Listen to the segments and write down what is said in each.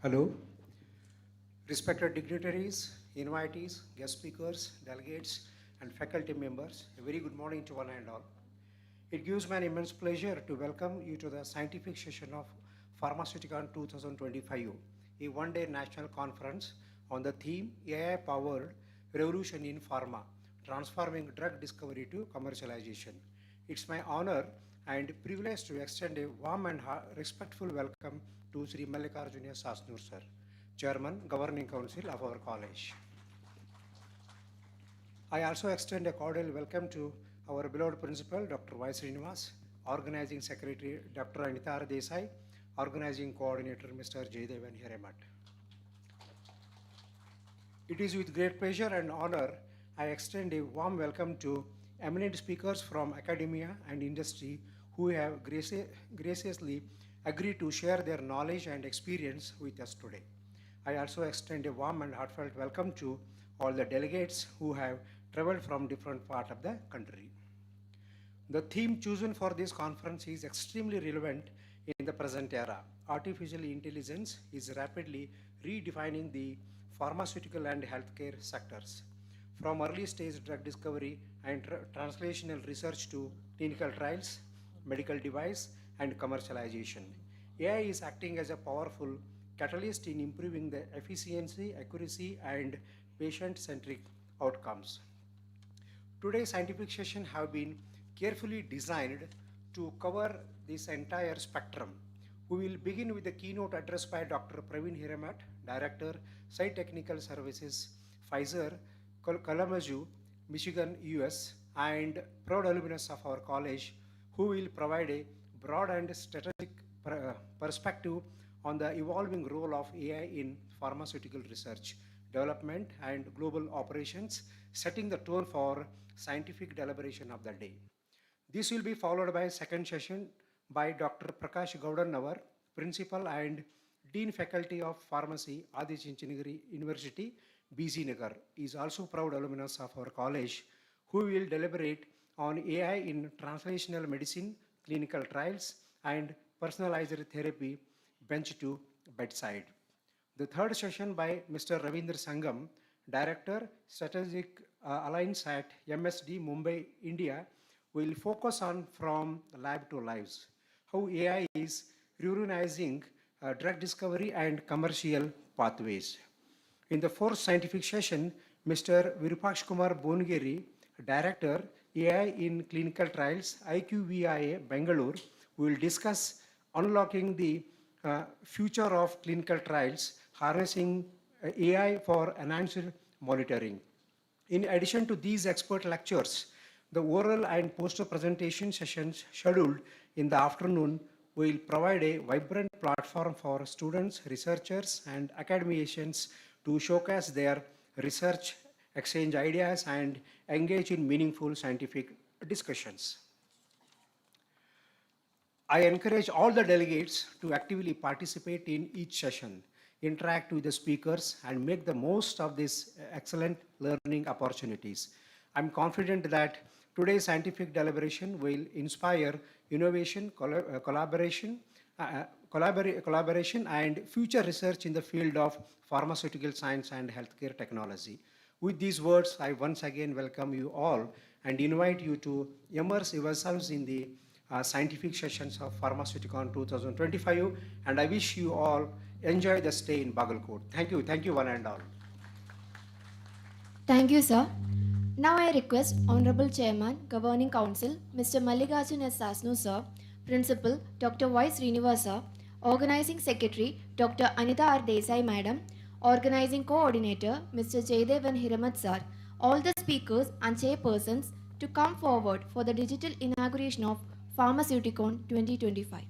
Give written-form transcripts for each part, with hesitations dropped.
Hello, respected dignitaries, invitees, guest speakers, delegates, and faculty members. A very good morning to one and all. It gives me an immense pleasure to welcome you to the scientific session of Pharmaceuticon 2025, a one-day national conference on the theme AI-powered revolution in pharma, transforming drug discovery to commercialization. It's my honor and privilege to extend a warm and respectful welcome to Shri Mallikarjuna Sasnur sir, Chairman, Governing Council of our college. I also extend a cordial welcome to our beloved principal, Dr. Y. Srinivas, Organizing Secretary, Dr. Anita R. Desai, Organizing Coordinator, Mr. Jaydevan Hiremat. It is with great pleasure and honor I extend a warm welcome to eminent speakers from academia and industry who have graciously agreed to share their knowledge and experience with us today. I also extend a warm and heartfelt welcome to all the delegates who have traveled from different parts of the country. The theme chosen for this conference is extremely relevant in the present era. Artificial intelligence is rapidly redefining the pharmaceutical and healthcare sectors. From early stage drug discovery and translational research to clinical trials, medical device, and commercialization, AI is acting as a powerful catalyst in improving the efficiency, accuracy, and patient-centric outcomes. Today's scientific session have been carefully designed to cover this entire spectrum. We will begin with the keynote address by Dr. Praveen Hiramat, Director, Site Technical Services, Pfizer, Kalamazoo, Michigan, US, and proud alumnus of our college, who will provide a broad and strategic perspective on the evolving role of AI in pharmaceutical research, development, and global operations, setting the tone for scientific deliberation of the day. This will be followed by a second session by Dr. Prakash Gowdannavar, Principal and Dean Faculty of Pharmacy, Adi Chunchanagiri University, BC Nagar. He is also proud alumnus of our college, who will deliberate on AI in translational medicine, clinical trials, and personalized therapy, bench to bedside. The third session by Mr. Ravindra Sangam, Director, Strategic Alliance at MSD Mumbai, India, will focus on from lab to lives, how AI is revolutionizing drug discovery and commercial pathways. In the fourth scientific session, Mr. Virupaksh Kumar Bongeri, Director, AI in Clinical Trials, IQVIA, Bengaluru, will discuss unlocking the future of clinical trials, harnessing AI for enhanced monitoring. In addition to these expert lectures, the oral and poster presentation sessions scheduled in the afternoon will provide a vibrant platform for students, researchers, and academicians to showcase their research, exchange ideas, and engage in meaningful scientific discussions. I encourage all the delegates to actively participate in each session, interact with the speakers, and make the most of these excellent learning opportunities. I'm confident that today's scientific deliberation will inspire innovation, collaboration, and future research in the field of pharmaceutical science and healthcare technology. With these words, I once again welcome you all and invite you to immerse yourselves in the scientific sessions of Pharmaceuticon 2025, and I wish you all enjoy the stay in Bagalkot. Thank you one and all. Thank you, sir. Now I request Honorable Chairman, Governing Council, Mr. Mallikarjun S. Sasnu, sir, Principal, Dr. Y. Srinivas, sir, Organizing Secretary, Dr. Anita R. Desai, Madam, Organizing Coordinator, Mr. Jaydevan Hiramat, sir, all the speakers and chairpersons to come forward for the digital inauguration of Pharmaceuticon 2025.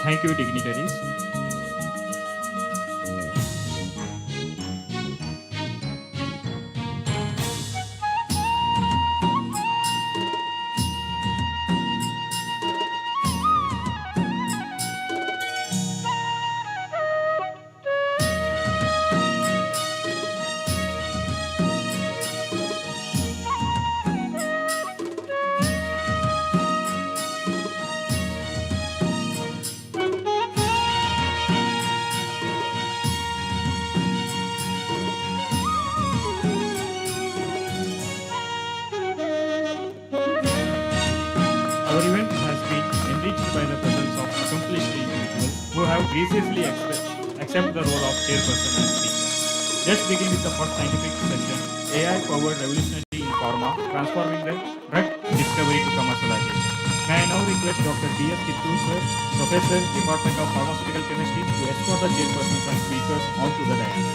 Thank you, dignitaries. Our event has been enriched by the presence of accomplished individuals who have graciously accepted the role of chairperson and speaker. Let's begin with the first scientific session, AI-powered revolutionary in pharma, transforming the drug discovery to commercialization. May I now request Dr. B.S. Kittu, sir, Professor, Department of Pharmaceutical Chemistry, to escort the chairpersons and speakers onto the dais.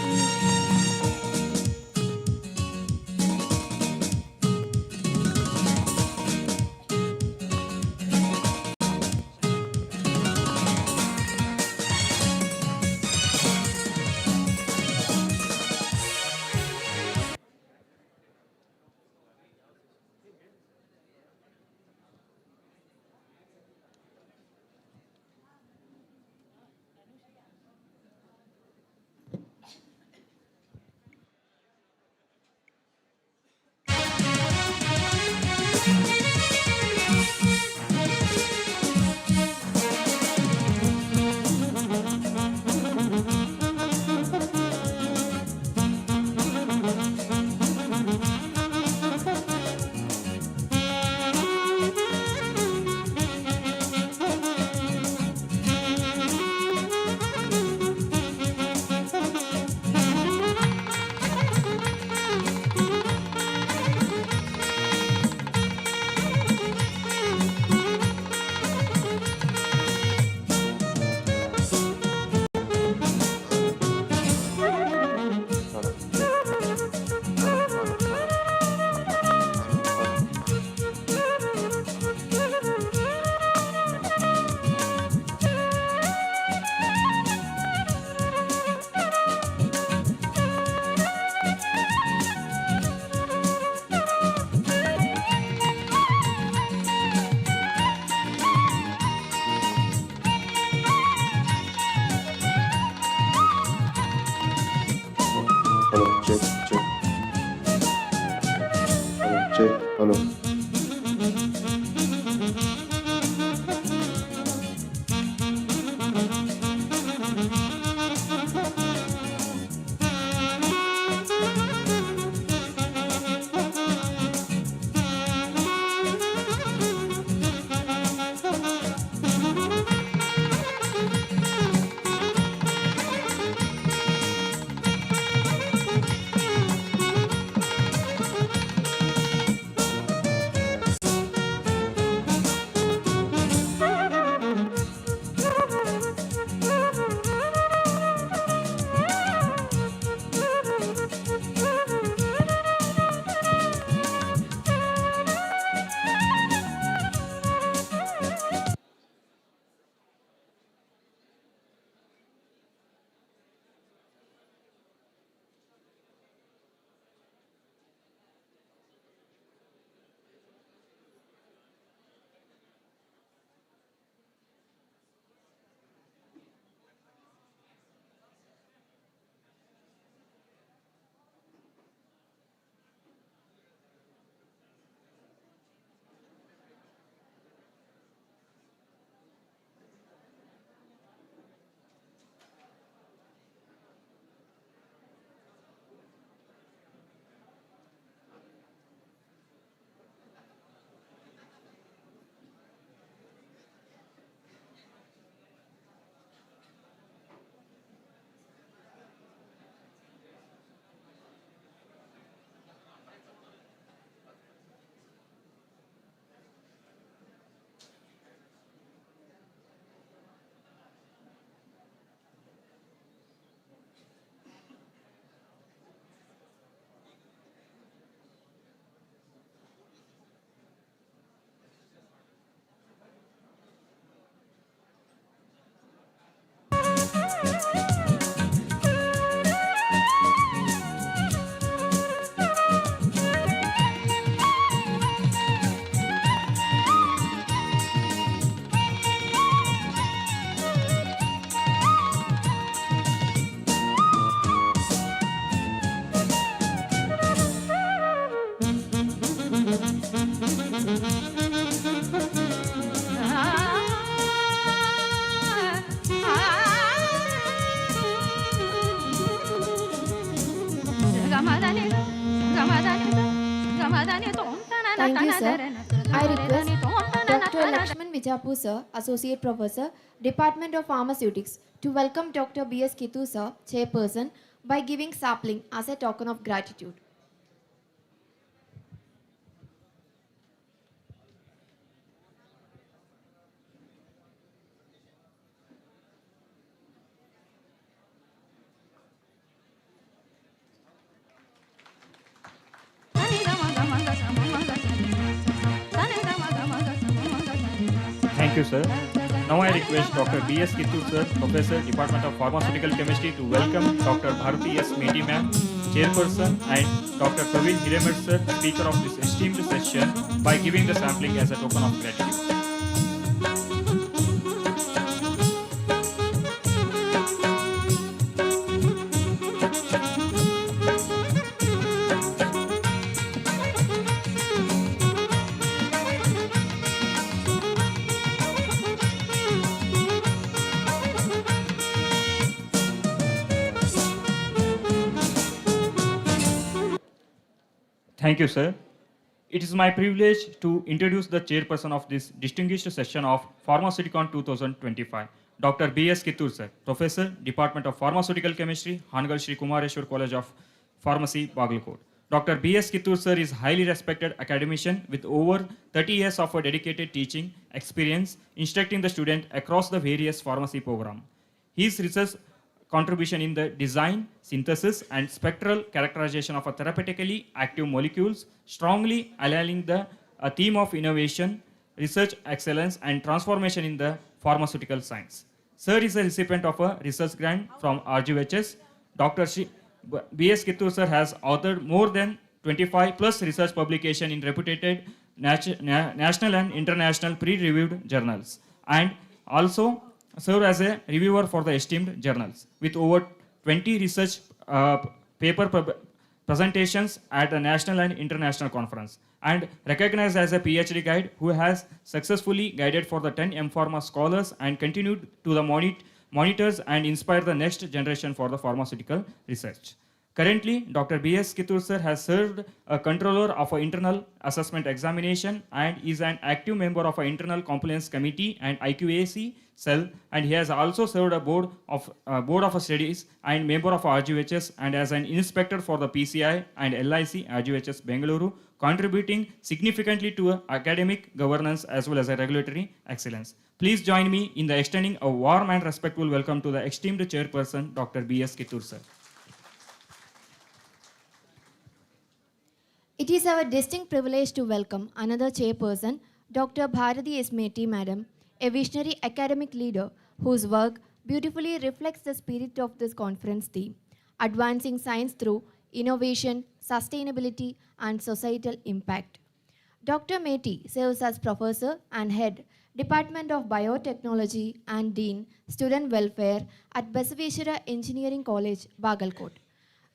Hello, check, check. Hello, check, hello. Thank you, sir. I request Dr. Lakshman Vijapu, sir, Associate Professor, Department of Pharmaceutics, to welcome Dr. B.S. Kittu, sir, Chairperson, by giving sapling as a token of gratitude. Thank you, sir. Now I request Dr. B.S. Kittur, sir, Professor, Department of Pharmaceutical Chemistry, to welcome Dr. Bharati S. Meti ma'am, Chairperson, and Dr. Praveen Hiremed, sir, Speaker of this esteemed session, by giving the sampling as a token of gratitude. Thank you, sir. It is my privilege to introduce the chairperson of this distinguished session of Pharmaceuticon 2025, Dr. B.S. Kittur, sir, Professor, Department of Pharmaceutical Chemistry, Hanagal Shri Kumareshwar College of Pharmacy, Bagalkot. Dr. B.S. Kittur, sir, is highly respected academician with over 30 years of a dedicated teaching experience, instructing the student across the various pharmacy program. His research contribution in the design, synthesis, and spectral characterization of a therapeutically active molecules, strongly aligning the theme of innovation, research excellence, and transformation in the pharmaceutical science. Sir is a recipient of a research grant from RGHS. Dr. Shri B.S. Kittur, sir, has authored more than 25 plus research publication in reputed national and international peer-reviewed journals, and also served as a reviewer for the esteemed journals with over 20 research paper presentations at a national and international conference, and recognized as a PhD guide who has successfully guided for the 10 M-Pharma scholars and continued to the monitors and inspire the next generation for the pharmaceutical research. Currently, Dr. B.S. Kittur, sir, has served a controller of an internal assessment examination and is an active member of an internal compliance committee and IQAC cell, and he has also served a board of studies and member of RGHS and as an inspector for the PCI and LIC RGHS Bengaluru, contributing significantly to academic governance as well as a regulatory excellence. Please join me in the extending a warm and respectful welcome to the esteemed chairperson, Dr. B.S. Kittur, sir. It is our distinct privilege to welcome another chairperson, Dr. Bharati S. Meti madam, a visionary academic leader whose work beautifully reflects the spirit of this conference theme, advancing science through innovation, sustainability, and societal impact. Dr. Meti serves as professor and head, Department of Biotechnology, and Dean, Student Welfare at Basaveshwara Engineering College, Bagalkot.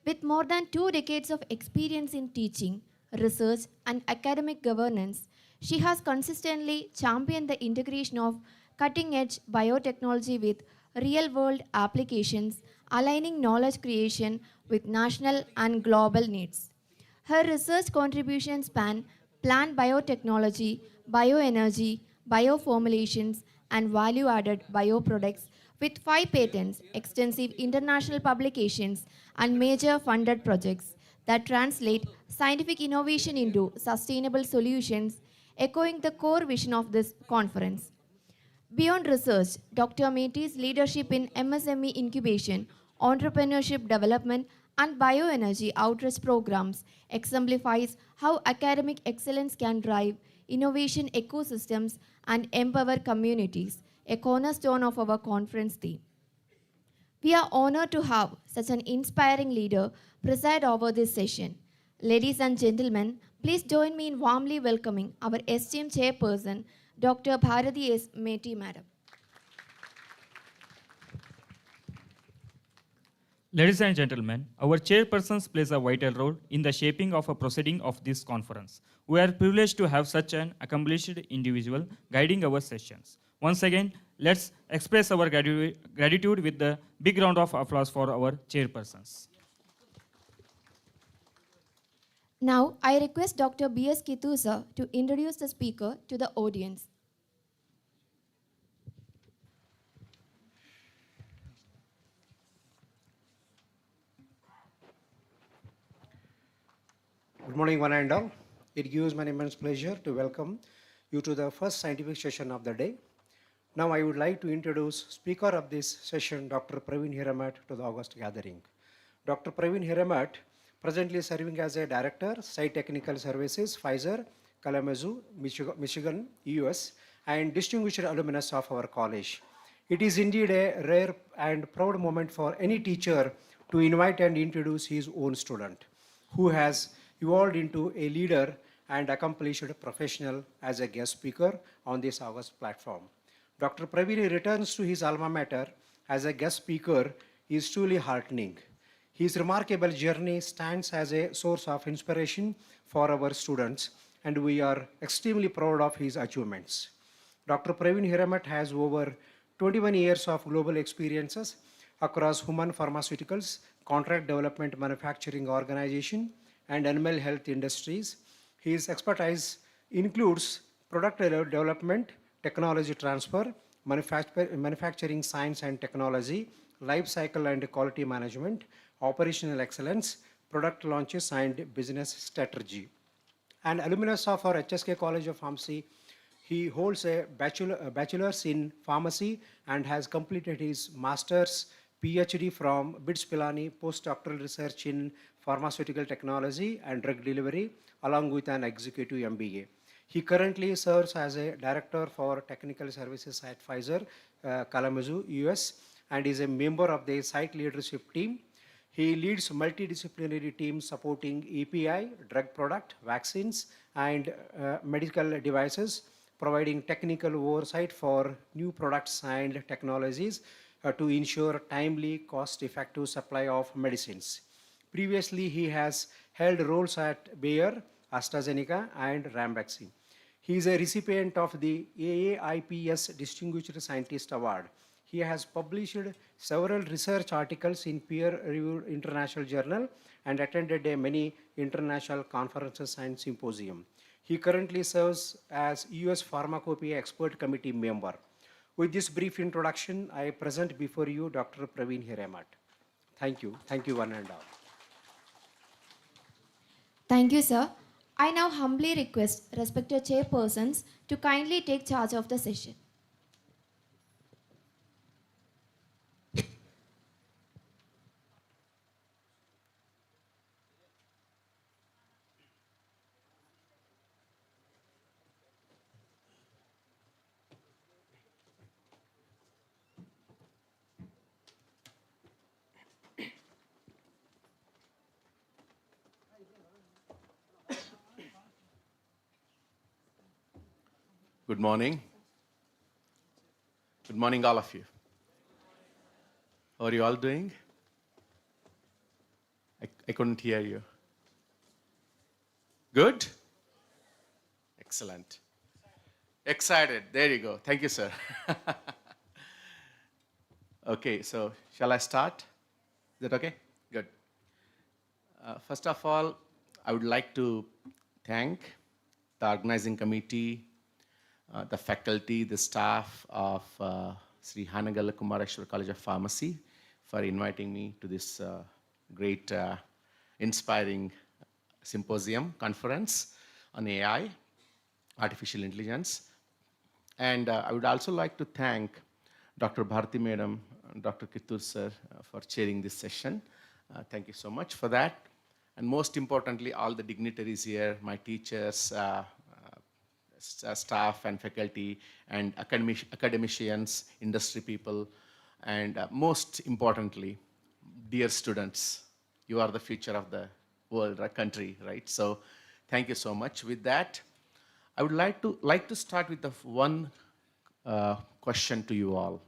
With more than 2 decades of experience in teaching, research, and academic governance, she has consistently championed the integration of cutting-edge biotechnology with real-world applications, aligning knowledge creation with national and global needs. Her research contributions span plant biotechnology, bioenergy, bioformulations, and value-added bioproducts with 5 patents, extensive international publications, and major funded projects that translate scientific innovation into sustainable solutions, echoing the core vision of this conference. Beyond research, Dr. Meti's leadership in MSME incubation, entrepreneurship development, and bioenergy outreach programs exemplifies how academic excellence can drive innovation ecosystems and empower communities, a cornerstone of our conference theme. We are honored to have such an inspiring leader preside over this session. Ladies and gentlemen, please join me in warmly welcoming our esteemed chairperson, Dr. Bharati S. Meti madam. Ladies and gentlemen, our chairpersons plays a vital role in the shaping of a proceeding of this conference. We are privileged to have such an accomplished individual guiding our sessions. Once again, let's express our gratitude with the big round of applause for our chairpersons. Now, I request Dr. B.S. Kittu sir to introduce the speaker to the audience. Good morning, one and all. It gives me immense pleasure to welcome you to the first scientific session of the day. Now, I would like to introduce speaker of this session, Dr. Praveen Hiramat, to the August gathering. Dr. Praveen Hiramat, presently serving as a Director, Site Technical Services, Pfizer, Kalamazoo, Michigan, US, and distinguished alumnus of our college. It is indeed a rare and proud moment for any teacher to invite and introduce his own student, who has evolved into a leader and accomplished professional as a guest speaker on this August platform. Dr. Praveen returns to his alma mater as a guest speaker is truly heartening. His remarkable journey stands as a source of inspiration for our students, and we are extremely proud of his achievements. Dr. Praveen Hiramat has over 21 years of global experiences across human pharmaceuticals, contract development manufacturing organization, and animal health industries. His expertise includes product development, technology transfer, manufacturing science and technology, life cycle and quality management, operational excellence, product launches, and business strategy. An alumnus of our HSK College of Pharmacy, he holds a bachelor's in pharmacy and has completed his master's PhD from BITS Pilani, postdoctoral research in pharmaceutical technology and drug delivery, along with an executive MBA. He currently serves as a director for technical services at Pfizer, Kalamazoo, US, and is a member of the site leadership team. He leads multidisciplinary teams supporting API, drug product, vaccines, and medical devices, providing technical oversight for new products and technologies to ensure timely, cost-effective supply of medicines. Previously, he has held roles at Bayer, AstraZeneca, and Ranbaxy. He is a recipient of the AAIPS Distinguished Scientist Award. He has published several research articles in peer-reviewed international journal and attended many international conferences and symposium. He currently serves as US Pharmacopoeia Expert Committee member. With this brief introduction, I present before you Dr. Praveen Hiramat. Thank you. Thank you, one and all. Thank you, sir. I now humbly request respected chairpersons to kindly take charge of the session. Good morning. Good morning, all of you. How are you all doing? I couldn't hear you. Good? Excellent. Excited. There you go. Thank you, sir. Okay, so shall I start? Is that okay? Good. First of all, I would like to thank the organizing committee, the faculty, the staff of Shri Hanagal Kumareshwar College of Pharmacy for inviting me to this great, inspiring symposium conference on AI, artificial intelligence. And I would also like to thank Dr. Bharti Madam and Dr. Kittur sir for chairing this session. Thank you so much for that. And most importantly, all the dignitaries here, my teachers, staff and faculty, and academicians, industry people, and most importantly, dear students, you are the future of the world, country, right? So thank you so much. With that, I would like to start with the one question to you all.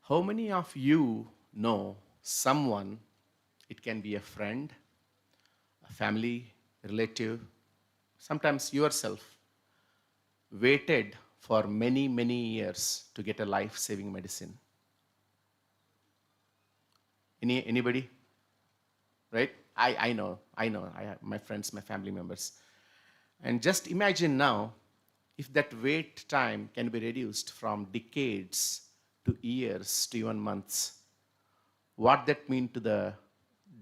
How many of you know someone, it can be a friend, a family, relative, sometimes yourself, waited for many, many years to get a life-saving medicine? Anybody? Right? I know. I have my friends, my family members. And just imagine now, if that wait time can be reduced from decades to years to even months, what that mean to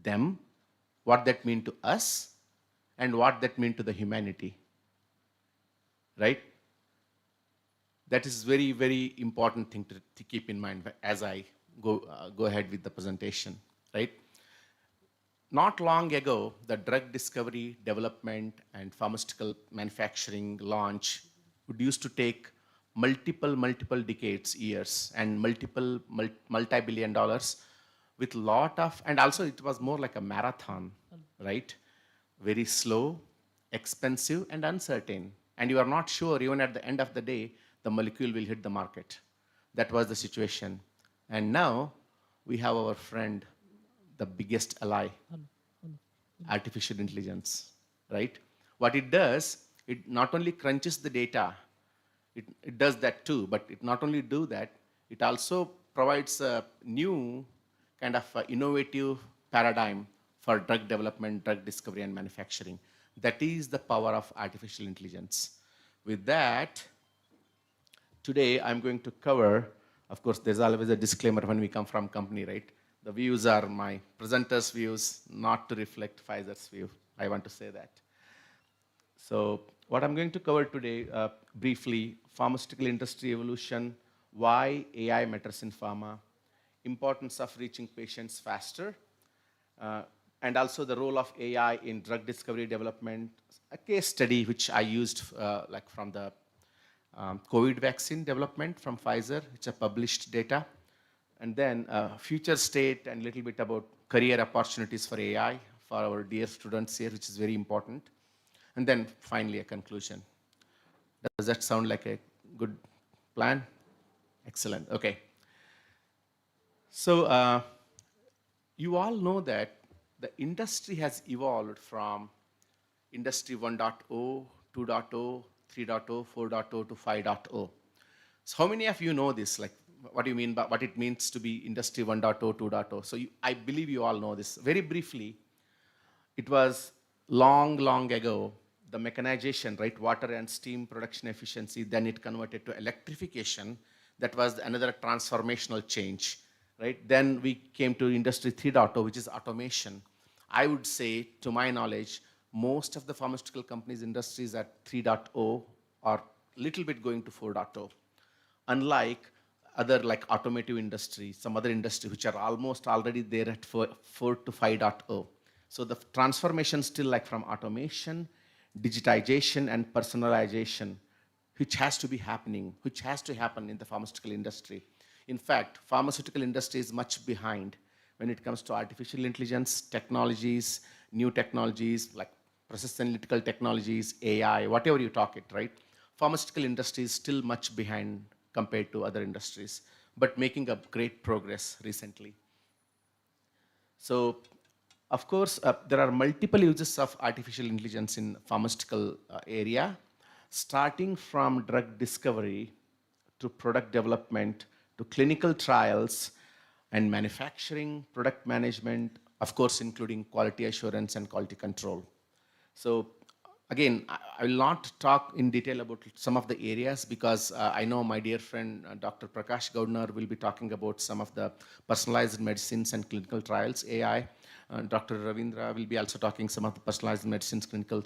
them, what that mean to us, and what that mean to the humanity, right? That is very, very important thing to keep in mind as I go ahead with the presentation, right? Not long ago, the drug discovery, development, and pharmaceutical manufacturing launch would used to take multiple decades, years, and multi-billion dollars with lot of, and also it was more like a marathon, right? Very slow, expensive, and uncertain. And you are not sure, even at the end of the day, the molecule will hit the market. That was the situation. And now we have our friend, the biggest ally, artificial intelligence, right? What it does, it not only crunches the data, it does that too, but it not only do that, it also provides a new kind of innovative paradigm for drug development, drug discovery, and manufacturing. That is the power of artificial intelligence. With that, today I'm going to cover, of course, there's always a disclaimer when we come from company, right? The views are my presenter's views, not to reflect Pfizer's view. I want to say that. So what I'm going to cover today, briefly, pharmaceutical industry evolution, why AI matters in pharma, importance of reaching patients faster, and also the role of AI in drug discovery development, a case study which I used like from the COVID vaccine development from Pfizer, which are published data, and then future state and a little bit about career opportunities for AI for our dear students here, which is very important. And then finally a conclusion. Does that sound like a good plan? Excellent, okay. So you all know that the industry has evolved from industry 1.0, 2.0, 3.0, 4.0 to 5.0. So how many of you know this? Like, what do you mean by what it means to be industry 1.0, 2.0? So I believe you all know this. Very briefly, it was long ago, the mechanization, right? Water and steam production efficiency, then it converted to electrification. That was another transformational change, right? Then we came to industry 3.0, which is automation. I would say, to my knowledge, most of the pharmaceutical companies, industries at 3.0 are a little bit going to 4.0. Unlike other like automotive industry, some other industry which are almost already there at 4 to 5.0. So the transformation still like from automation, digitization, and personalization, which has to be happening, which has to happen in the pharmaceutical industry. In fact, pharmaceutical industry is much behind when it comes to artificial intelligence, technologies, new technologies like process analytical technologies, AI, whatever you talk it, right? Pharmaceutical industry is still much behind compared to other industries, but making a great progress recently. So, of course, there are multiple uses of artificial intelligence in pharmaceutical area, starting from drug discovery to product development to clinical trials and manufacturing, product management, of course, including quality assurance and quality control. So again, I will not talk in detail about some of the areas because I know my dear friend Dr. Prakash Gaudnar will be talking about some of the personalized medicines and clinical trials, AI. Dr. Ravindra will be also talking some of the personalized medicines clinical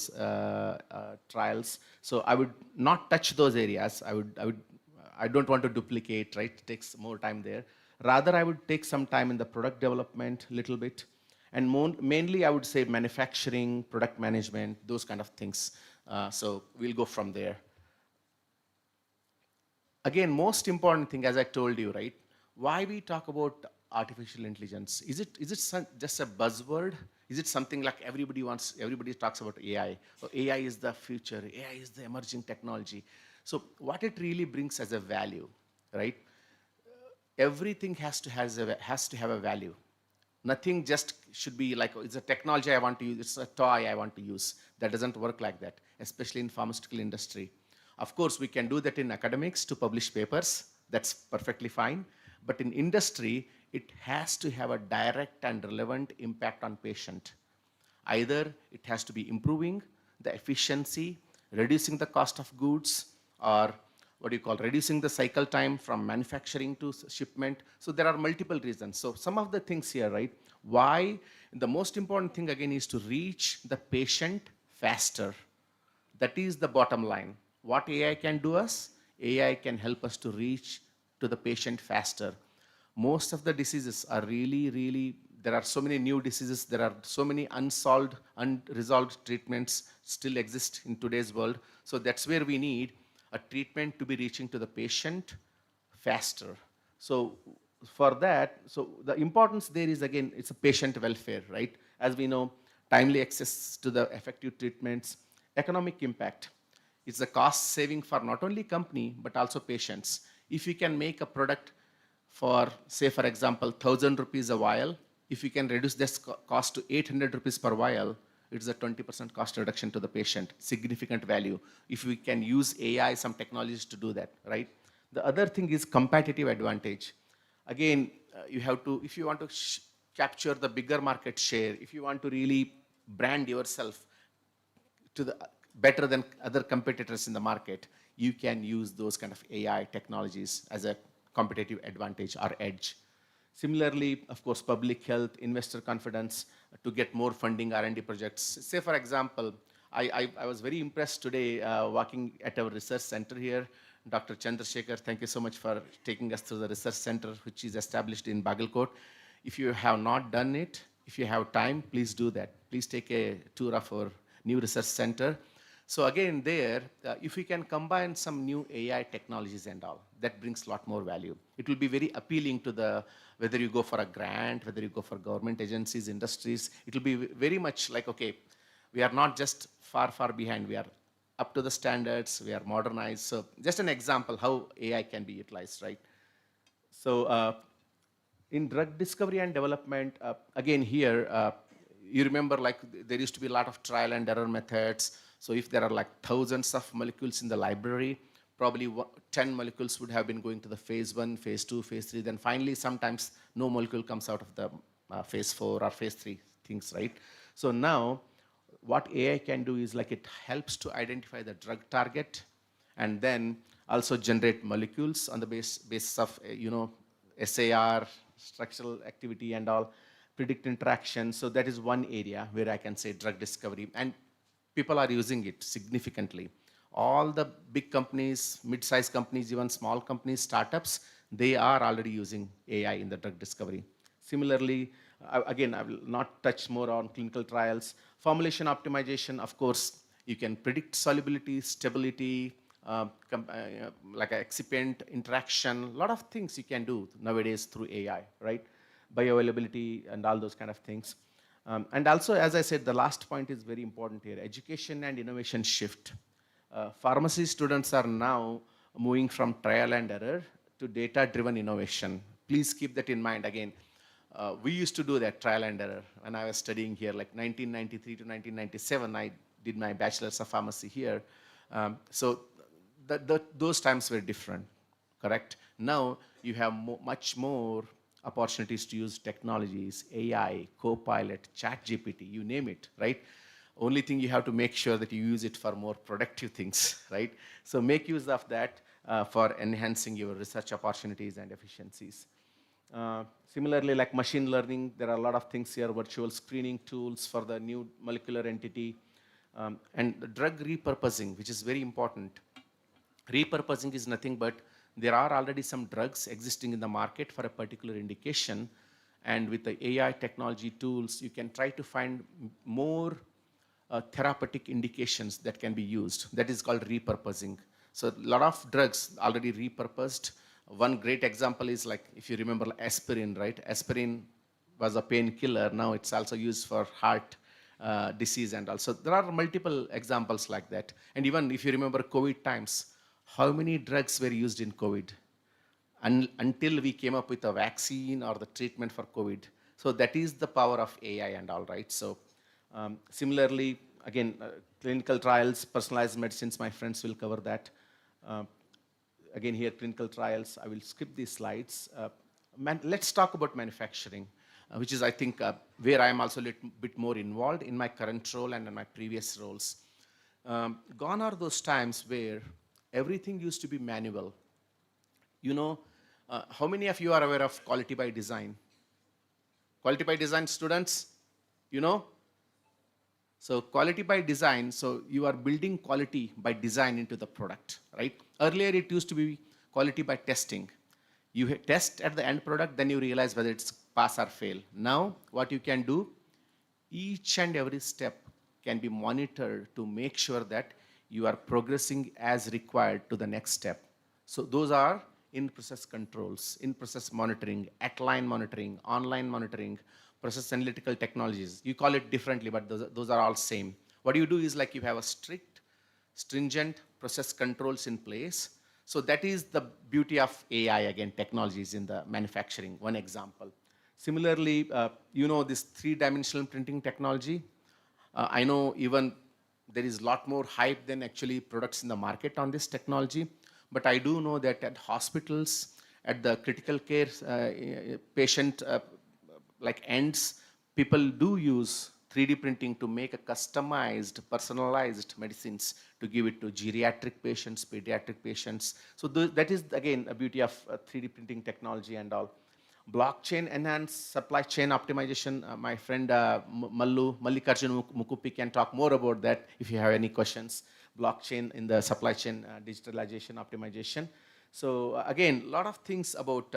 trials. So I would not touch those areas. I don't want to duplicate, right? It takes more time there. Rather, I would take some time in the product development a little bit. And mainly, I would say manufacturing, product management, those kind of things. So we'll go from there. Again, most important thing, as I told you, right? Why we talk about artificial intelligence? Is it just a buzzword? Is it something like everybody talks about AI? Oh, AI is the future. AI is the emerging technology. So what it really brings as a value, right? Everything has to have a value. Nothing just should be like, oh, it's a technology I want to use, it's a toy I want to use. That doesn't work like that, especially in pharmaceutical industry. Of course, we can do that in academics to publish papers. That's perfectly fine. But in industry, it has to have a direct and relevant impact on patient. Either it has to be improving the efficiency, reducing the cost of goods, or what do you call, reducing the cycle time from manufacturing to shipment. So there are multiple reasons. So some of the things here, right? Why? The most important thing again is to reach the patient faster. That is the bottom line. What AI can do us? AI can help us to reach to the patient faster. Most of the diseases are really, there are so many new diseases, there are so many unsolved, unresolved treatments still exist in today's world. So that's where we need a treatment to be reaching to the patient faster. So for that, so the importance there is, again, it's a patient welfare, right? As we know, timely access to the effective treatments, economic impact. It's a cost saving for not only company, but also patients. If you can make a product for, say, for example, 1,000 rupees a vial, if you can reduce this cost to 800 rupees per vial, it's a 20% cost reduction to the patient, significant value. If we can use AI, some technologies to do that, right? The other thing is competitive advantage. Again, you have to, if you want to capture the bigger market share, if you want to really brand yourself to the better than other competitors in the market, you can use those kind of AI technologies as a competitive advantage or edge. Similarly, of course, public health, investor confidence to get more funding R&D projects. Say, for example, I was very impressed today walking at our research center here. Dr. Chandrasekhar, thank you so much for taking us through the research center, which is established in Bagalkot. If you have not done it, if you have time, please do that. Please take a tour of our new research center. So again, there, if we can combine some new AI technologies and all, that brings a lot more value. It will be very appealing to the, whether you go for a grant, whether you go for government agencies, industries, it will be very much like, okay, we are not just far behind, we are up to the standards, we are modernized. So just an example how AI can be utilized, right? So in drug discovery and development, again here, you remember like there used to be a lot of trial and error methods. So if there are like thousands of molecules in the library, probably 10 molecules would have been going to the phase 1, phase 2, phase 3. Then finally, sometimes no molecule comes out of the phase 4 or phase 3 things, right? So now, what AI can do is like it helps to identify the drug target and then also generate molecules on the basis of, SAR, structural activity and all, predict interaction. So that is one area where I can say drug discovery. And people are using it significantly. All the big companies, mid-sized companies, even small companies, startups, they are already using AI in the drug discovery. Similarly, again, I will not touch more on clinical trials. Formulation optimization, of course, you can predict solubility, stability, like an excipient interaction, a lot of things you can do nowadays through AI, right? Bioavailability and all those kind of things. And also, as I said, the last point is very important here, education and innovation shift. Pharmacy students are now moving from trial and error to data-driven innovation. Please keep that in mind. Again, we used to do that trial and error when I was studying here, like 1993 to 1997, I did my bachelor's of pharmacy here. So those times were different, correct? Now you have much more opportunities to use technologies, AI, Copilot, ChatGPT, you name it, right? Only thing you have to make sure that you use it for more productive things, right? So make use of that for enhancing your research opportunities and efficiencies. Similarly, like machine learning, there are a lot of things here, virtual screening tools for the new molecular entity, and the drug repurposing, which is very important. Repurposing is nothing but there are already some drugs existing in the market for a particular indication, and with the AI technology tools, you can try to find more therapeutic indications that can be used. That is called repurposing. So a lot of drugs already repurposed. One great example is like, if you remember aspirin, right? Aspirin was a painkiller. Now it's also used for heart disease and also. There are multiple examples like that. And even if you remember COVID times, how many drugs were used in COVID? Until we came up with a vaccine or the treatment for COVID. So that is the power of AI and all, right? So similarly, again, clinical trials, personalized medicines, my friends will cover that. Again, here, clinical trials, I will skip these slides. Let's talk about manufacturing. which is, I think, where I am also a little bit more involved in my current role and in my previous roles. Gone are those times where everything used to be manual. You know, how many of you are aware of quality by design? Quality by design students, you know? So quality by design, so you are building quality by design into the product, right? Earlier it used to be quality by testing. You test at the end product, then you realize whether it's pass or fail. Now, what you can do, each and every step can be monitored to make sure that you are progressing as required to the next step. So those are in-process controls, in-process monitoring, at-line monitoring, online monitoring, process analytical technologies. You call it differently, but those are all same. What you do is like you have a strict, stringent process controls in place. So that is the beauty of AI, again, technologies in the manufacturing, one example. Similarly, you know this three-dimensional printing technology. I know even there is a lot more hype than actually products in the market on this technology. But I do know that at hospitals, at the critical care patient like ends, people do use 3D printing to make a customized, personalized medicines to give it to geriatric patients, pediatric patients. So that is, again, a beauty of 3D printing technology and all. Blockchain enhanced supply chain optimization. My friend Mallikarjun Mukupi can talk more about that if you have any questions. Blockchain in the supply chain digitalization optimization. So again, a lot of things about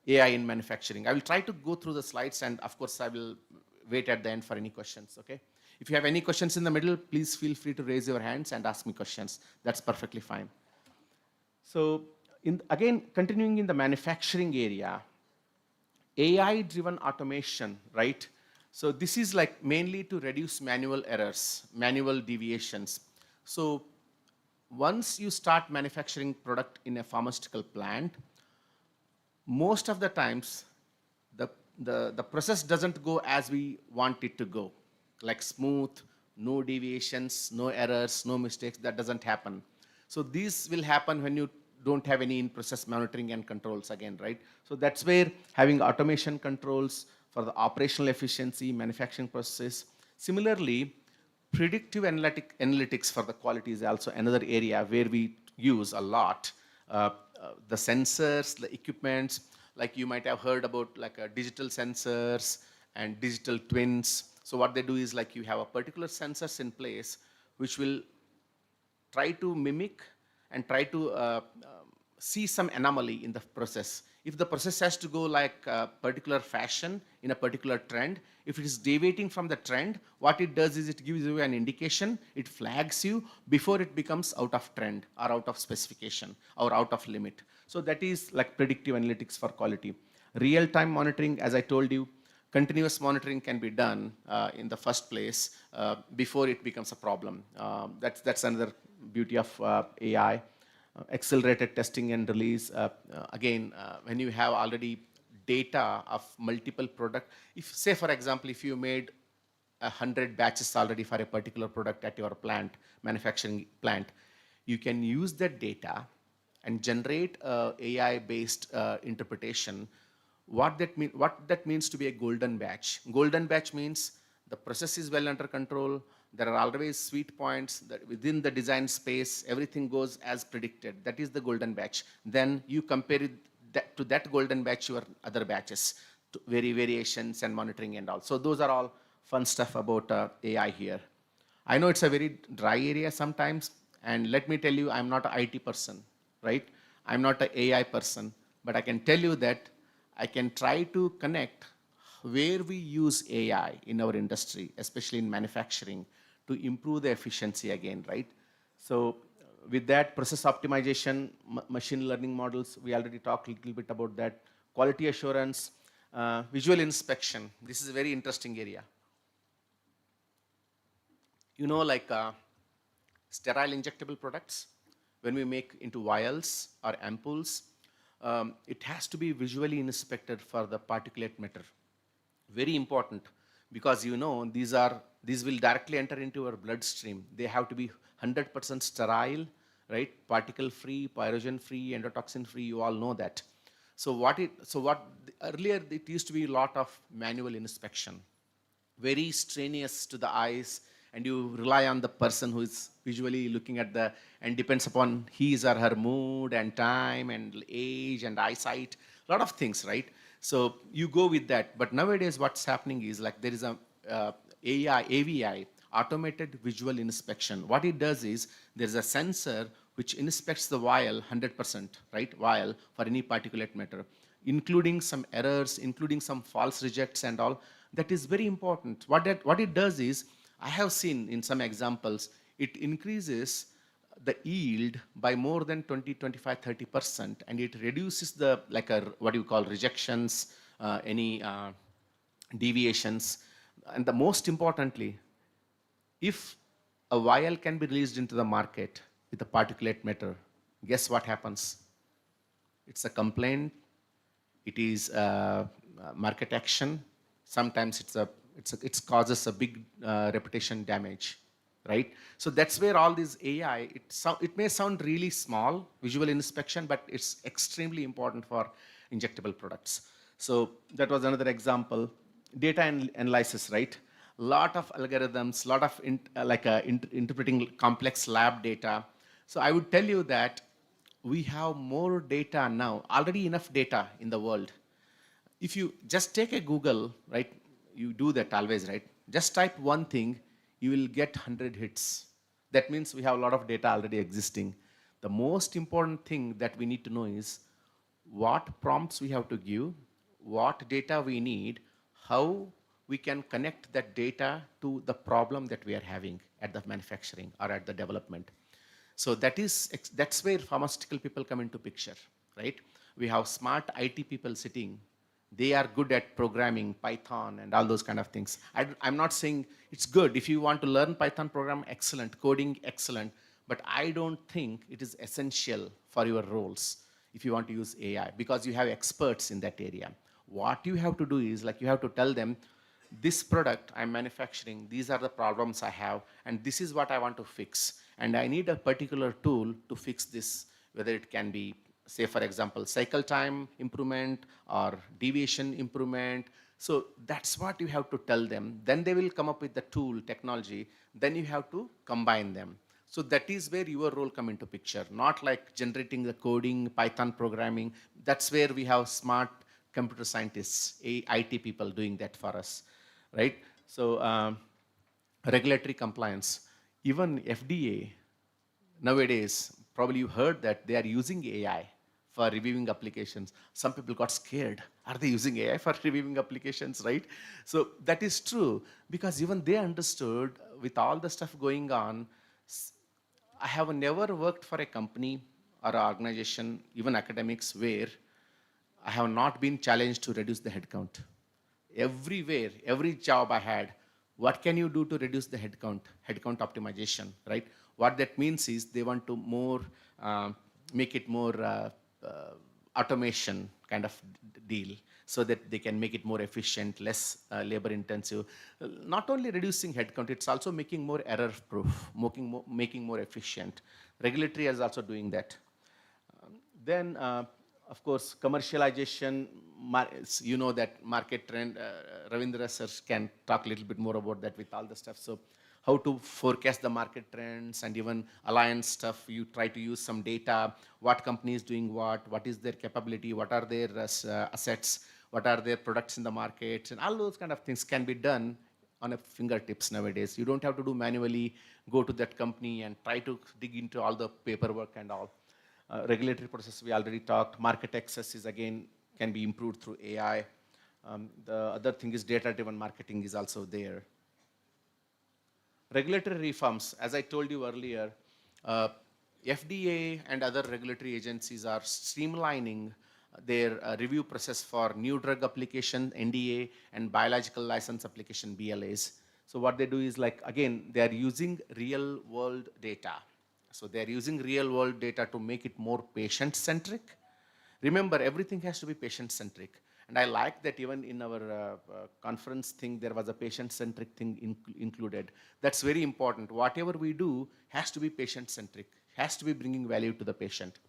AI in manufacturing. I will try to go through the slides, and of course I will wait at the end for any questions, okay? If you have any questions in the middle, please feel free to raise your hands and ask me questions. That's perfectly fine. So again, continuing in the manufacturing area, AI-driven automation, right? So this is like mainly to reduce manual errors, manual deviations. So once you start manufacturing product in a pharmaceutical plant, most of the times the process doesn't go as we want it to go, like smooth, no deviations, no errors, no mistakes. That doesn't happen. So these will happen when you don't have any in-process monitoring and controls again, right? So that's where having automation controls for the operational efficiency, manufacturing process. Similarly, predictive analytics for the quality is also another area where we use a lot. The sensors, the equipments, like you might have heard about like digital sensors and digital twins. So what they do is like you have a particular sensors in place which will try to mimic and try to see some anomaly in the process. If the process has to go like a particular fashion in a particular trend, if it is deviating from the trend, what it does is it gives you an indication, it flags you before it becomes out of trend or out of specification or out of limit. So that is like predictive analytics for quality. Real-time monitoring, as I told you, continuous monitoring can be done in the first place before it becomes a problem. That's another beauty of AI. Accelerated testing and release. Again, when you have already data of multiple product, if say for example, if you made 100 batches already for a particular product at your plant, manufacturing plant, you can use that data and generate AI-based interpretation. What that means to be a golden batch. Golden batch means the process is well under control. There are always sweet points that within the design space, everything goes as predicted. That is the golden batch. Then you compare it to that golden batch your other batches, to variations and monitoring and all. So those are all fun stuff about AI here. I know it's a very dry area sometimes, and let me tell you, I'm not an IT person, right? I'm not an AI person, but I can tell you that I can try to connect where we use AI in our industry, especially in manufacturing, to improve the efficiency again, right? So with that, process optimization, machine learning models, we already talked a little bit about that. Quality assurance, visual inspection. This is a very interesting area. You know, like sterile injectable products, when we make into vials or ampoules, it has to be visually inspected for the particulate matter. Very important, because you know these will directly enter into our bloodstream. They have to be 100% sterile, right? Particle free, pyrogen free, endotoxin free, you all know that. Earlier it used to be a lot of manual inspection, very strenuous to the eyes, and you rely on the person who is visually looking at and depends upon his or her mood and time and age and eyesight, a lot of things, right? So you go with that. But nowadays what's happening is like there is a AVI, automated visual inspection. What it does is there's a sensor which inspects the vial 100%, right? Vial for any particulate matter, including some errors, including some false rejects and all. That is very important. What it does is, I have seen in some examples, it increases the yield by more than 20, 25, 30%, and it reduces the, what you call rejections, any deviations. And the most importantly, if a vial can be released into the market with a particulate matter, guess what happens? It's a complaint, it is market action, sometimes it causes a big reputation damage, right? So that's where all this AI, it may sound really small, visual inspection, but it's extremely important for injectable products. So that was another example. Data analysis, right? Lot of algorithms, lot of interpreting complex lab data. So I would tell you that we have more data now, already enough data in the world. If you just take a Google, right? You do that always, right? Just type one thing, you will get 100 hits. That means we have a lot of data already existing. The most important thing that we need to know is what prompts we have to give, what data we need, how we can connect that data to the problem that we are having at the manufacturing or at the development. So that's where pharmaceutical people come into picture, right? We have smart IT people sitting. They are good at programming, Python, and all those kind of things. I'm not saying it's good. If you want to learn Python program, excellent. Coding, excellent. But I don't think it is essential for your roles if you want to use AI, because you have experts in that area. What you have to do is, you have to tell them, this product I'm manufacturing, these are the problems I have, and this is what I want to fix. And I need a particular tool to fix this, whether it can be, say, for example, cycle time improvement or deviation improvement. So that's what you have to tell them. Then they will come up with the tool, technology. Then you have to combine them. So that is where your role come into picture, not like generating the coding, Python programming. That's where we have smart computer scientists, IT people doing that for us, right? So regulatory compliance, even FDA nowadays, probably you heard that they are using AI for reviewing applications. Some people got scared. Are they using AI for reviewing applications, right? So that is true, because even they understood with all the stuff going on. I have never worked for a company or an organization, even academics, where I have not been challenged to reduce the headcount. Everywhere, every job I had, what can you do to reduce the headcount? Headcount optimization, right? What that means is they want to make it more automation kind of deal, so that they can make it more efficient, less labor intensive. Not only reducing headcount, it's also making more error proof, making more efficient. Regulatory is also doing that. Then, of course, commercialization, you know that market trend, Ravindra sir can talk a little bit more about that with all the stuff. So how to forecast the market trends, and even alliance stuff, you try to use some data, what company is doing what is their capability, what are their assets, what are their products in the market, and all those kind of things can be done on a fingertips nowadays. You don't have to do manually, go to that company and try to dig into all the paperwork and all. Regulatory process, we already talked. Market access is, again, can be improved through AI. The other thing is data-driven marketing is also there. Regulatory reforms, as I told you earlier, FDA and other regulatory agencies are streamlining their review process for new drug application, NDA, and biological license application, BLAs. So what they do is, again, they are using real-world data. So they are using real-world data to make it more patient-centric. Remember, everything has to be patient-centric. And I like that even in our conference thing, there was a patient-centric thing included. That's very important. Whatever we do has to be patient-centric, has to be bringing value to the patient.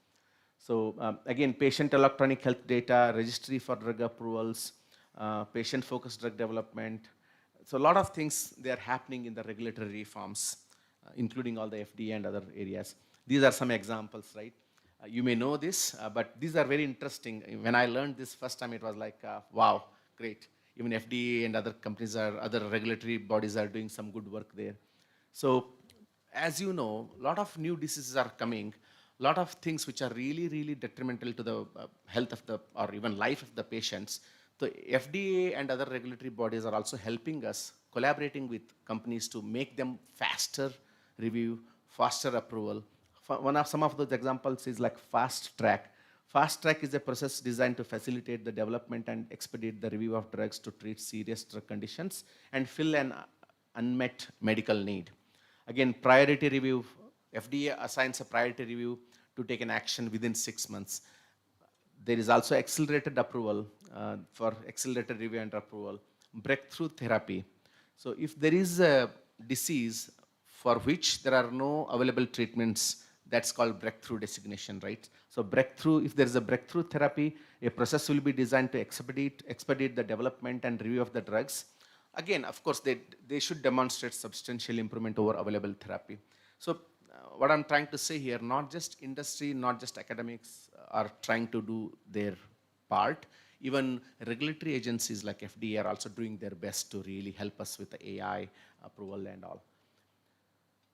So again, patient electronic health data, registry for drug approvals, patient-focused drug development. So a lot of things, they are happening in the regulatory reforms, including all the FDA and other areas. These are some examples, right? You may know this, but these are very interesting. When I learned this first time, it was like, wow, great. Even FDA and other companies other regulatory bodies are doing some good work there. So as you know, a lot of new diseases are coming, a lot of things which are really, really detrimental to the health of the, or even life of the patients. So FDA and other regulatory bodies are also helping us, collaborating with companies to make them faster review, faster approval. Some of those examples is like fast track. Fast track is a process designed to facilitate the development and expedite the review of drugs to treat serious drug conditions and fill an unmet medical need. Again, priority review, FDA assigns a priority review to take an action within 6 months. There is also accelerated approval for accelerated review and approval. Breakthrough therapy. So if there is a disease for which there are no available treatments, that's called breakthrough designation, right? So breakthrough, if there is a breakthrough therapy, a process will be designed to expedite the development and review of the drugs. Again, of course, they should demonstrate substantial improvement over available therapy. So what I'm trying to say here, not just industry, not just academics are trying to do their part. Even regulatory agencies like FDA are also doing their best to really help us with the AI approval and all.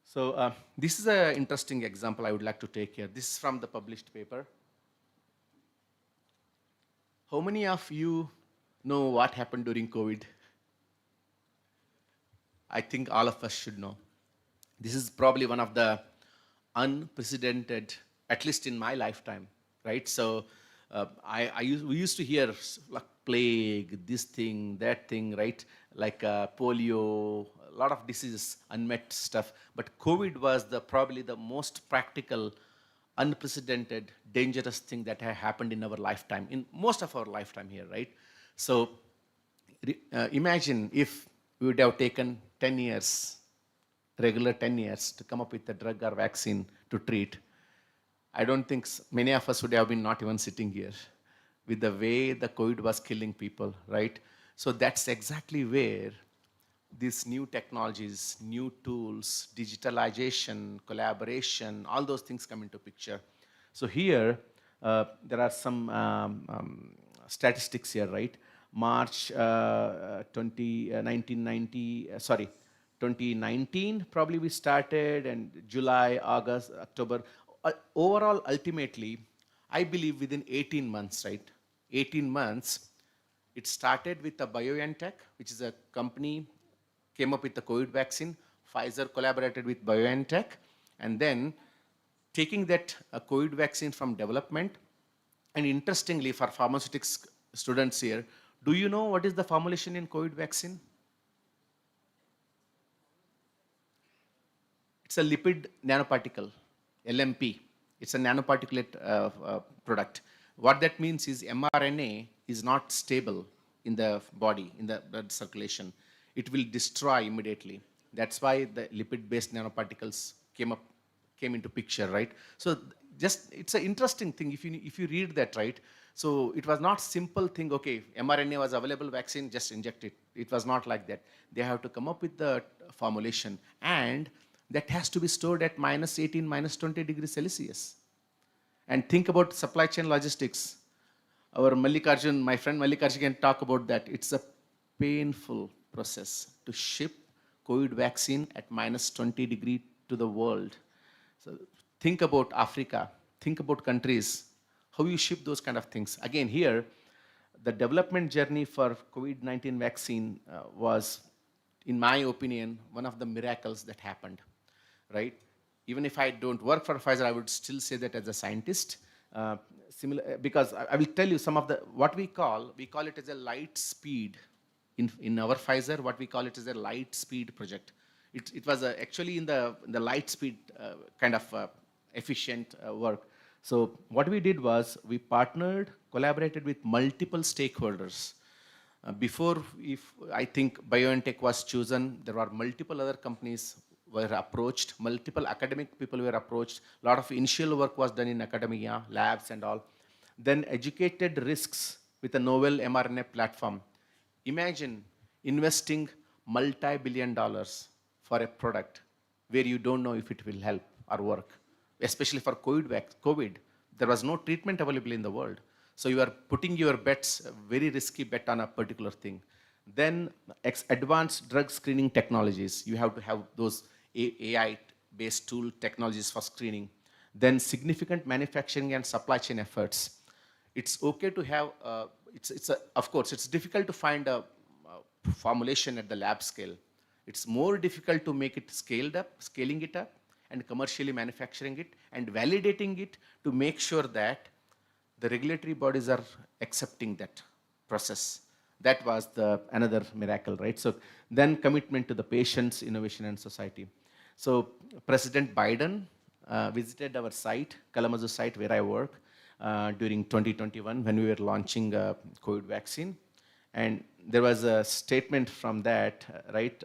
So this is an interesting example I would like to take here. This is from the published paper. How many of you know what happened during COVID? I think all of us should know. This is probably one of the unprecedented, at least in my lifetime, right? So we used to hear like plague, this thing, that thing, right? Like polio, a lot of diseases, unmet stuff. But COVID was probably the most practical, unprecedented, dangerous thing that had happened in our lifetime, in most of our lifetime here, right? So imagine if we would have taken 10 years, regular 10 years to come up with a drug or vaccine to treat. I don't think many of us would have been not even sitting here with the way the COVID was killing people, right? So that's exactly where these new technologies, new tools, digitalization, collaboration, all those things come into picture. So here, there are some statistics here, right? March 2019, probably we started, and July, August, October. Overall, ultimately, I believe within 18 months, right? 18 months, it started with a BioNTech, which is a company, came up with the COVID vaccine. Pfizer collaborated with BioNTech, and then taking that COVID vaccine from development. And interestingly, for pharmaceutics students here, do you know what is the formulation in COVID vaccine? It's a lipid nanoparticle, LMP. It's a nanoparticulate product. What that means is mRNA is not stable in the body, in the blood circulation. It will destroy immediately. That's why the lipid-based nanoparticles came into picture, right? So just, it's an interesting thing if you read that, right? So it was not simple thing, okay, mRNA was available vaccine, just inject it. It was not like that. They have to come up with the formulation, and that has to be stored at -18, -20 degrees Celsius. And think about supply chain logistics. Our Mallikarjun, my friend Mallikarjun can talk about that. It's a painful process to ship COVID vaccine at -20 degree to the world. So think about Africa, think about countries, how you ship those kind of things. Again, here, the development journey for COVID-19 vaccine was, in my opinion, one of the miracles that happened, right? Even if I don't work for Pfizer, I would still say that as a scientist. Because I will tell you some of what we call it as a light speed. In our Pfizer, what we call it is a light speed project. It was actually in the light speed kind of efficient work. So what we did was we collaborated with multiple stakeholders. Before, if I think BioNTech was chosen, there were multiple other companies were approached, multiple academic people were approached, a lot of initial work was done in academia, labs and all. Then educated risks with a novel mRNA platform. Imagine investing multi-billion dollars for a product where you don't know if it will help or work, especially for COVID. There was no treatment available in the world. So you are putting your bets, a very risky bet on a particular thing. Then advanced drug screening technologies. You have to have those AI-based tool technologies for screening. Then significant manufacturing and supply chain efforts. It's okay to have, of course, it's difficult to find a formulation at the lab scale. It's more difficult to make it scaling it up, and commercially manufacturing it and validating it to make sure that the regulatory bodies are accepting that process. That was another miracle, right? So then commitment to the patients, innovation, and society. So President Biden visited our site, Kalamazoo site where I work, during 2021 when we were launching a COVID vaccine. And there was a statement from that, right?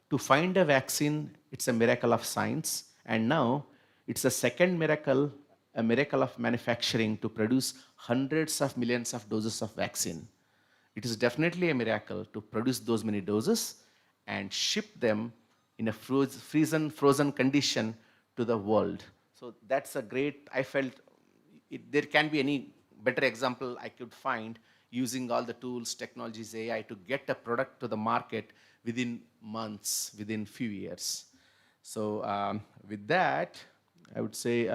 To find a vaccine, it's a miracle of science. And now it's a second miracle, a miracle of manufacturing to produce hundreds of millions of doses of vaccine. It is definitely a miracle to produce those many doses and ship them in a frozen condition to the world. So that's a great, I felt there can be any better example I could find using all the tools, technologies, AI to get a product to the market within months, within few years. So with that, I would say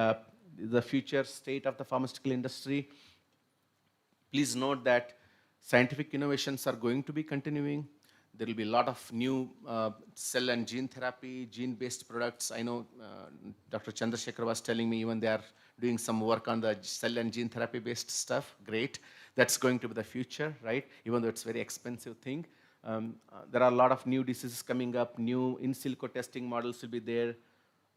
the future state of the pharmaceutical industry. Please note that scientific innovations are going to be continuing. There will be a lot of new cell and gene therapy, gene-based products. I know Dr. Chandrasekhar was telling me even they are doing some work on the cell and gene therapy-based stuff. Great. That's going to be the future, right? Even though it's a very expensive thing. There are a lot of new diseases coming up. New in silico testing models will be there.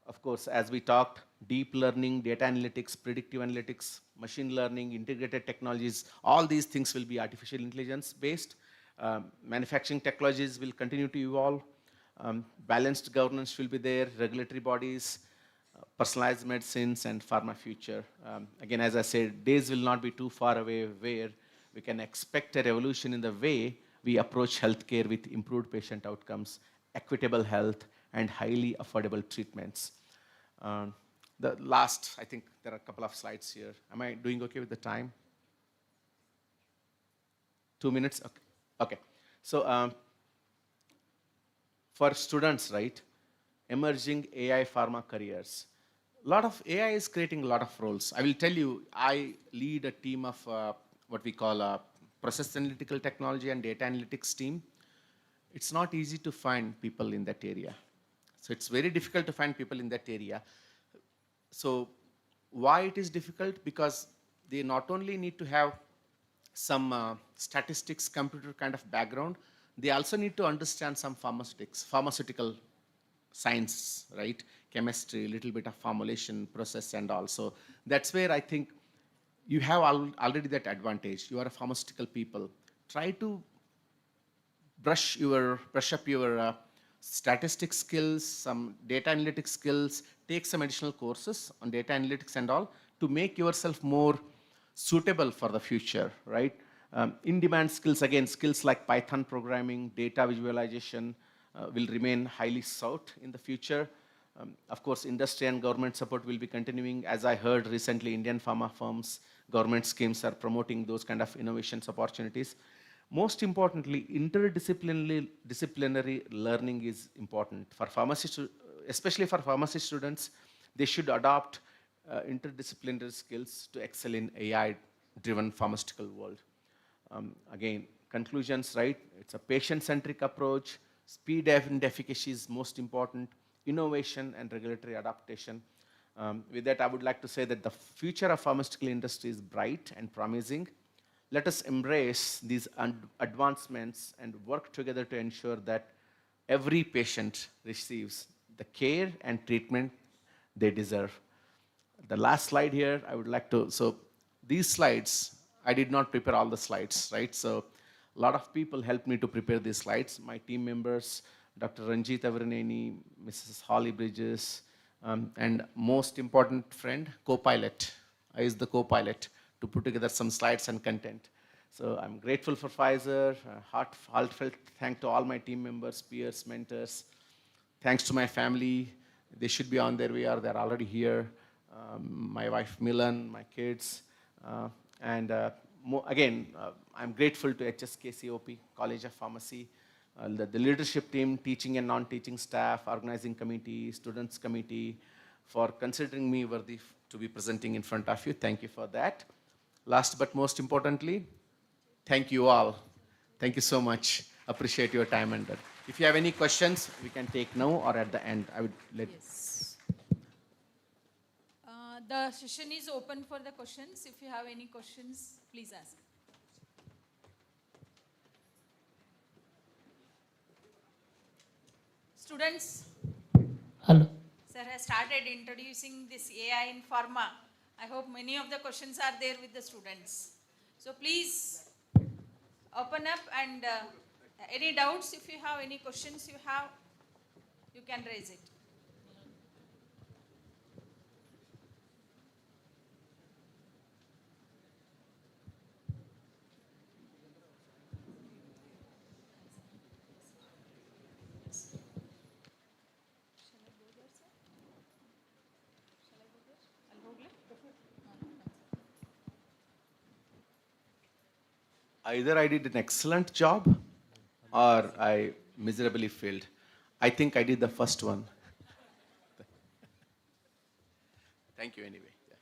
Of course, as we talked, deep learning, data analytics, predictive analytics, machine learning, integrated technologies, all these things will be artificial intelligence based. Manufacturing technologies will continue to evolve. Balanced governance will be there, regulatory bodies, personalized medicines, and pharma future. Again, as I said, days will not be too far away where we can expect a revolution in the way we approach healthcare with improved patient outcomes, equitable health, and highly affordable treatments. The last, I think there are a couple of slides here. Am I doing okay with the time? 2 minutes? Okay. Okay. So for students, right, emerging AI pharma careers, a lot of AI is creating a lot of roles. I will tell you, I lead a team of what we call a process analytical technology and data analytics team. It's not easy to find people in that area. So it's very difficult to find people in that area. So why it is difficult? Because they not only need to have some statistics, computer kind of background, they also need to understand some pharmaceutical science, right? Chemistry, a little bit of formulation process and all. So that's where I think you have already that advantage. You are a pharmaceutical people. Try to brush up your statistics skills, some data analytics skills, take some additional courses on data analytics and all to make yourself more suitable for the future, right? In-demand skills, again, skills like Python programming, data visualization will remain highly sought in the future. Of course, industry and government support will be continuing. As I heard recently, Indian pharma firms, government schemes are promoting those kind of innovations opportunities. Most importantly, interdisciplinary learning is important. For pharmacy, especially for pharmacy students, they should adopt interdisciplinary skills to excel in AI-driven pharmaceutical world. Again, conclusions, right? It's a patient-centric approach. Speed and efficacy is most important. Innovation and regulatory adaptation. With that, I would like to say that the future of pharmaceutical industry is bright and promising. Let us embrace these advancements and work together to ensure that every patient receives the care and treatment they deserve. The last slide here, I would like to, so these slides, I did not prepare all the slides, right? So a lot of people helped me to prepare these slides. My team members, Dr. Ranjit Avaraneni, Mrs. Holly Bridges, and most important friend, co-pilot. I is the co-pilot to put together some slides and content. So I'm grateful for Pfizer, heartfelt thank to all my team members, peers, mentors. Thanks to my family. They should be on their way or they're already here. My wife Milan, my kids. And again, I'm grateful to HSKCOP, College of Pharmacy, the leadership team, teaching and non-teaching staff, organizing committee, students committee, for considering me worthy to be presenting in front of you. Thank you for that. Last but most importantly, thank you all. Thank you so much. Appreciate your time. And if you have any questions, we can take now or at the end. I would let. Yes. The session is open for the questions. If you have any questions, please ask. Students, Hello. sir has started introducing this AI in pharma. I hope many of the questions are there with the students. So please open up and any doubts, if you have any questions you have, you can raise it. Either I did an excellent job or I miserably failed. I think I did the first one. Thank you anyway. Yeah.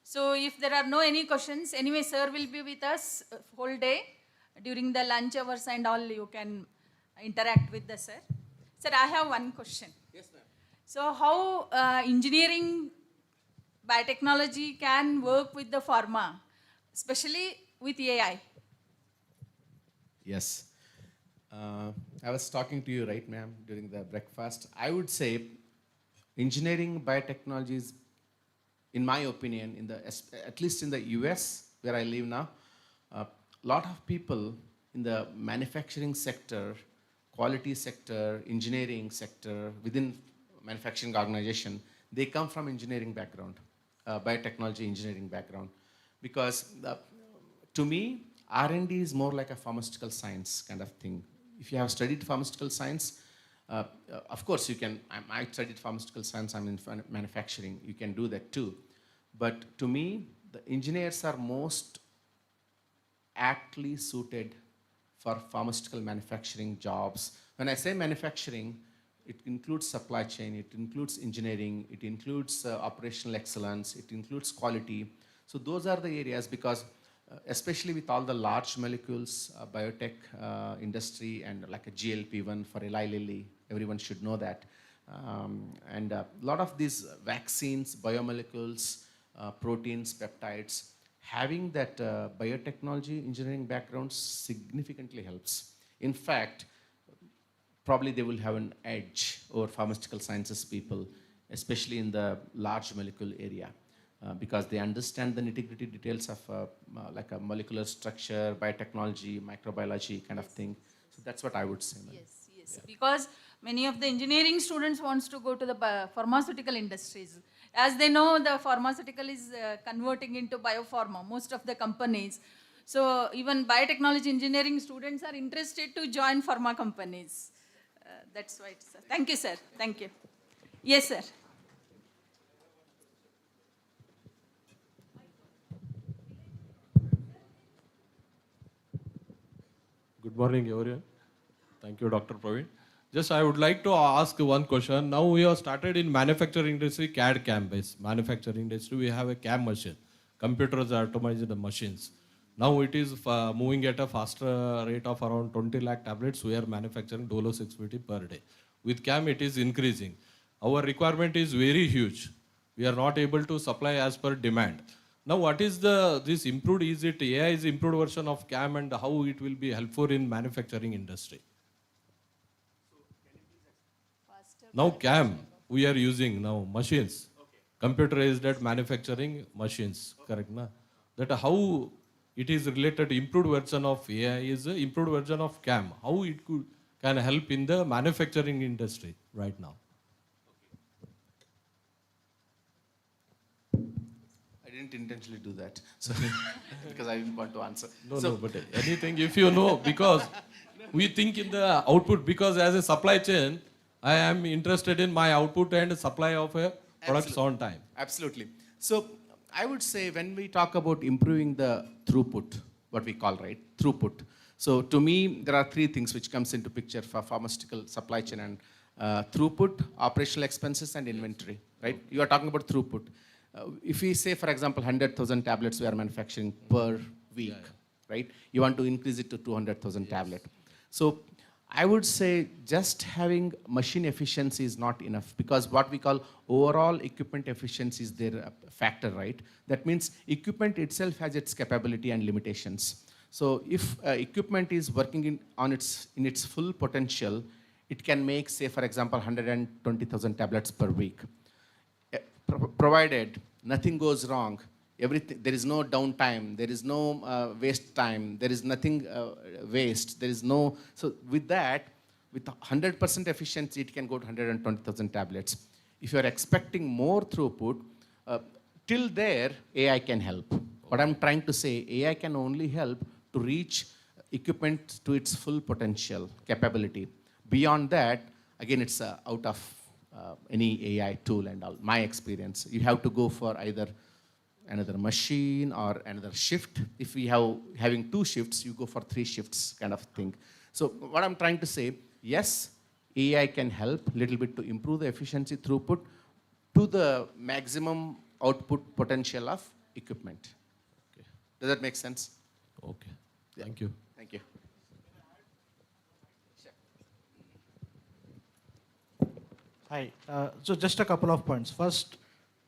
So if there are no any questions, anyway, sir will be with us whole day. During the lunch hours and all, you can interact with the sir. Sir, I have one question. Yes, ma'am. So how engineering biotechnology can work with the pharma, especially with AI? Yes. I was talking to you, right, ma'am, during the breakfast. I would say engineering biotechnology is, in my opinion, at least in the US, where I live now, a lot of people in the manufacturing sector, quality sector, engineering sector, within manufacturing organization, they come from engineering background, biotechnology engineering background. Because to me, R&D is more like a pharmaceutical science kind of thing. If you have studied pharmaceutical science, of course you can, I studied pharmaceutical science, I'm in manufacturing, you can do that too. But to me, the engineers are most aptly suited for pharmaceutical manufacturing jobs. When I say manufacturing, it includes supply chain, it includes engineering, it includes operational excellence, it includes quality. So those are the areas, because especially with all the large molecules, biotech industry, and like a GLP-1 for Eli Lilly, everyone should know that. And a lot of these vaccines, biomolecules, proteins, peptides, having that biotechnology engineering background significantly helps. In fact, probably they will have an edge over pharmaceutical sciences people, especially in the large molecule area, because they understand the nitty-gritty details of like a molecular structure, biotechnology, microbiology kind of thing. So that's what I would say. Yes, yes. Yeah. Because many of the engineering students wants to go to the pharmaceutical industries. As they know, the pharmaceutical is converting into biopharma, most of the companies. So even biotechnology engineering students are interested to join pharma companies. That's right, sir. Thank you, sir. Thank you. Yes, sir. Good morning, everyone. Thank you, Dr. Praveen. Just I would like to ask one question. Now we have started in manufacturing industry, CAD CAM based manufacturing industry. We have a CAM machine, computers automized machines. Now it is moving at a faster rate of around 20 lakh tablets. We are manufacturing Dolo 650 per day. With CAM, it is increasing. Our requirement is very huge. We are not able to supply as per demand. Now, what is this improved? Is it AI is improved version of CAM, and how it will be helpful in manufacturing industry? Now CAM we are using now machines, computerized at manufacturing machines, correct na? That how it is related to improved version of AI is a improved version of CAM. How it can help in the manufacturing industry right now? I didn't intentionally do that, so because I didn't want to answer. No, but anything if you know, because we think in the output, because as a supply chain, I am interested in my output and supply of a products on time. Absolutely. So I would say when we talk about improving the throughput, what we call, right, throughput. So to me, there are three things which comes into picture for pharmaceutical supply chain and throughput, operational expenses, and inventory, right? You are talking about throughput. If we say, for example, 100,000 tablets we are manufacturing per week, right? You want to increase it to 200,000 tablets. So I would say just having machine efficiency is not enough, because what we call overall equipment efficiency is their factor, right? That means equipment itself has its capability and limitations. So if equipment is working in its full potential, it can make, say, for example, 120,000 tablets per week. Provided nothing goes wrong, everything, there is no downtime, there is no waste time, there is nothing waste, there is no, so with that, with 100% efficiency, it can go to 120,000 tablets. If you are expecting more throughput, till there, AI can help. What I'm trying to say, AI can only help to reach equipment to its full potential, capability. Beyond that, again, it's out of any AI tool and all, my experience. You have to go for either another machine or another shift. If we having 2 shifts, you go for 3 shifts kind of thing. So what I'm trying to say, yes, AI can help a little bit to improve the efficiency throughput to the maximum output potential of equipment. Okay. Does that make sense? Okay. Yeah. Thank you. Thank you. Hi. So just a couple of points. First,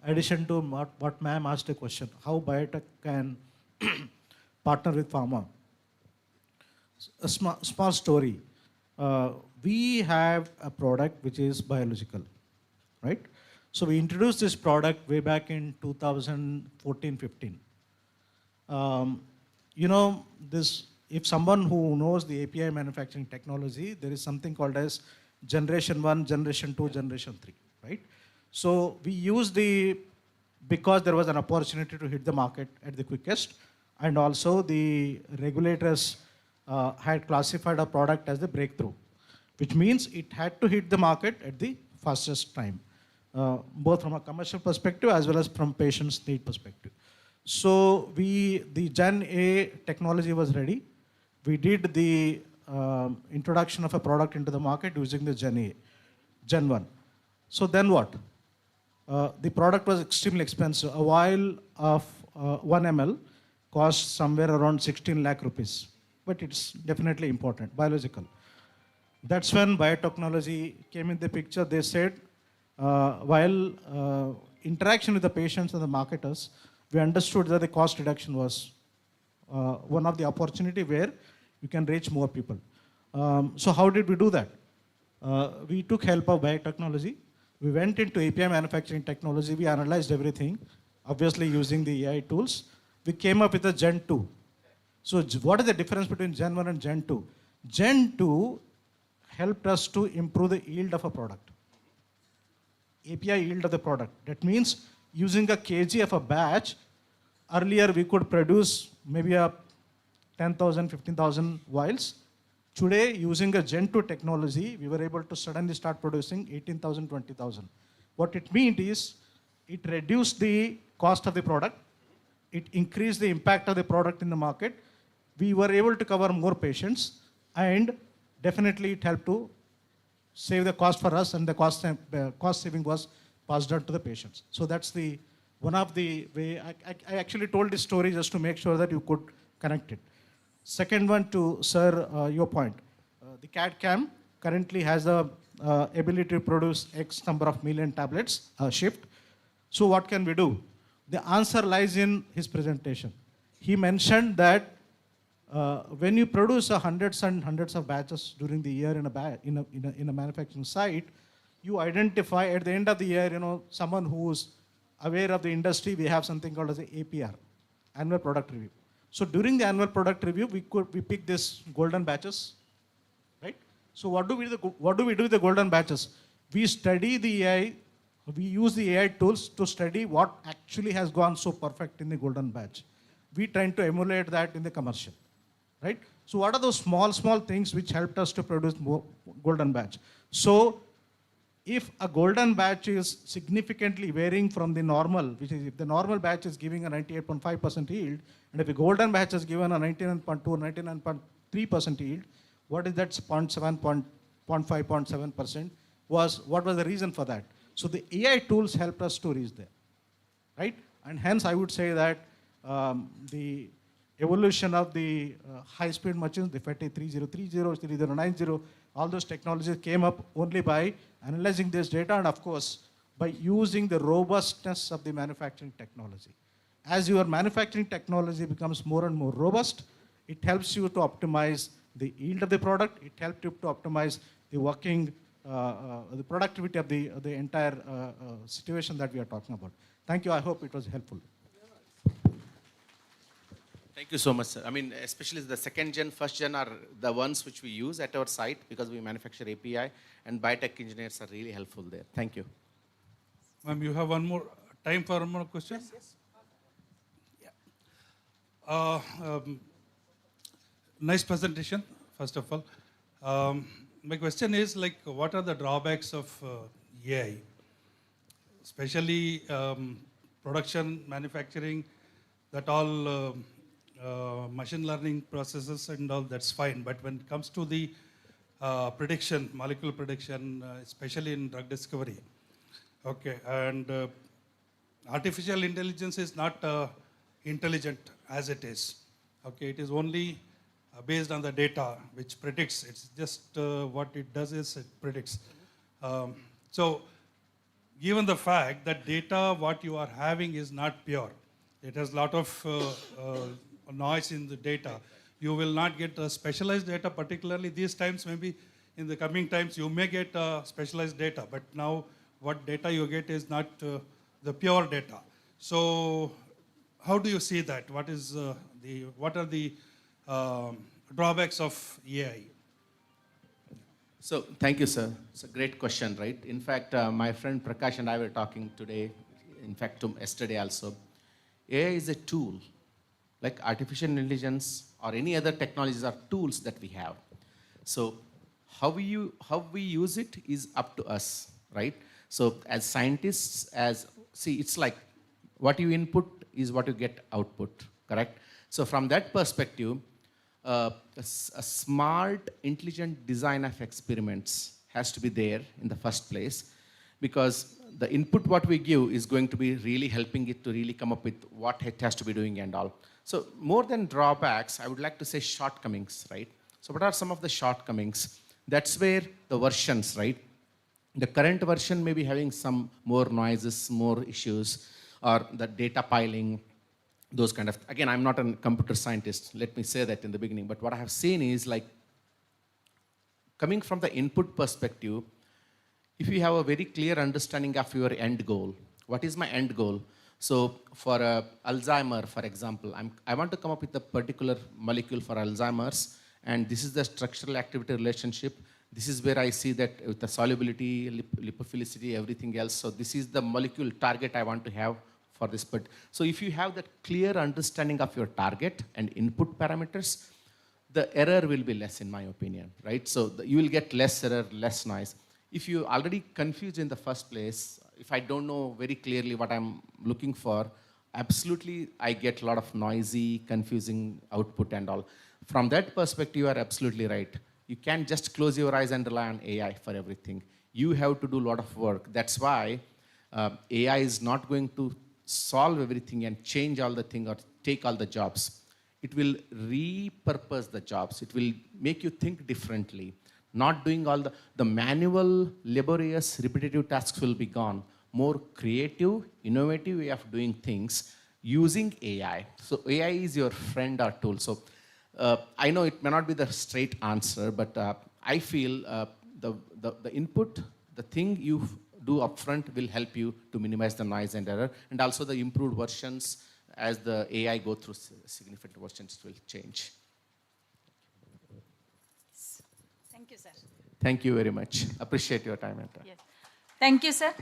addition to what ma'am asked a question, how biotech can partner with pharma. A small story. We have a product which is biological, right? So we introduced this product way back in 2014-15. You know, if someone who knows the API manufacturing technology, there is something called as generation 1, generation 2, generation 3, right? So we used because there was an opportunity to hit the market at the quickest, and also the regulators had classified a product as the breakthrough, which means it had to hit the market at the fastest time, both from a commercial perspective as well as from patient's need perspective. So the Gen A technology was ready. We did the introduction of a product into the market using the Gen 1. So then what? The product was extremely expensive. A vial of 1 ml costs somewhere around 16 lakh rupees. But it's definitely important, biological. That's when biotechnology came in the picture. They said, while interaction with the patients and the marketers, we understood that the cost reduction was one of the opportunity where you can reach more people. So how did we do that? We took help of biotechnology. We went into API manufacturing technology. We analyzed everything, obviously using the AI tools. We came up with a Gen 2. So what is the difference between Gen 1 and Gen 2? Gen 2 helped us to improve the yield of a product. API yield of the product. That means using a kg of a batch, earlier we could produce maybe a 10,000, 15,000 vials. Today, using a Gen 2 technology, we were able to suddenly start producing 18,000, 20,000. What it meant is, it reduced the cost of the product, it increased the impact of the product in the market, we were able to cover more patients, and definitely it helped to save the cost for us, and the cost saving was passed on to the patients. So that's one of the way. I actually told this story just to make sure that you could connect it. Second one, to sir, your point. The CAD-CAM currently has the ability to produce X number of million tablets a shift. So what can we do? The answer lies in his presentation. He mentioned that when you produce hundreds and hundreds of batches during the year in a manufacturing site, you identify at the end of the year, someone who's aware of the industry. We have something called as the APR, annual product review. So during the annual product review, we pick this golden batches, right? So what do we do with the golden batches? We study the AI, we use the AI tools to study what actually has gone so perfect in the golden batch. We try to emulate that in the commercial, right? So what are those small things which helped us to produce more golden batch? So if a golden batch is significantly varying from the normal, which is if the normal batch is giving a 98.5% yield, and if the golden batch is given a 99.2 or 99.3% yield, what is that 0.7, 0.5, 0.7%? What was the reason for that? So the AI tools helped us to reach there, right? And hence I would say that the evolution of the high-speed machines, the FATI 3030, 3090, all those technologies came up only by analyzing this data and of course by using the robustness of the manufacturing technology. As your manufacturing technology becomes more and more robust, it helps you to optimize the yield of the product, it helps you to optimize the working, the productivity of the entire situation that we are talking about. Thank you, I hope it was helpful. Thank you so much, sir. I mean, especially the second gen, first gen are the ones which we use at our site because we manufacture API, and biotech engineers are really helpful there. Thank you. Ma'am, you have one more time for one more question? Yes. Yeah. Nice presentation, first of all. My question is, like, what are the drawbacks of AI? Especially production, manufacturing, that all machine learning processes and all, that's fine. But when it comes to the prediction, molecule prediction, especially in drug discovery, okay, and artificial intelligence is not intelligent as it is. Okay, it is only based on the data which predicts. It's just what it does is it predicts. So given the fact that data what you are having is not pure, it has a lot of noise in the data. You will not get specialized data, particularly these times. Maybe in the coming times you may get specialized data, but now what data you get is not the pure data. So how do you see that? What are the drawbacks of AI? So thank you, sir. It's a great question, right? In fact, my friend Prakash and I were talking today, in fact, yesterday also. AI is a tool. Like artificial intelligence or any other technologies are tools that we have. So how we use it is up to us, right? So as scientists, it's like what you input is what you get output, correct? So from that perspective, a smart, intelligent design of experiments has to be there in the first place, because the input what we give is going to be really helping it to really come up with what it has to be doing and all. So more than drawbacks, I would like to say shortcomings, right? So what are some of the shortcomings? That's where the versions, right? The current version may be having some more noises, more issues, or the data piling, those kind of, again, I'm not a computer scientist, let me say that in the beginning, but what I have seen is like, coming from the input perspective, if you have a very clear understanding of your end goal, what is my end goal? So for Alzheimer, for example, I want to come up with a particular molecule for Alzheimer's, and this is the structural activity relationship. This is where I see that with the solubility, lipophilicity, everything else. So this is the molecule target I want to have for this. But so if you have that clear understanding of your target and input parameters, the error will be less, in my opinion, right? So you will get less error, less noise. If you already confused in the first place, if I don't know very clearly what I'm looking for, absolutely I get a lot of noisy, confusing output and all. From that perspective, you are absolutely right. You can't just close your eyes and rely on AI for everything. You have to do a lot of work. That's why AI is not going to solve everything and change all the thing or take all the jobs. It will repurpose the jobs. It will make you think differently. Not doing all the manual, laborious, repetitive tasks will be gone. More creative, innovative way of doing things using AI. So AI is your friend or tool. So I know it may not be the straight answer, but I feel the input, the thing you do upfront will help you to minimize the noise and error, and also the improved versions as the AI go through significant versions, it will change. Thank you, sir. Thank you very much. Appreciate your time and Yes. Thank you, sir.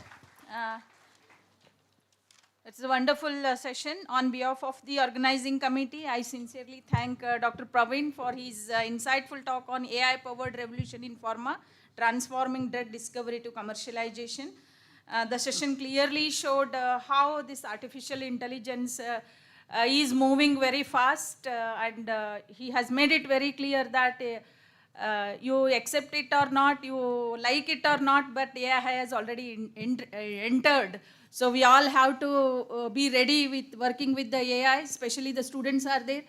It's a wonderful session. On behalf of the organizing committee, I sincerely thank Dr. Praveen for his insightful talk on AI-powered revolution in pharma, transforming drug discovery to commercialization. The session clearly showed how this artificial intelligence is moving very fast, and he has made it very clear that you accept it or not, you like it or not, but AI has already entered. So we all have to be ready with working with the AI, especially the students are there.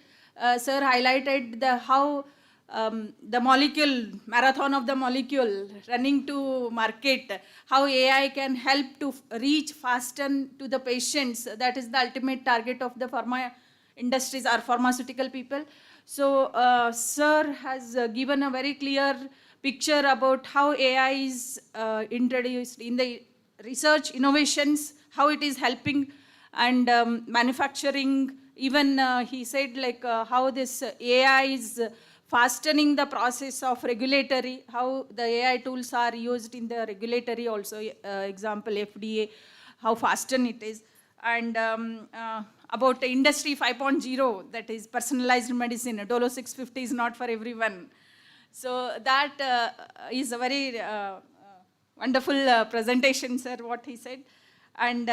Sir highlighted how the molecule, marathon of the molecule, running to market, how AI can help to reach faster to the patients. That is the ultimate target of the pharma industries or pharmaceutical people. So sir has given a very clear picture about how AI is introduced in the research innovations, how it is helping, and manufacturing. Even he said like how this AI is fastening the process of regulatory, how the AI tools are used in the regulatory also, example FDA, how fasten it is. And about the industry 5.0, that is personalized medicine, Dolo 650 is not for everyone. So that is a very wonderful presentation, sir, what he said. And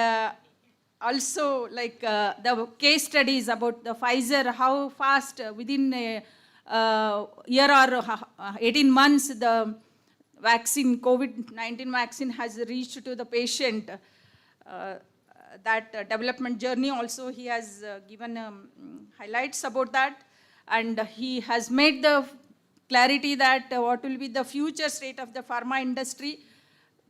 also like the case studies about the Pfizer, how fast within a year or 18 months the vaccine, COVID-19 vaccine has reached to the patient. That development journey also he has given highlights about that, and he has made the clarity that what will be the future state of the pharma industry,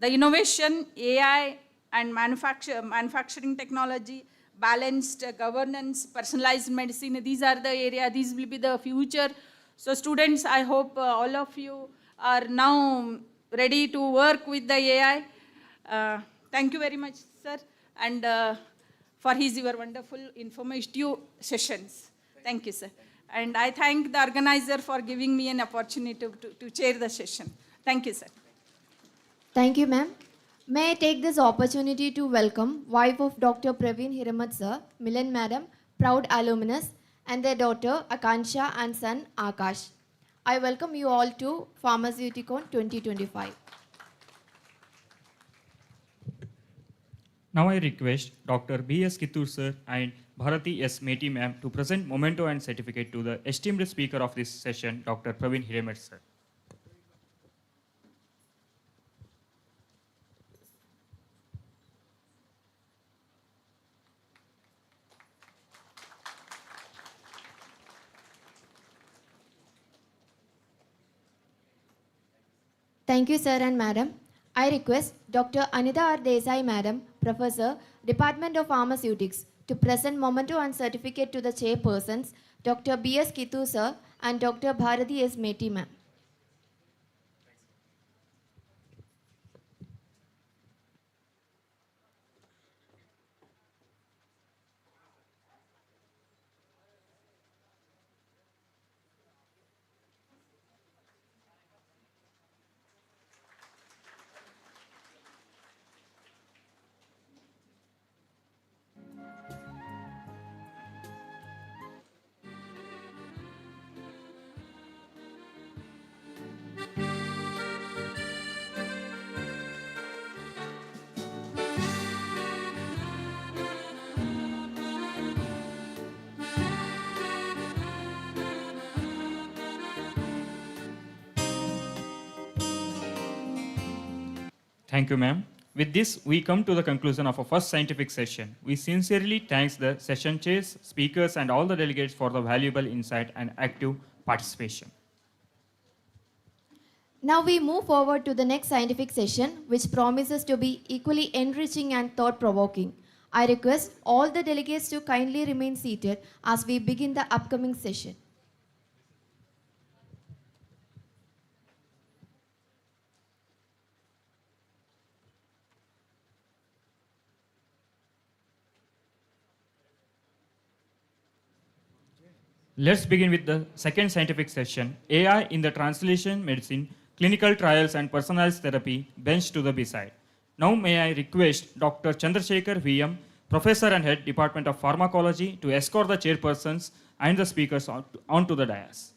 the innovation, AI and manufacturing technology, balanced governance, personalized medicine, these are the area, these will be the future. So students, I hope all of you are now ready to work with the AI. Thank you very much, sir, and for your wonderful informative sessions. Thank you, sir. And I thank the organizer for giving me an opportunity to chair the session. Thank you, sir. Thank you, ma'am. May I take this opportunity to welcome wife of Dr. Praveen Hiramat sir, Milan madam, proud alumnus, and their daughter Akansha and son Akash. I welcome you all to Pharmaceuticon 2025. Now I request Dr. B.S. Kittur sir and Bharati S. Meti ma'am to present memento and certificate to the esteemed speaker of this session, Dr. Praveen Hiramat sir. Thank you, sir and madam. I request Dr. Anita R. Desai, madam, Professor, Department of Pharmaceutics, to present memento and certificate to the chairpersons, Dr. B.S. Kittu, sir, and Dr. Bharati S. Meti, ma'am. Thank you, ma'am. With this, we come to the conclusion of our first scientific session. We sincerely thank the session chairs, speakers, and all the delegates for the valuable insight and active participation. Now we move forward to the next scientific session, which promises to be equally enriching and thought-provoking. I request all the delegates to kindly remain seated as we begin the upcoming session. Let's begin with the second scientific session, AI in the Translation Medicine, Clinical Trials and Personalized Therapy, bench to the beside. Now may I request Dr. Chandrasekhar VM, Professor and Head, Department of Pharmacology, to escort the chairpersons and the speakers onto the dais.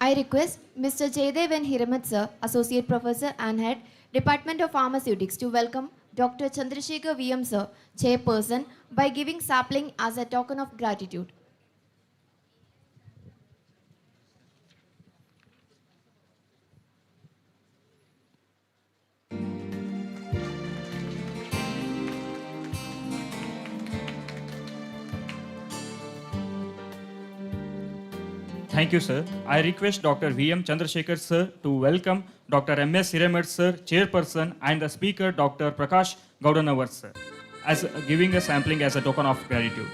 I request Mr. Jaydev N. Hiramat sir, Associate Professor and Head, Department of Pharmaceutics, to welcome Dr. Chandrasekhar VM sir, Chairperson, by giving sapling as a token of gratitude. Thank you, sir. I request Dr. VM Chandrasekhar sir to welcome Dr. MS Hiramat sir, Chairperson, and the speaker Dr. Prakash Gaudanavar sir, as giving a sampling as a token of gratitude.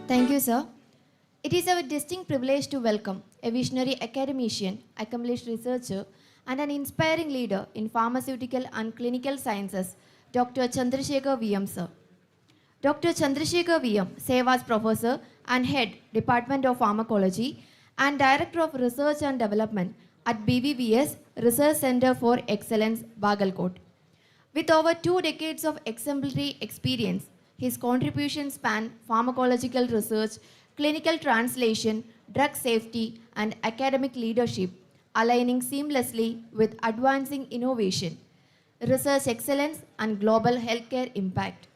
Thank you, sir. It is our distinct privilege to welcome a visionary academician, accomplished researcher, and an inspiring leader in pharmaceutical and clinical sciences, Dr. Chandrasekhar VM, sir. Dr. Chandrasekhar VM served as Professor and Head, Department of Pharmacology, and Director of Research and Development at BVVS Research Center for Excellence, Bagalkot. With over 2 decades of exemplary experience, his contributions span pharmacological research, clinical translation, drug safety, and academic leadership, aligning seamlessly with advancing innovation, research excellence, and global healthcare impact.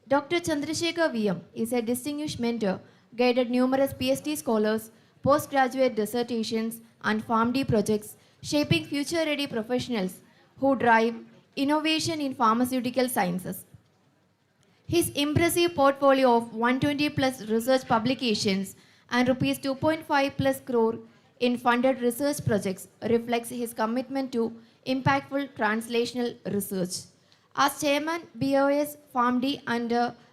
Dr. Chandrasekhar VM is a distinguished mentor, guided numerous PhD scholars, postgraduate dissertations, and PharmD projects, shaping future-ready professionals who drive innovation in pharmaceutical sciences. His impressive portfolio of 120 plus research publications and rupees 2.5 plus crore in funded research projects reflects his commitment to impactful translational research. As Chairman BOS, PharmD and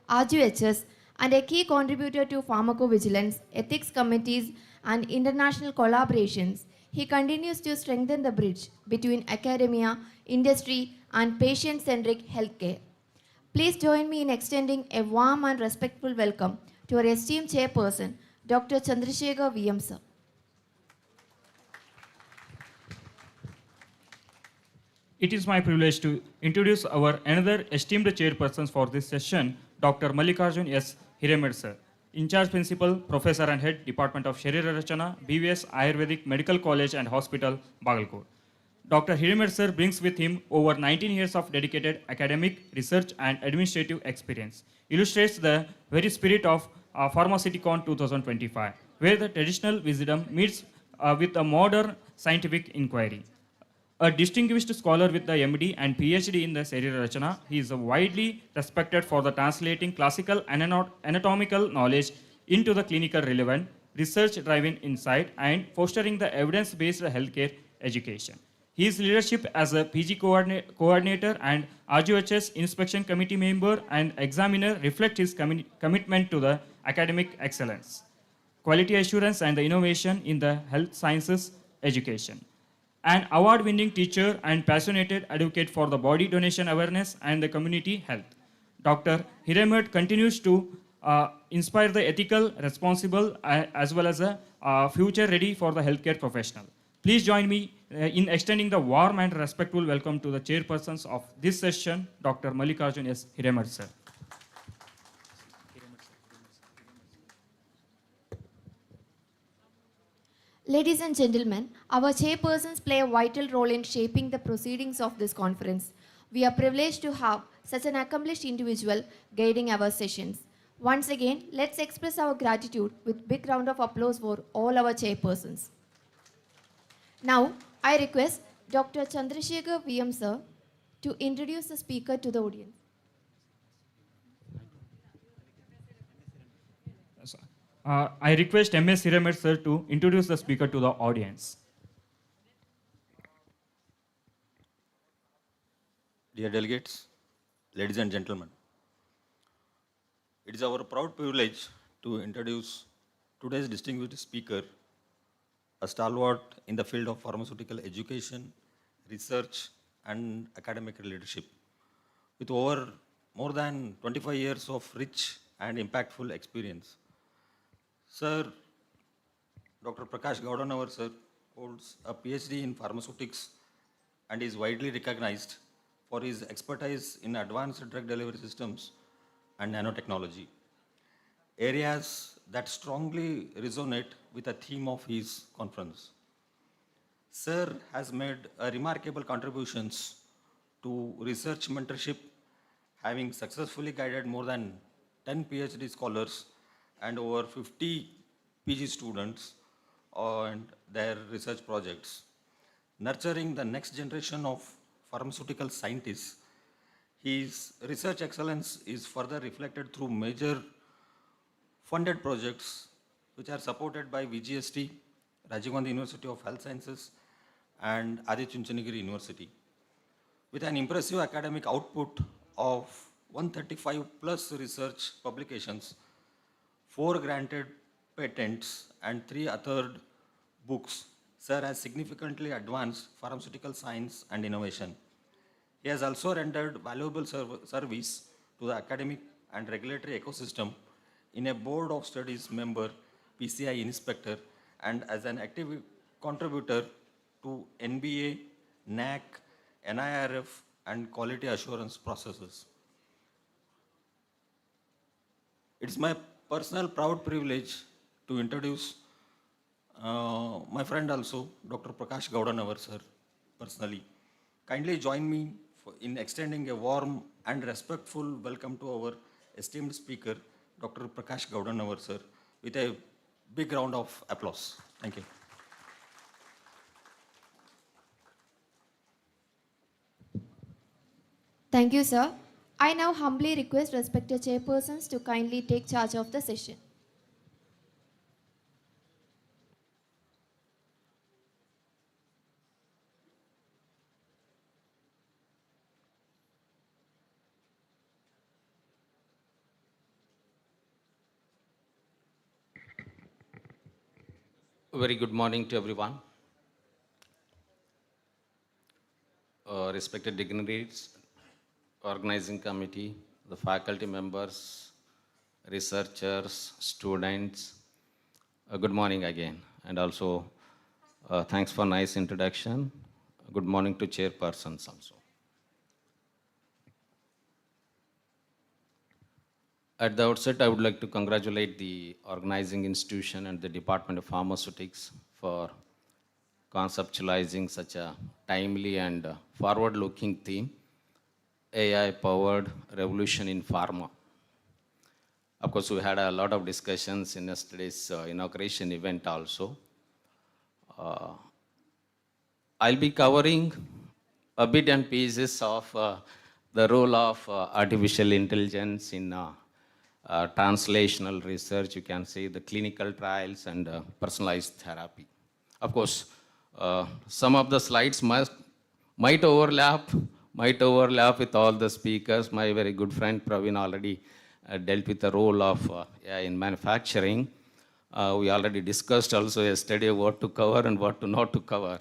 RGHS, and a key contributor to pharmacovigilance, ethics committees, and international collaborations, he continues to strengthen the bridge between academia, industry, and patient-centric healthcare. Please join me in extending a warm and respectful welcome to our esteemed chairperson, Dr. Chandrasekhar VM, sir. It is my privilege to introduce our another esteemed chairpersons for this session, Dr. Mallikarjun S. Hiramat sir, in charge principal, professor and head, Department of Sharira Rachana, BVS Ayurvedic Medical College and Hospital, Bagalkot. Dr. Hiramat sir brings with him over 19 years of dedicated academic, research, and administrative experience. Illustrates the very spirit of Pharmaceuticon 2025, where the traditional wisdom meets with a modern scientific inquiry. A distinguished scholar with the MD and PhD in the Sharira Rachana, he is widely respected for the translating classical anatomical knowledge into the clinical relevant, research-driven insight and fostering the evidence-based healthcare education. His leadership as a PG coordinator and RGHS inspection committee member and examiner reflect his commitment to the academic excellence, quality assurance and the innovation in the health sciences education. An award-winning teacher and passionate advocate for the body donation awareness and the community health. Dr. Hiramat continues to inspire the ethical, responsible, as well as a future ready for the healthcare professional. Please join me in extending the warm and respectful welcome to the chairpersons of this session, Dr. Mallikarjun S. Hiramat sir. Ladies and gentlemen, our chairpersons play a vital role in shaping the proceedings of this conference. We are privileged to have such an accomplished individual guiding our sessions. Once again, let's express our gratitude with big round of applause for all our chairpersons. Now, I request Dr. Chandrasekhar VM sir to introduce the speaker to the audience. I request MS Siramed sir to introduce the speaker to the audience. Dear delegates, ladies and gentlemen, it is our proud privilege to introduce today's distinguished speaker, a stalwart in the field of pharmaceutical education, research, and academic leadership. With more than 25 years of rich and impactful experience, Sir, Dr. Prakash Gowdanawar sir holds a PhD in pharmaceutics and is widely recognized for his expertise in advanced drug delivery systems and nanotechnology, areas that strongly resonate with the theme of his conference. Sir has made remarkable contributions to research mentorship, having successfully guided more than 10 PhD scholars and over 50 PG students and their research projects. Nurturing the next generation of pharmaceutical scientists, his research excellence is further reflected through major funded projects which are supported by VGST, Rajiv Gandhi University of Health Sciences, and Adi Chunchanagiri University. With an impressive academic output of 135 plus research publications, 4 granted patents, and 3 authored books, Sir has significantly advanced pharmaceutical science and innovation. He has also rendered valuable service to the academic and regulatory ecosystem in a board of studies member, PCI inspector, and as an active contributor to NBA, NAC, NIRF, and quality assurance processes. It's my personal proud privilege to introduce my friend also, Dr. Prakash Gowdanawar sir, personally. Kindly join me in extending a warm and respectful welcome to our esteemed speaker, Dr. Prakash Gowdanawar sir, with a big round of applause. Thank you. Thank you, sir. I now humbly request respected chairpersons to kindly take charge of the session. Very good morning to everyone. Respected dignitaries, organizing committee, the faculty members, researchers, students, good morning again. And also, thanks for nice introduction. Good morning to chairpersons also. At the outset, I would like to congratulate the organizing institution and the Department of Pharmaceutics for conceptualizing such a timely and forward-looking theme, AI-powered revolution in pharma. Of course, we had a lot of discussions in yesterday's inauguration event also. I'll be covering a bit and pieces of the role of artificial intelligence in translational research. You can see the clinical trials and personalized therapy. Of course, some of the slides might overlap with all the speakers. My very good friend Praveen already dealt with the role of AI in manufacturing. We already discussed also yesterday what to cover and what to not to cover.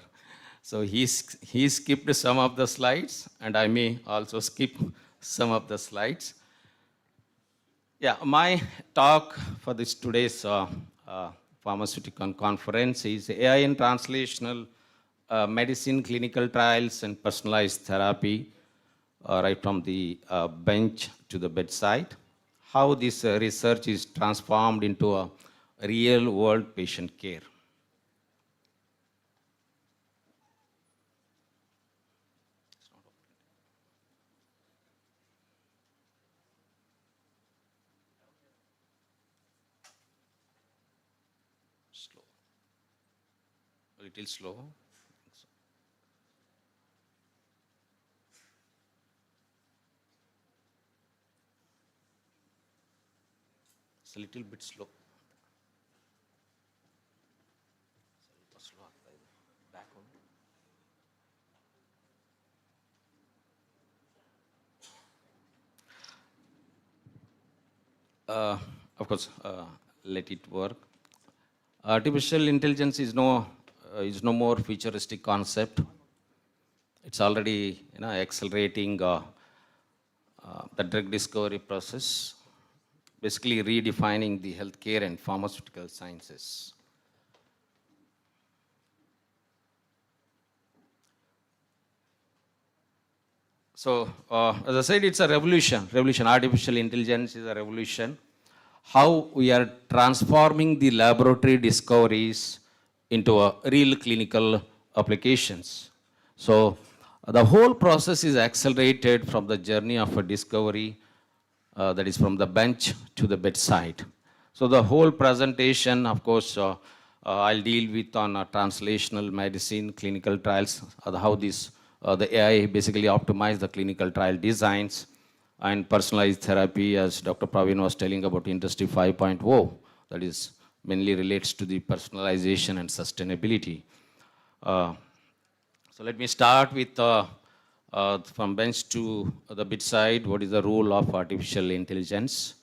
So he skipped some of the slides, and I may also skip some of the slides. Yeah, my talk for this today's Pharmaceuticon conference is AI in translational medicine, clinical trials, and personalized therapy, right from the bench to the bedside. How this research is transformed into a real-world patient care. A little slow. It's a little bit slow. Back on. Of course, let it work. Artificial intelligence is no more futuristic concept. It's already accelerating the drug discovery process, basically redefining the healthcare and pharmaceutical sciences. So, as I said, it's a revolution. Artificial intelligence is a revolution. How we are transforming the laboratory discoveries into a real clinical applications. So, the whole process is accelerated from the journey of a discovery, that is from the bench to the bedside. So, the whole presentation, of course, I'll deal with on translational medicine, clinical trials, how this the AI basically optimize the clinical trial designs, and personalized therapy, as Dr. Praveen was telling about Industry 5.0, that is mainly relates to the personalization and sustainability. So let me start with from bench to the bedside. What is the role of artificial intelligence?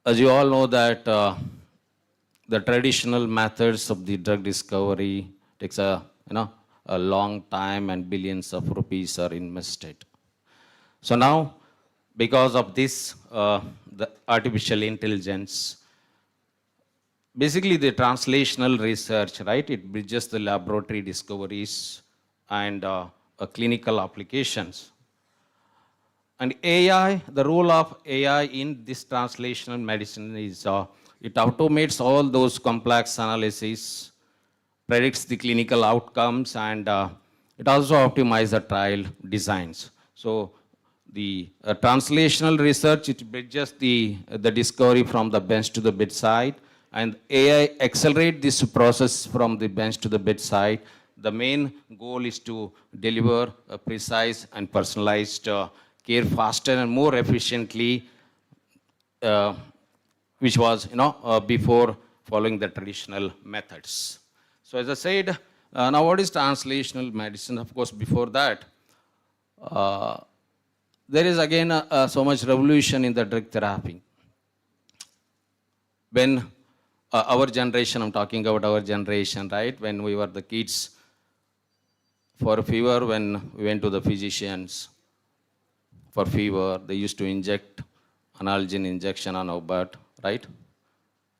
As you all know that the traditional methods of the drug discovery takes a long time and billions of rupees are invested. So now, because of this, the artificial intelligence, basically the translational research, right? It bridges the laboratory discoveries and clinical applications. And AI, the role of AI in this translational medicine is it automates all those complex analyses, predicts the clinical outcomes, and it also optimizes the trial designs. So the translational research, it bridges the discovery from the bench to the bedside, and AI accelerate this process from the bench to the bedside. The main goal is to deliver a precise and personalized care faster and more efficiently, which was before following the traditional methods. So as I said, now what is translational medicine? Of course, before that, there is again so much revolution in the drug therapy. When our generation, I'm talking about our generation, right? When we were the kids, for fever, when we went to the physicians for fever, they used to inject analgin injection on our butt, right?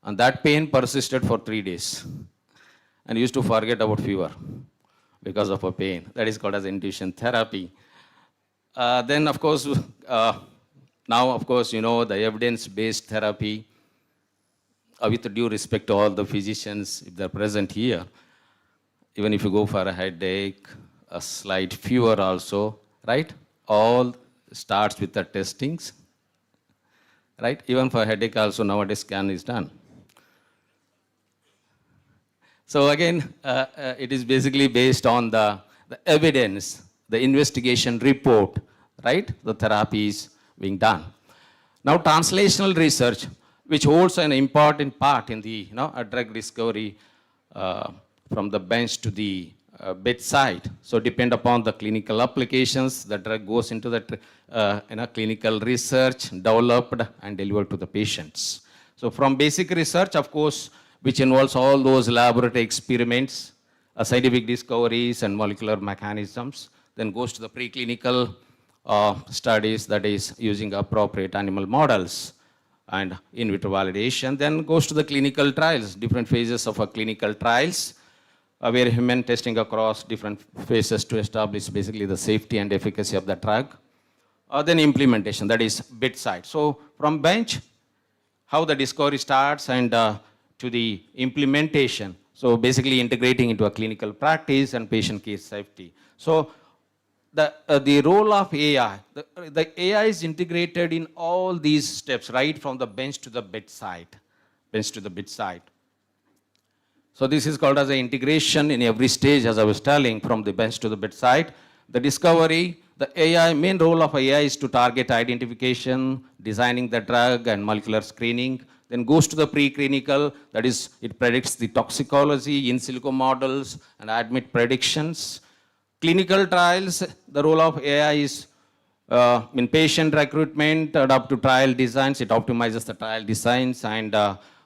And that pain persisted for 3 days. And used to forget about fever because of a pain. That is called as intuition therapy. Then, of course, now, of course, the evidence-based therapy, with due respect to all the physicians, if they're present here, even if you go for a headache, a slight fever also, right? All starts with the testings, right? Even for headache also, nowadays scan is done. So again, it is basically based on the evidence, the investigation report, right? The therapy is being done. Now, translational research, which holds an important part in the drug discovery from the bench to the bedside. So, depend upon the clinical applications, the drug goes into the clinical research, developed and delivered to the patients. So, from basic research, of course, which involves all those laboratory experiments, scientific discoveries and molecular mechanisms, then goes to the preclinical studies, that is using appropriate animal models and in vitro validation, then goes to the clinical trials, different phases of clinical trials, where human testing across different phases to establish basically the safety and efficacy of the drug. Then implementation, that is bedside. So from bench, how the discovery starts, and to the implementation. So basically integrating into a clinical practice and patient care safety. So the role of AI, the AI is integrated in all these steps, right from the bench to the bedside, So this is called as an integration in every stage, as I was telling, from the bench to the bedside. The discovery, the AI, main role of AI is to target identification, designing the drug and molecular screening, then goes to the preclinical, that is, it predicts the toxicology, in silico models, and admit predictions. Clinical trials, the role of AI is in patient recruitment, up to trial designs, it optimizes the trial designs, and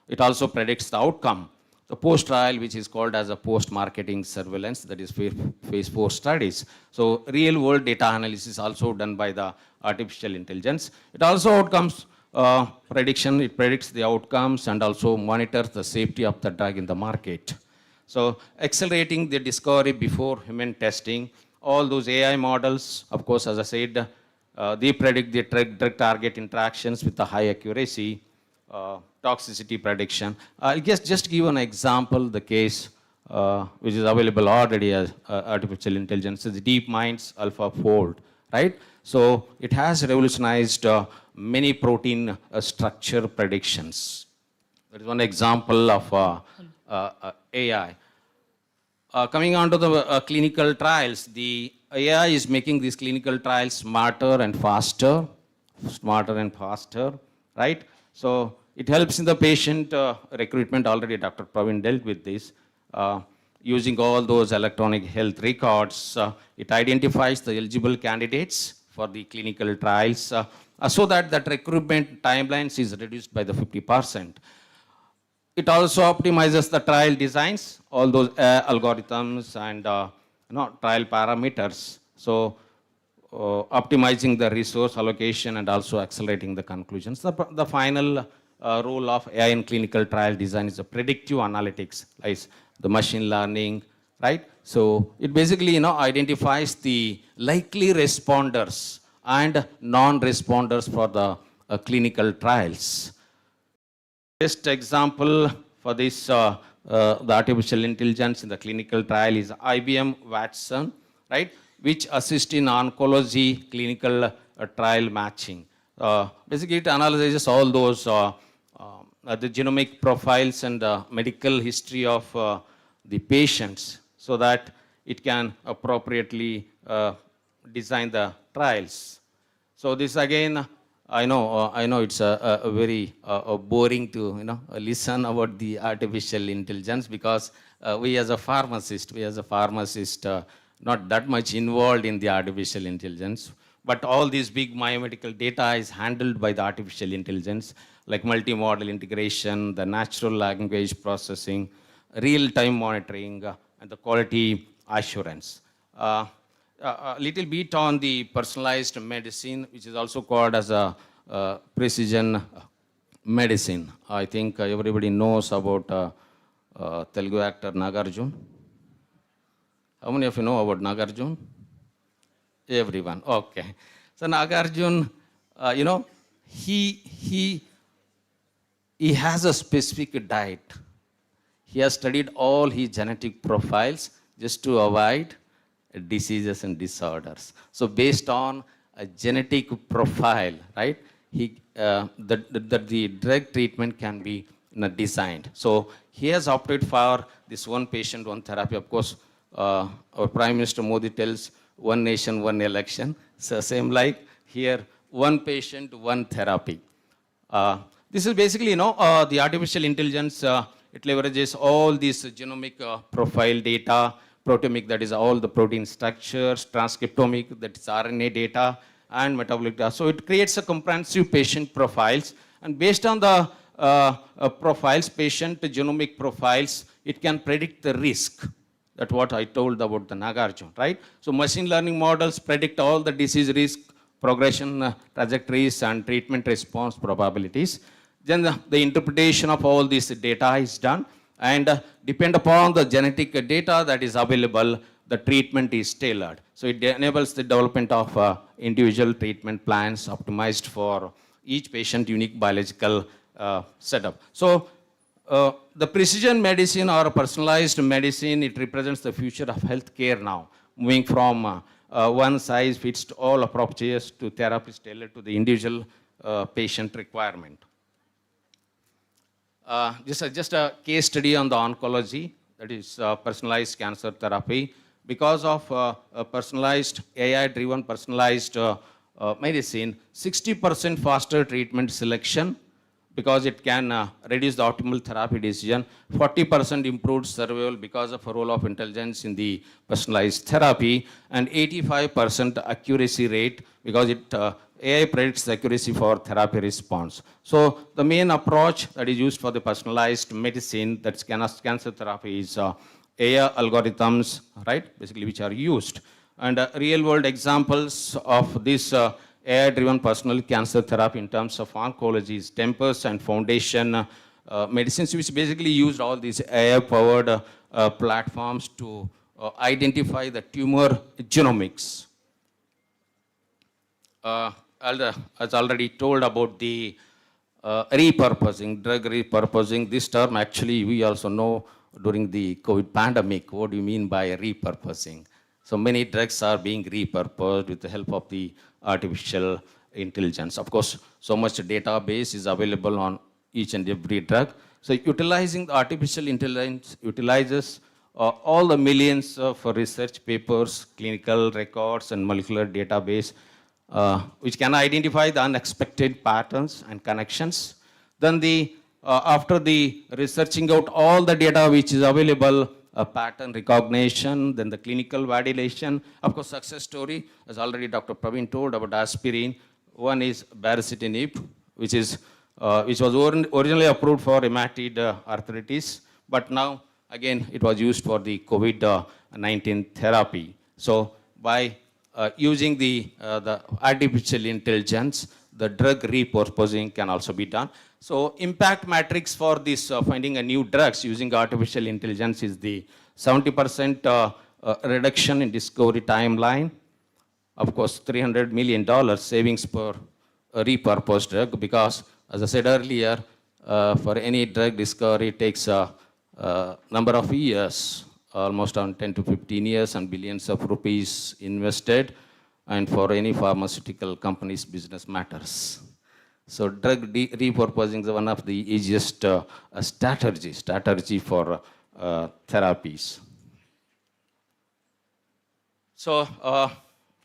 it also predicts the outcome. The post-trial, which is called as a post-marketing surveillance, that is phase 4 studies. So real-world data analysis also done by the artificial intelligence. It also outcomes prediction, it predicts the outcomes and also monitors the safety of the drug in the market. So accelerating the discovery before human testing, all those AI models, of course, as I said, they predict the drug target interactions with a high accuracy, toxicity prediction. I'll just give an example, the case which is available already as artificial intelligence, is DeepMind's AlphaFold, right? So it has revolutionized many protein structure predictions. That is one example of AI. Coming on to the clinical trials, the AI is making these clinical trials smarter and faster, right? So it helps in the patient recruitment. Already Dr. Praveen dealt with this. Using all those electronic health records, it identifies the eligible candidates for the clinical trials so that recruitment timelines is reduced by the 50%. It also optimizes the trial designs, all those algorithms and trial parameters. So optimizing the resource allocation and also accelerating the conclusions. The final role of AI in clinical trial design is the predictive analytics, like the machine learning, right? So it basically identifies the likely responders and non-responders for the clinical trials. Best example for this, the artificial intelligence in the clinical trial is IBM Watson, right, which assists in oncology clinical trial matching. Basically, it analyzes all those the genomic profiles and medical history of the patients so that it can appropriately design the trials. So this again, I know it's a very boring to listen about the artificial intelligence because we as a pharmacist, not that much involved in the artificial intelligence. But all these big biomedical data is handled by the artificial intelligence, like multimodal integration, the natural language processing, real-time monitoring, and the quality assurance. A little bit on the personalized medicine, which is also called as a precision medicine. I think everybody knows about Telugu actor Nagarjun. How many of you know about Nagarjun? Everyone. Okay. So Nagarjun, he has a specific diet. He has studied all his genetic profiles just to avoid diseases and disorders. So based on a genetic profile, right, the drug treatment can be designed. So he has opted for this one patient, one therapy. Of course, our Prime Minister Modi tells one nation, one election. So same like here, one patient, one therapy. This is basically, the artificial intelligence, it leverages all these genomic profile data, proteomic, that is all the protein structures, transcriptomic, that is RNA data, and metabolic data. So it creates a comprehensive patient profiles, and based on the profiles, patient genomic profiles, it can predict the risk. That's what I told about the Nagarjuna, right? So machine learning models predict all the disease risk, progression trajectories, and treatment response probabilities. Then the interpretation of all this data is done, and depend upon the genetic data that is available, the treatment is tailored. So it enables the development of individual treatment plans optimized for each patient unique biological setup. So the precision medicine or personalized medicine, it represents the future of healthcare now, moving from one size fits all approaches to therapies tailored to the individual patient requirement. Just a case study on the oncology. that is personalized cancer therapy. Because of personalized, AI-driven personalized medicine, 60% faster treatment selection, because it can reduce the optimal therapy decision, 40% improved survival because of a role of intelligence in the personalized therapy, and 85% accuracy rate because it AI predicts the accuracy for therapy response. So the main approach that is used for the personalized medicine, that's cancer therapy, is AI algorithms, right, basically which are used. And real world examples of this AI-driven personal cancer therapy in terms of oncology is Tempus and Foundation Medicines, which basically used all these AI-powered platforms to identify the tumor genomics. As already told about the repurposing, drug repurposing, this term actually we also know during the COVID pandemic. What do you mean by repurposing? So many drugs are being repurposed with the help of the artificial intelligence. Of course, so much database is available on each and every drug. So utilizing the artificial intelligence utilizes all the millions of research papers, clinical records, and molecular database, which can identify the unexpected patterns and connections. Then after the researching out all the data which is available, pattern recognition, then the clinical validation. Of course, success story, as already Dr. Praveen told about aspirin. One is baricitinib, which was originally approved for rheumatoid arthritis, but now again it was used for the COVID-19 therapy. So by using the artificial intelligence, the drug repurposing can also be done. So impact matrix for this finding a new drugs using artificial intelligence is the 70% reduction in discovery timeline. Of course, $300 million savings per repurposed drug, because as I said earlier, for any drug discovery it takes a number of years, almost around 10 to 15 years, and billions of rupees invested. And for any pharmaceutical company's business matters. So drug repurposing is one of the easiest strategy for therapies. So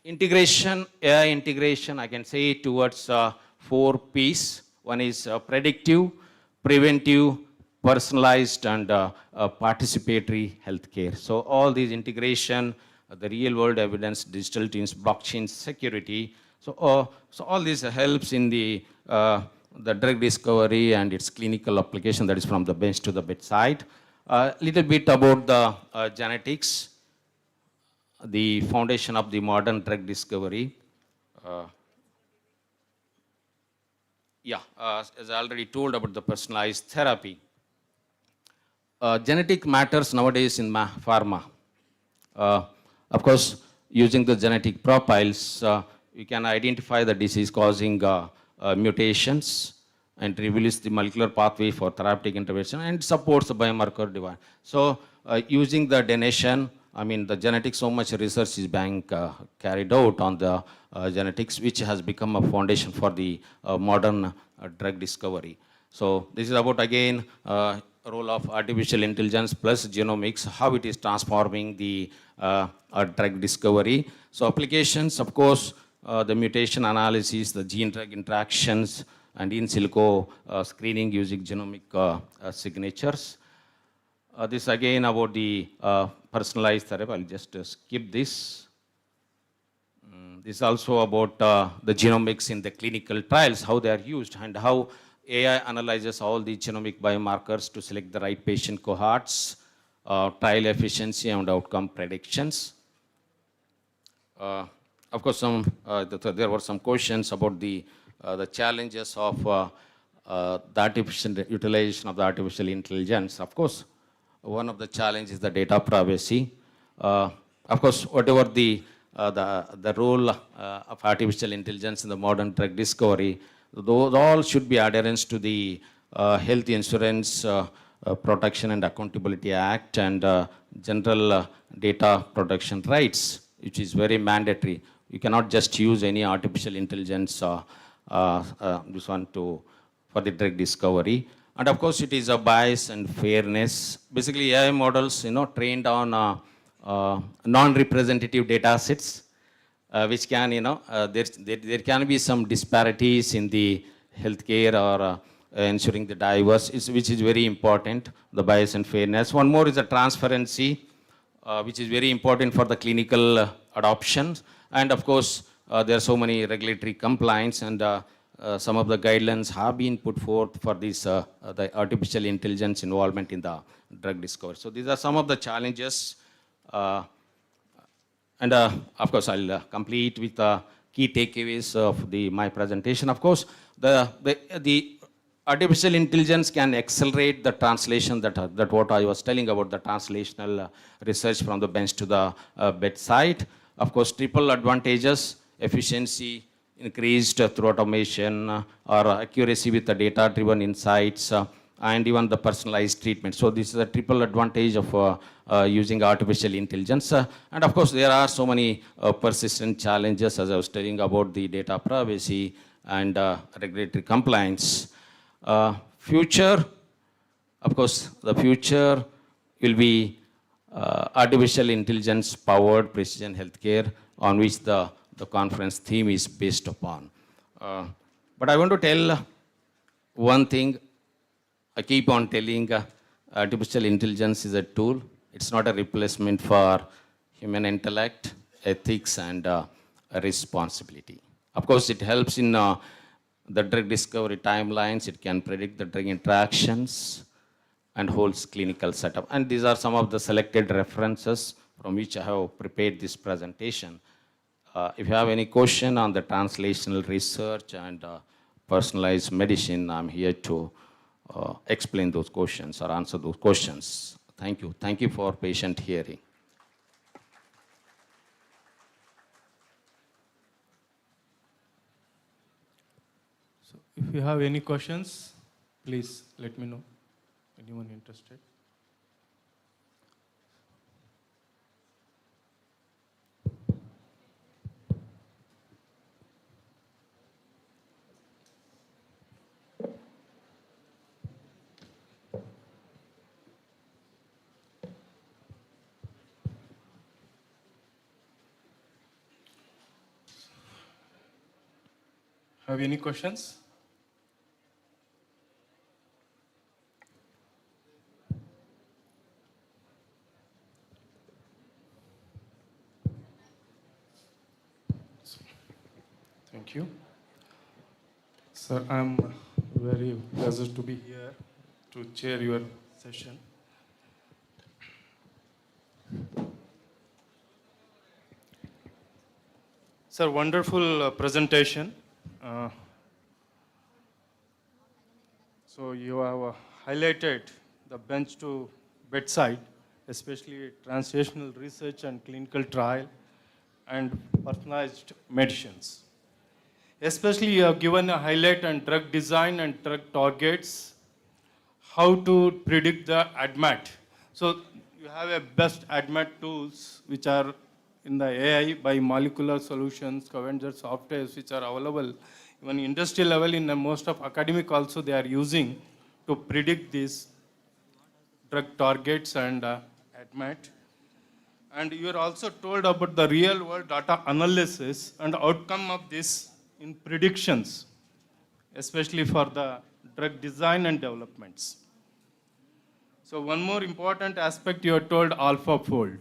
integration, AI integration, I can say towards 4 P's. One is predictive, preventive, personalized, and participatory healthcare. So all these integration, the real world evidence, digital twins, blockchain security. So all this helps in the drug discovery and its clinical application, that is from the bench to the bedside. Little bit about the genetics, the foundation of the modern drug discovery. As I already told about the personalized therapy. Genetic matters nowadays in pharma. Of course, using the genetic profiles, we can identify the disease-causing mutations and reveals the molecular pathway for therapeutic intervention and supports the biomarker device. So, using the donation, I mean, the genetics, so much research is being carried out on the genetics, which has become a foundation for the modern drug discovery. So, this is about, again, role of artificial intelligence plus genomics, how it is transforming the drug discovery. So applications, of course, the mutation analysis, the gene-drug interactions, and in silico screening using genomic signatures. This again about the personalized therapy. I'll just skip this. This is also about the genomics in the clinical trials, how they are used, and how AI analyzes all the genomic biomarkers to select the right patient cohorts, trial efficiency, and outcome predictions. Of course, there were some questions about the challenges of the artificial utilization of the artificial intelligence. Of course, one of the challenges is the data privacy. Of course, whatever the role of artificial intelligence in the modern drug discovery, those all should be adherence to the Health Insurance Protection and Accountability Act and General Data Protection Rights, which is very mandatory. You cannot just use any artificial intelligence this one for the drug discovery. And of course, it is a bias and fairness. Basically, AI models, trained on non-representative data sets, which can, there can be some disparities in the healthcare or ensuring the diverse, which is very important, the bias and fairness. One more is the transparency, which is very important for the clinical adoption. And of course, there are so many regulatory compliance, and some of the guidelines have been put forth for this, the artificial intelligence involvement in the drug discovery. So these are some of the challenges. And of course, I'll complete with the key takeaways of my presentation. Of course, the artificial intelligence can accelerate the translation, that what I was telling about, the translational research from the bench to the bedside. Of course, triple advantages: efficiency increased through automation, or accuracy with the data-driven insights, and even the personalized treatment. So this is a triple advantage of using artificial intelligence. And of course, there are so many persistent challenges, as I was telling about the data privacy and regulatory compliance. Future, of course, the future will be artificial intelligence powered precision healthcare, on which the conference theme is based upon. But I want to tell one thing. I keep on telling, artificial intelligence is a tool. It's not a replacement for human intellect, ethics, and responsibility. Of course, it helps in the drug discovery timelines. It can predict the drug interactions and holds clinical setup. And these are some of the selected references from which I have prepared this presentation. If you have any question on the translational research and personalized medicine, I'm here to explain those questions or answer those questions. Thank you. Thank you for patient hearing. So if you have any questions, please let me know. Anyone interested? Have any questions? Thank you. Sir, I'm very pleased to be here to chair your session. Sir, wonderful presentation. So you have highlighted the bench to bedside, especially translational research and clinical trial and personalized medicines. Especially you have given a highlight on drug design and drug targets, how to predict the ADMAT. So you have a best ADMAT tools which are in the AI by molecular solutions, Scavenger softwares which are available. Even industrial level, in most of academic also they are using to predict these drug targets and ADMAT. And you are also told about the real world data analysis and outcome of this in predictions, especially for the drug design and developments. So one more important aspect you are told, AlphaFold.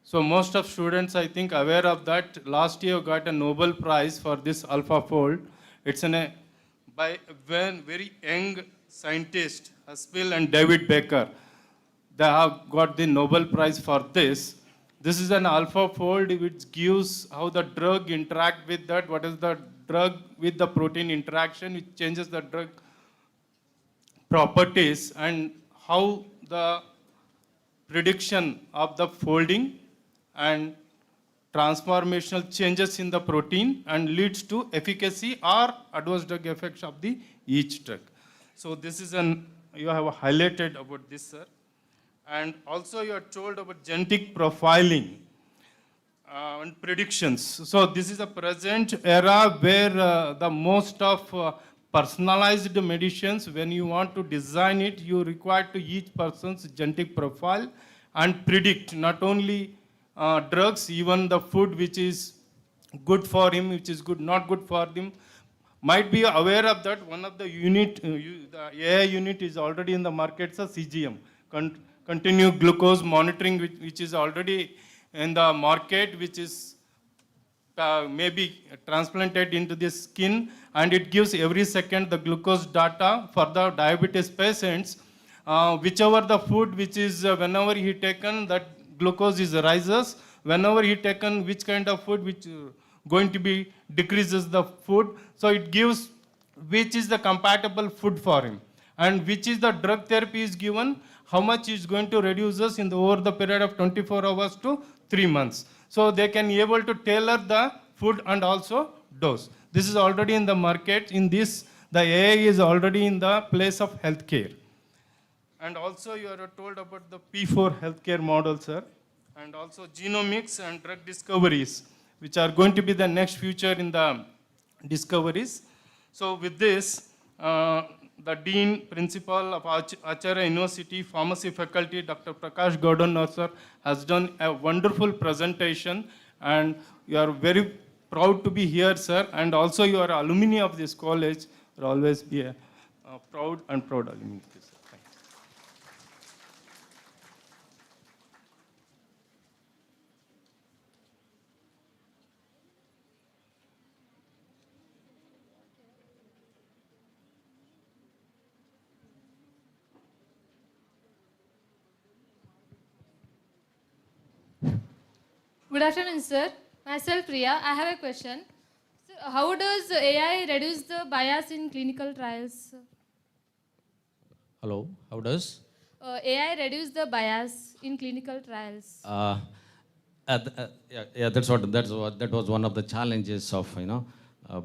So most of students, I think, aware of that. Last year got a Nobel Prize for this AlphaFold. It's by a very young scientist, Haspel and David Baker. They have got the Nobel Prize for this. This is an AlphaFold which gives how the drug interact with that, what is the drug with the protein interaction, which changes the drug properties, and how the prediction of the folding and transformational changes in the protein and leads to efficacy or adverse drug effects of the each drug. So this is you have highlighted about this, sir. And also you are told about genetic profiling and predictions. So this is a present era where the most of personalized medicines, when you want to design it, you require to each person's genetic profile and predict not only drugs, even the food which is good for him, which is good, not good for him. Might be aware of that. One of the unit, the AI unit is already in the market, so CGM, continuous glucose monitoring, which is already in the market, which is maybe transplanted into the skin, and it gives every second the glucose data for the diabetes patients. Whichever the food which is whenever he taken, that glucose is rises. Whenever he taken which kind of food which going to be decreases the food. So it gives which is the compatible food for him, and which is the drug therapy is given, how much is going to reduce us in the over the period of 24 hours to 3 months. So they can be able to tailor the food and also dose. This is already in the market. In this, the AI is already in the place of healthcare. And also you are told about the P4 healthcare model, sir, and also genomics and drug discoveries, which are going to be the next future in the discoveries. So with this, the Dean Principal of Acharya University Pharmacy Faculty, Dr. Prakash Gordon, sir, has done a wonderful presentation, and you are very proud to be here, sir, and also you are alumni of this college. You will always be a proud alumni. Sir. Thank you. Good afternoon, sir. Myself, Priya. I have a question. So, how does AI reduce the bias in clinical trials? Hello, how does? AI reduce the bias in clinical trials? That was one of the challenges of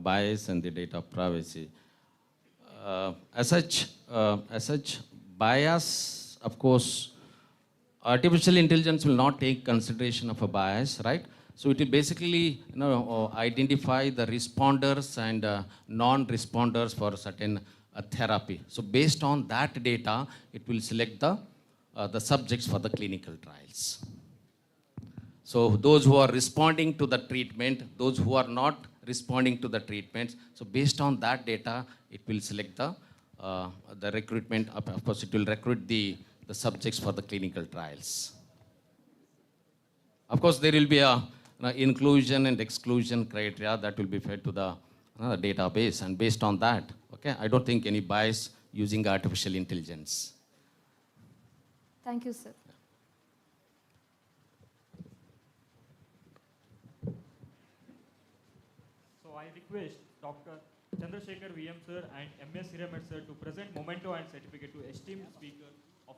bias and the data privacy. As such, bias, of course, artificial intelligence will not take consideration of a bias, right? So it will basically identify the responders and non-responders for a certain therapy. So based on that data, it will select the subjects for the clinical trials. So those who are responding to the treatment, those who are not responding to the treatments, so based on that data, it will select the recruitment. Of course, it will recruit the subjects for the clinical trials. Of course, there will be a inclusion and exclusion criteria that will be fed to the database, and based on that, okay, I don't think any bias using artificial intelligence. Thank you, sir. So I request Dr. Chandrasekhar VM sir and MS Hiramet sir to present memento and certificate to esteemed speaker of.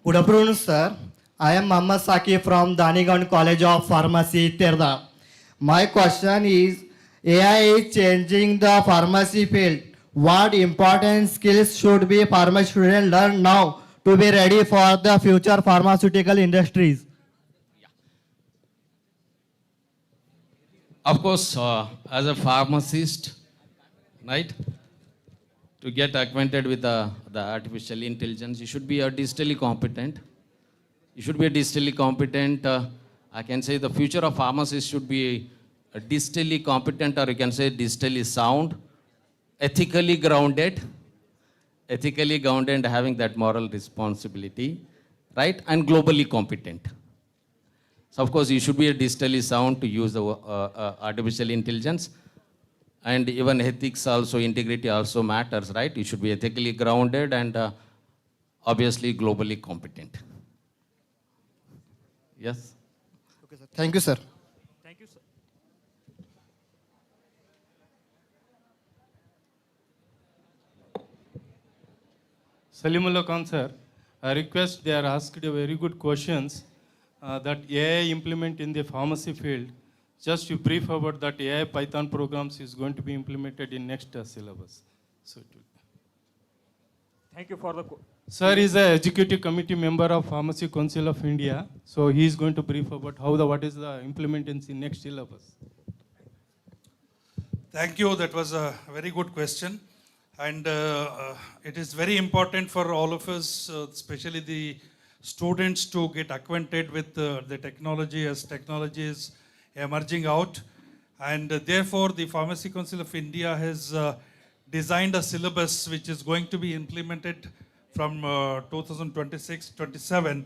Good afternoon, sir. I am Muhammad Saki from Hanagal College of Pharmacy, Terda. My question is, AI is changing the pharmacy field. What important skills should be pharmacy students learn now to be ready for the future pharmaceutical industries? Of course, as a pharmacist, right, to get acquainted with the artificial intelligence, you should be digitally competent. You should be digitally competent. I can say the future of pharmacists should be digitally competent, or you can say digitally sound, ethically grounded, having that moral responsibility, right, and globally competent. So of course, you should be digitally sound to use the artificial intelligence, and even ethics also, integrity also matters, right? You should be ethically grounded and obviously globally competent. Yes. Okay, sir. Thank you, sir. Thank you, sir. Salimullah Khan, sir, I request they are asked very good questions that AI implement in the pharmacy field. Just you brief about that AI Python programs is going to be implemented in next syllabus. So, Thank you for the. sir is a executive committee member of Pharmacy Council of India. So he is going to brief about what is the implementation in next syllabus. Thank you. That was a very good question. And it is very important for all of us, especially the students, to get acquainted with the technology as technology is emerging out. And therefore, the Pharmacy Council of India has designed a syllabus which is going to be implemented from 2026-27,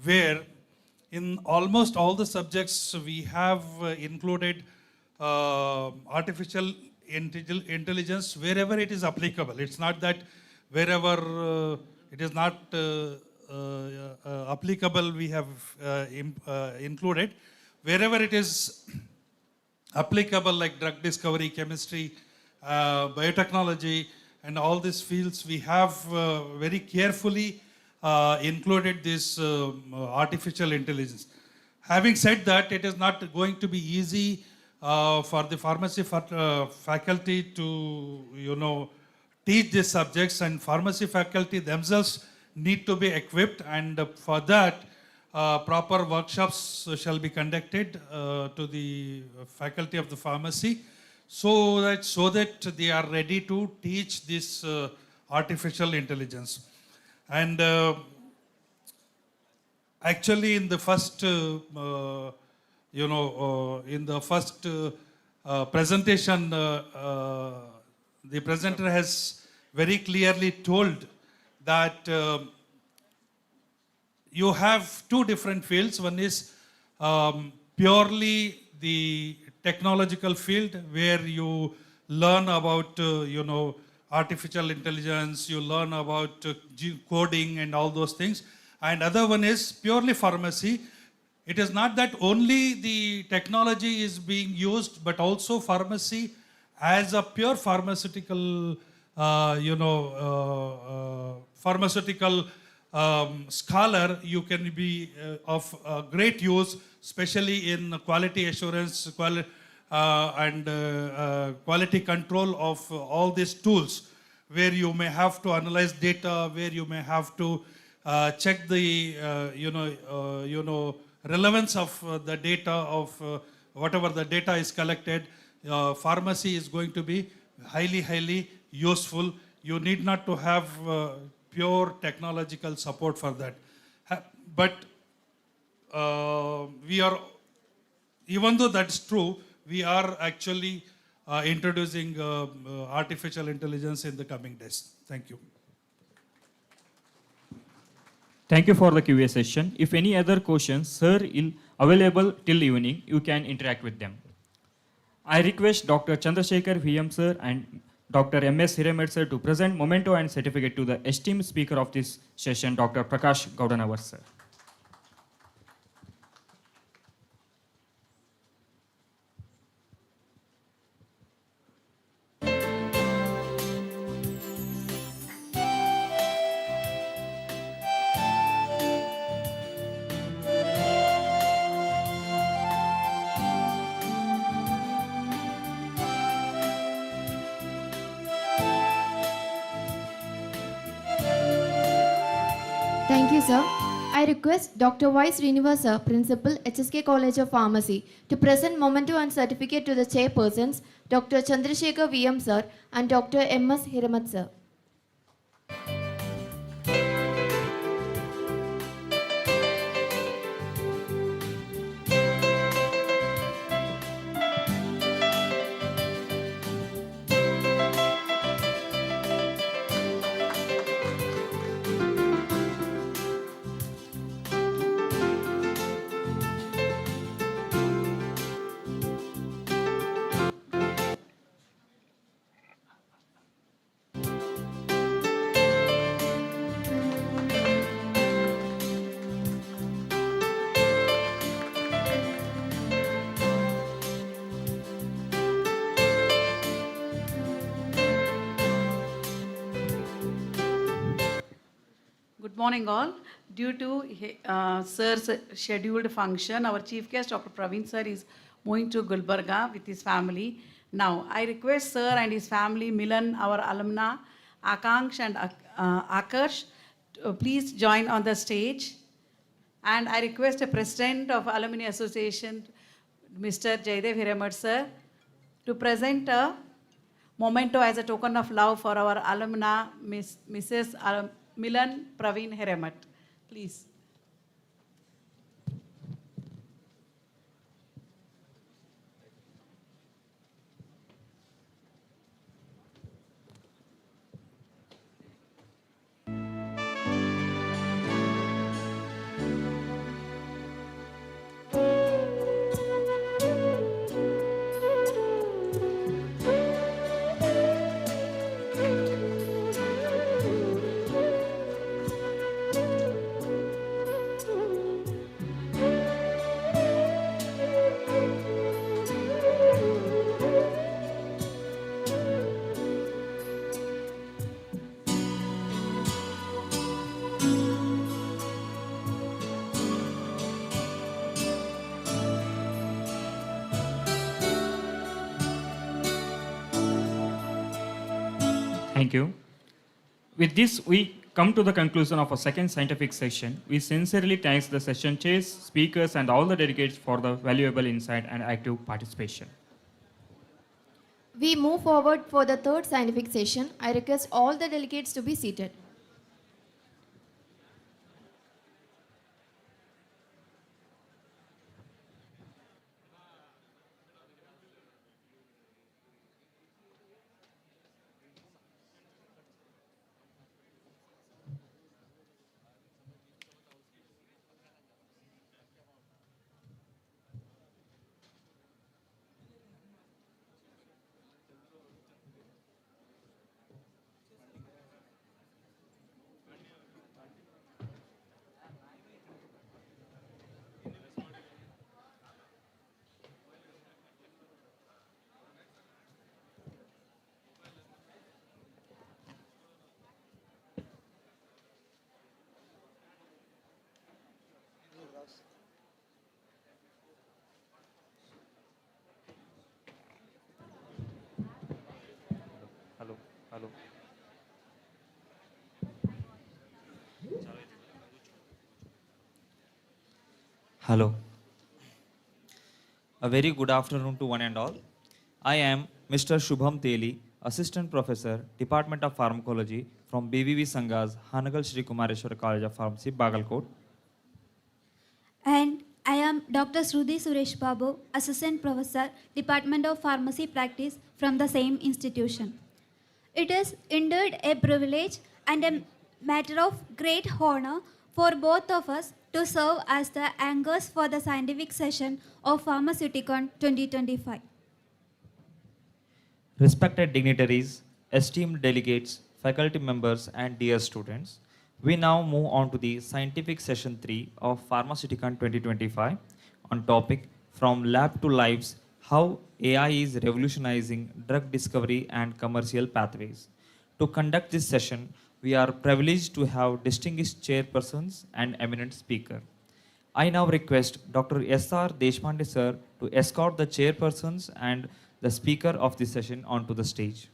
where in almost all the subjects we have included artificial intelligence wherever it is applicable. It's not that wherever it is not applicable we have included. Wherever it is applicable, like drug discovery, chemistry, biotechnology, and all these fields, we have very carefully included this artificial intelligence. Having said that, it is not going to be easy for the pharmacy faculty to, teach these subjects, and pharmacy faculty themselves need to be equipped, and for that, proper workshops shall be conducted to the faculty of the pharmacy, so that they are ready to teach this artificial intelligence. And actually, in the first, presentation, the presenter has very clearly told that you have two different fields. One is purely the technological field, where you learn about, artificial intelligence, you learn about coding and all those things. And other one is purely pharmacy. It is not that only the technology is being used, but also pharmacy as a pure pharmaceutical, pharmaceutical scholar, you can be of great use, especially in quality assurance and quality control of all these tools, where you may have to analyze data, where you may have to check the relevance of the data of whatever the data is collected. Pharmacy is going to be highly useful. You need not to have pure technological support for that. But we are, even though that's true, we are actually introducing artificial intelligence in the coming days. Thank you. Thank you for the Q&A session. If any other questions, sir is available till evening. You can interact with them. I request Dr. Chandrasekhar VM sir and Dr. MS Hiramed sir to present memento and certificate to the esteemed speaker of this session, Dr. Prakash Gaudanawar sir. Thank you, sir. I request Dr. Y. Srinivasa, Principal, HSK College of Pharmacy, to present memento and certificate to the chairpersons, Dr. Chandrasekhar VM sir and Dr. MS Hiramed sir. Good morning all. Due to sir's scheduled function, our chief guest Dr. Praveen sir is moving to Gulbarga with his family. Now I request sir and his family, Milan, our alumna, Akanksh and Akarsh, please join on the stage. And I request the President of Alumni Association, Mr. Jaidev Hiramed sir, to present a memento as a token of love for our alumna, Mrs. Milan Praveen Heremat. Please. Thank you. With this, we come to the conclusion of our second scientific session. We sincerely thank the session chairs, speakers, and all the delegates for the valuable insight and active participation. We move forward for the third scientific session. I request all the delegates to be seated. Hello. Hello. A very good afternoon to one and all. I am Mr. Shubham Teli, Assistant Professor, Department of Pharmacology from BVV Sanghas, Hanagal Shri Kumareshwar College of Pharmacy, Bagalkot. And I am Dr. Shruti Suresh Babu, Assistant Professor, Department of Pharmacy Practice from the same institution. It is indeed a privilege and a matter of great honor for both of us to serve as the anchors for the scientific session of Pharmaceuticon 2025. Respected dignitaries, esteemed delegates, faculty members, and dear students, we now move on to the scientific session 3 of Pharmaceuticon 2025 on topic From Lab to Lives, How AI is Revolutionizing Drug Discovery and Commercial Pathways. To conduct this session, we are privileged to have distinguished chairpersons and eminent speaker. I now request Dr. S.R. Deshpande sir to escort the chairpersons and the speaker of this session onto the stage.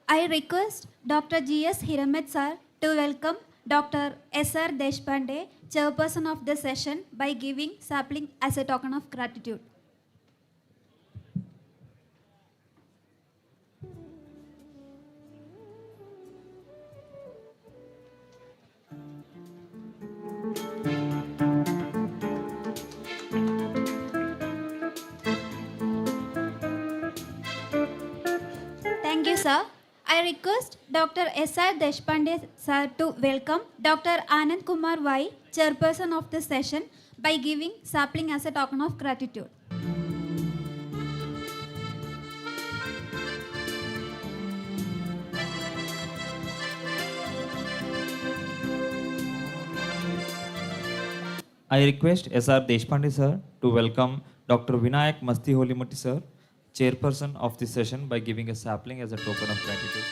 I request Dr. G.S. Hiramet sir to welcome Dr. S.R. Deshpande, chairperson of the session, by giving sapling as a token of gratitude. sir. I request Dr. S.R. Deshpande, sir, to welcome Dr. Anand Kumar Y, chairperson of this session, by giving sapling as a token of gratitude. I request S.R. Deshpande sir to welcome Dr. Vinayak Masti Holimatti sir, chairperson of this session, by giving a sapling as a token of gratitude.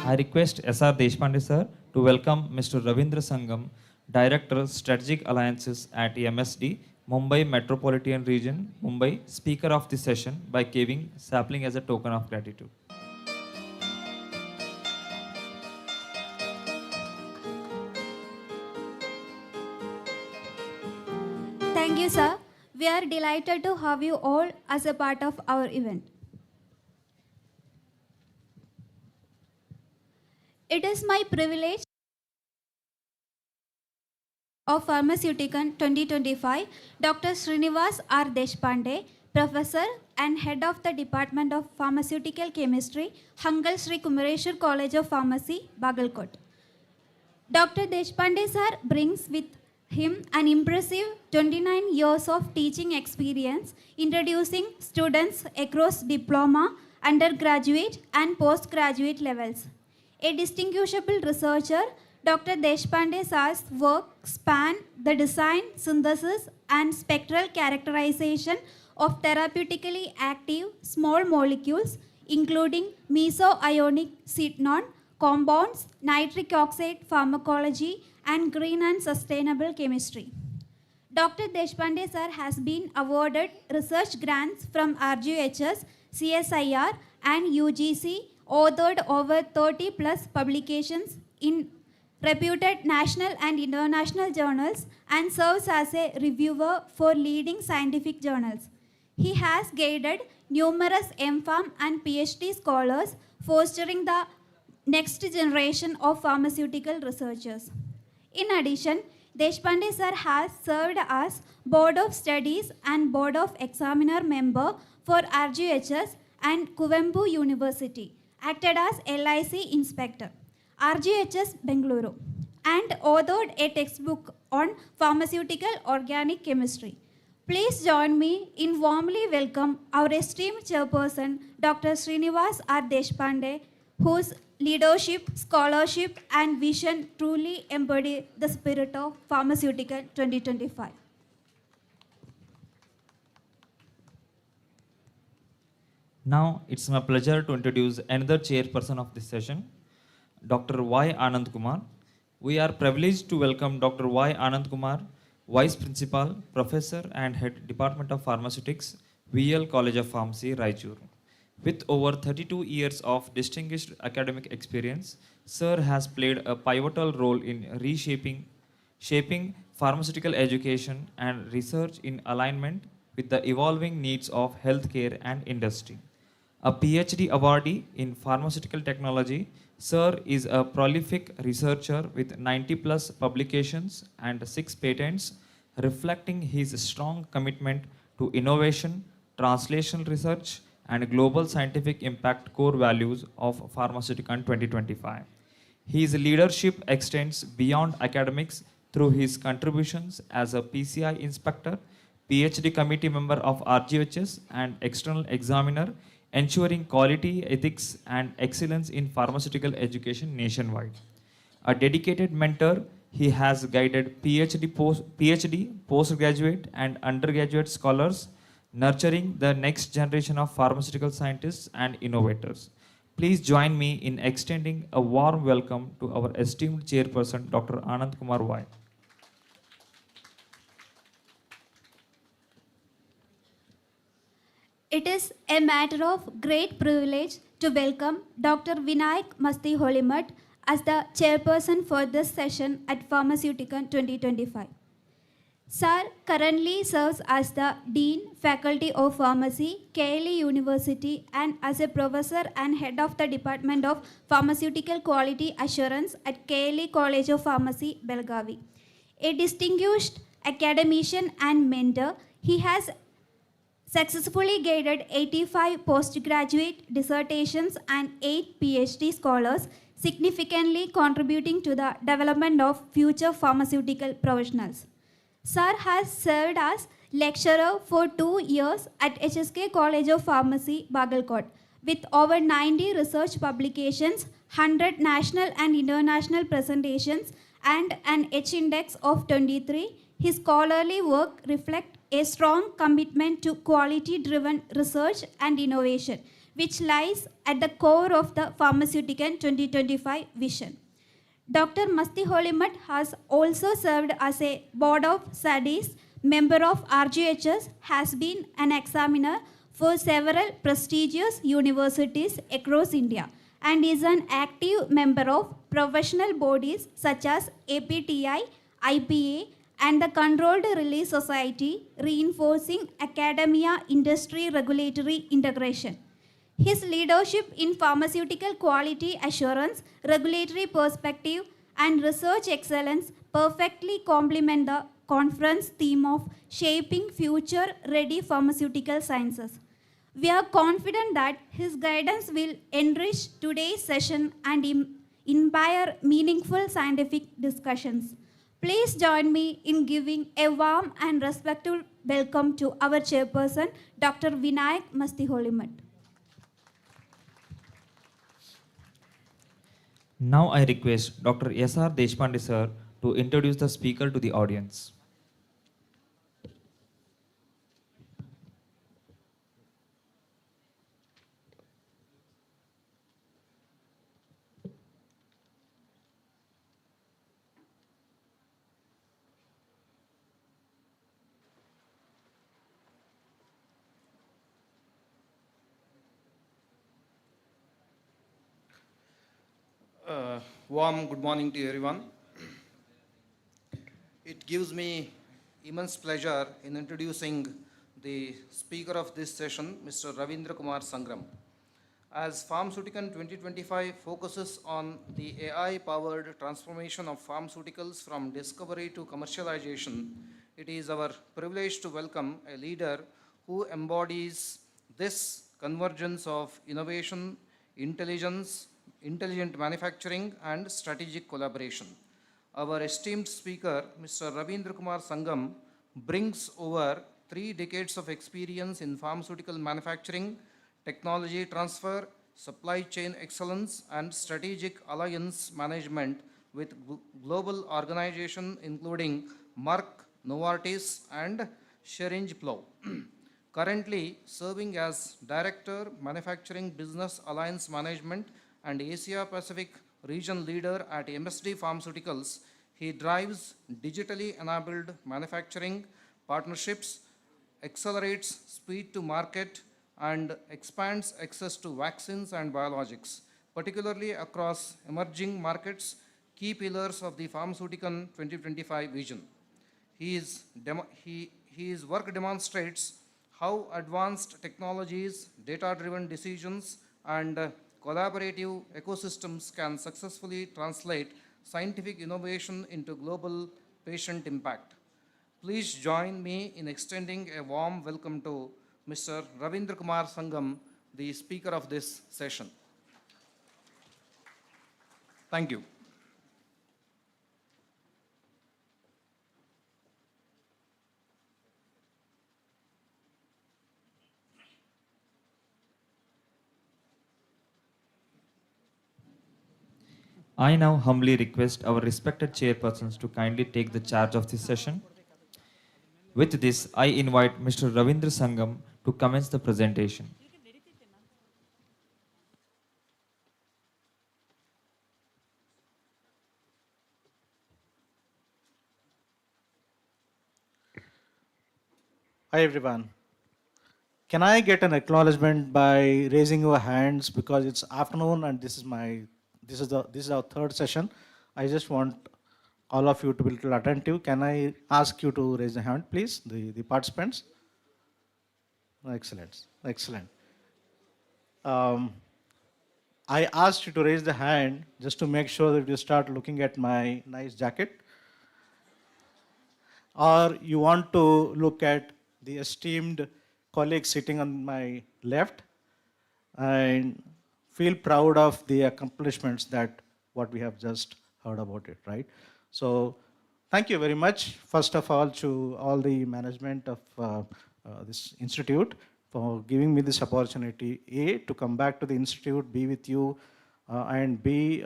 I request S.R. Deshpande sir to welcome Mr. Ravindra Sangam, Director Strategic Alliances at MSD, Mumbai Metropolitan Region, Mumbai, speaker of this session, by giving sapling as a token of gratitude. Thank you, sir. We are delighted to have you all as a part of our event. It is my privilege of Pharmaceuticon 2025, Dr. Srinivas R. Deshpande, Professor and Head of the Department of Pharmaceutical Chemistry, Hanagal Shri Kumareshwar College of Pharmacy, Bagalkot. Dr. Deshpande sir brings with him an impressive 29 years of teaching experience, introducing students across diploma, undergraduate and postgraduate levels. A distinguishable researcher, Dr. Deshpande sir's work span the design, synthesis and spectral characterization of therapeutically active small molecules, including mesoionic cetanol compounds, nitric oxide pharmacology, and green and sustainable chemistry. Dr. Deshpande sir has been awarded research grants from RGHS, CSIR, and UGC, authored over 30 plus publications in reputed national and international journals, and serves as a reviewer for leading scientific journals. He has guided numerous MPharm and PhD scholars, fostering the next generation of pharmaceutical researchers. In addition, Deshpande sir has served as Board of Studies and Board of Examiner member for RGHS and Kuvempu University, acted as LIC inspector, RGHS Bengaluru, and authored a textbook on pharmaceutical organic chemistry. Please join me in warmly welcome our esteemed chairperson, Dr. Srinivas R. Deshpande, whose leadership, scholarship, and vision truly embody the spirit of Pharmaceuticon 2025. Now, it's my pleasure to introduce another chairperson of this session, Dr. Y. Anand Kumar. We are privileged to welcome Dr. Y. Anand Kumar, Vice Principal, Professor and Head Department of Pharmaceutics, VL College of Pharmacy, Raichur. With over 32 years of distinguished academic experience, Sir has played a pivotal role in shaping pharmaceutical education and research in alignment with the evolving needs of healthcare and industry. A PhD awardee in pharmaceutical technology, Sir is a prolific researcher with 90 plus publications and 6 patents, reflecting his strong commitment to innovation, translational research, and global scientific impact core values of Pharmaceuticon 2025. His leadership extends beyond academics through his contributions as a PCI inspector, PhD committee member of RGHS, and external examiner, ensuring quality, ethics, and excellence in pharmaceutical education nationwide. A dedicated mentor, he has guided PhD, postgraduate, and undergraduate scholars, nurturing the next generation of pharmaceutical scientists and innovators. Please join me in extending a warm welcome to our esteemed chairperson, Dr. Anand Kumar Y. It is a matter of great privilege to welcome Dr. Vinayak Masti Holimat as the chairperson for this session at Pharmaceuticon 2025. Sir currently serves as the Dean, Faculty of Pharmacy, KLE University, and as a professor and head of the Department of Pharmaceutical Quality Assurance at KLE College of Pharmacy, Belgavi. A distinguished academician and mentor. He has successfully guided 85 postgraduate dissertations and 8 PhD scholars, significantly contributing to the development of future pharmaceutical professionals. Sir has served as lecturer for 2 years at HSK College of Pharmacy, Bagalkot, with over 90 research publications, 100 national and international presentations, and an H-index of 23. His scholarly work reflects a strong commitment to quality-driven research and innovation, which lies at the core of the Pharmaceuticon 2025 vision. Dr. Masti Holimat has also served as a board of studies, member of RGHS, has been an examiner for several prestigious universities across India, and is an active member of professional bodies such as APTI, IPA, and the Controlled Release Society, reinforcing academia-industry regulatory integration. His leadership in pharmaceutical quality assurance, regulatory perspective, and research excellence perfectly complement the conference theme of shaping future-ready pharmaceutical sciences. We are confident that his guidance will enrich today's session and inspire meaningful scientific discussions. Please join me in giving a warm and respectful welcome to our chairperson, Dr. Vinayak Masti Holimat. Now I request Dr. S.R. Deshpande sir to introduce the speaker to the audience. Warm good morning to everyone. It gives me immense pleasure in introducing the speaker of this session, Mr. Ravindra Kumar Sangram. As Pharmaceuticon 2025 focuses on the AI-powered transformation of pharmaceuticals from discovery to commercialization, it is our privilege to welcome a leader who embodies this convergence of innovation, intelligent manufacturing, and strategic collaboration. Our esteemed speaker, Mr. Ravindra Kumar Sangam, brings over 3 decades of experience in pharmaceutical manufacturing, technology transfer, supply chain excellence, and strategic alliance management with global organizations including Merck, Novartis, and Sherinj-Plough. Currently serving as Director, Manufacturing Business Alliance Management and Asia Pacific Region Leader at MSD Pharmaceuticals, he drives digitally enabled manufacturing partnerships, accelerates speed to market, and expands access to vaccines and biologics, particularly across emerging markets, key pillars of the Pharmaceuticon 2025 vision. His work demonstrates how advanced technologies, data-driven decisions, and collaborative ecosystems can successfully translate scientific innovation into global patient impact. Please join me in extending a warm welcome to Mr. Ravindra Kumar Sangam, the speaker of this session. Thank you. I now humbly request our respected chairpersons to kindly take the charge of this session. With this, I invite Mr. Ravindra Sangam to commence the presentation. Hi everyone. Can I get an acknowledgement by raising your hands, because it's afternoon and this is our third session. I just want all of you to be a little attentive. Can I ask you to raise a hand, please, the participants? Excellent, excellent. I asked you to raise the hand just to make sure that you start looking at my nice jacket. or you want to look at the esteemed colleague sitting on my left and feel proud of the accomplishments that what we have just heard about it, right? So thank you very much, first of all, to all the management of this institute for giving me this opportunity, A, to come back to the institute, be with you, and B,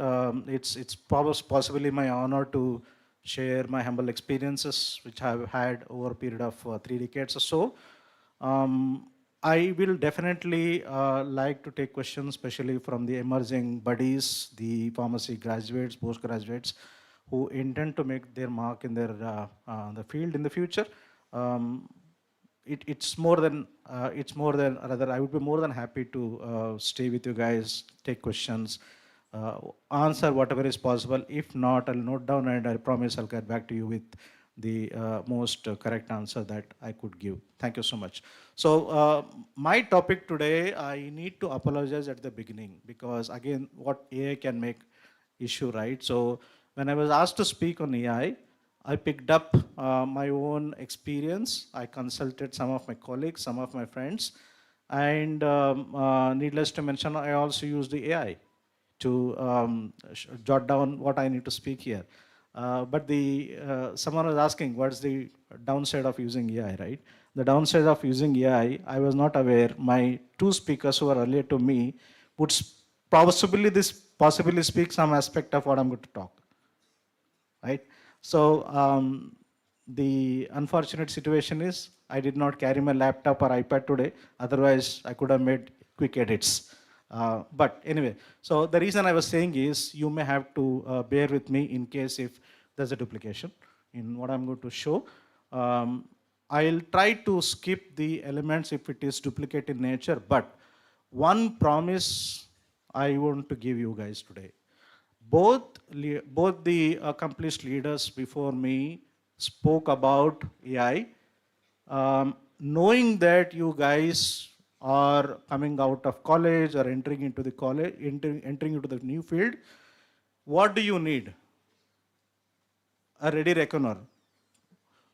it's possibly my honor to share my humble experiences, which I've had over a period of 3 decades or so. I will definitely like to take questions, especially from the emerging buddies, the pharmacy graduates, postgraduates, who intend to make their mark in their the field in the future. It's more than rather I would be more than happy to stay with you guys, take questions, answer whatever is possible. If not, I'll note down and I promise I'll get back to you with the most correct answer that I could give. Thank you so much. So my topic today, I need to apologize at the beginning because again, what AI can make issue, right? So when I was asked to speak on AI, I picked up my own experience. I consulted some of my colleagues, some of my friends, and needless to mention, I also used the AI to jot down what I need to speak here. But someone was asking, what's the downside of using AI, right? The downside of using AI, I was not aware. My 2 speakers who were earlier to me would possibly speak some aspect of what I'm going to talk, right? So the unfortunate situation is I did not carry my laptop or iPad today. Otherwise, I could have made quick edits. But anyway, so the reason I was saying is you may have to bear with me in case if there's a duplication in what I'm going to show. I'll try to skip the elements if it is duplicate in nature, but one promise I want to give you guys today. Both the accomplished leaders before me spoke about AI. Knowing that you guys are coming out of college or entering into the entering into the new field, what do you need? A ready reckoner.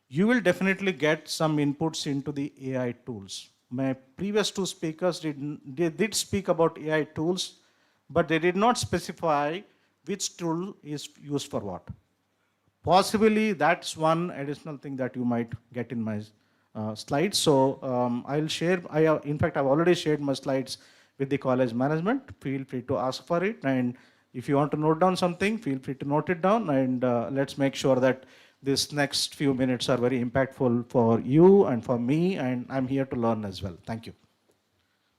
You will definitely get some inputs into the AI tools. My previous 2 speakers did speak about AI tools, but they did not specify which tool is used for what. Possibly that's one additional thing that you might get in my slides. So I'll share, in fact, I've already shared my slides with the college management. Feel free to ask for it. And if you want to note down something, feel free to note it down. And let's make sure that this next few minutes are very impactful for you and for me. And I'm here to learn as well. Thank you.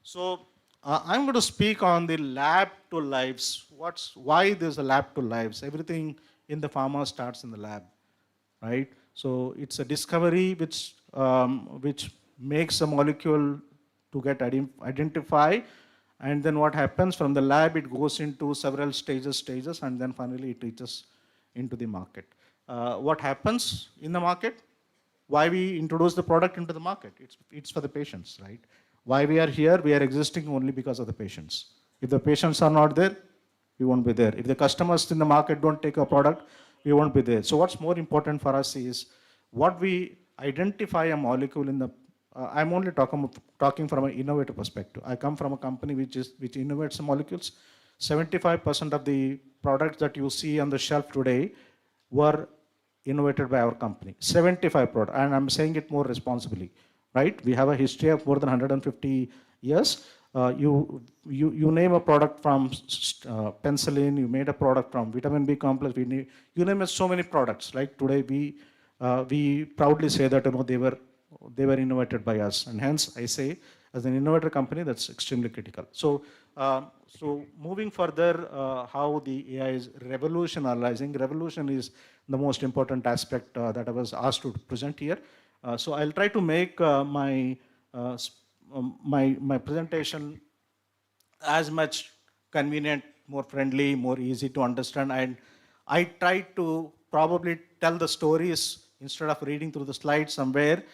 So I'm going to speak on the lab to lives. Why there's a lab to lives? Everything in the pharma starts in the lab, right? So it's a discovery which makes a molecule to get identified, and then what happens from the lab? It goes into several stages, and then finally it reaches into the market. What happens in the market? Why we introduce the product into the market? It's for the patients, right? Why we are here? We are existing only because of the patients. If the patients are not there, we won't be there. If the customers in the market don't take a product, we won't be there. So what's more important for us is what we identify a molecule in the, I'm only talking from an innovative perspective. I come from a company which innovates molecules. 75% of the products that you see on the shelf today were innovated by our company. 75 products, and I'm saying it more responsibly, right? We have a history of more than 150 years. You name a product from penicillin, you made a product from vitamin B complex, you name it, so many products. Like today, we proudly say that they were innovated by us, and hence I say, as an innovator company, that's extremely critical. So, moving further, how the AI is revolutionizing. Revolution is the most important aspect that I was asked to present here. So I'll try to make my presentation as much convenient, more friendly, more easy to understand, and I try to probably tell the stories instead of reading through the slides somewhere,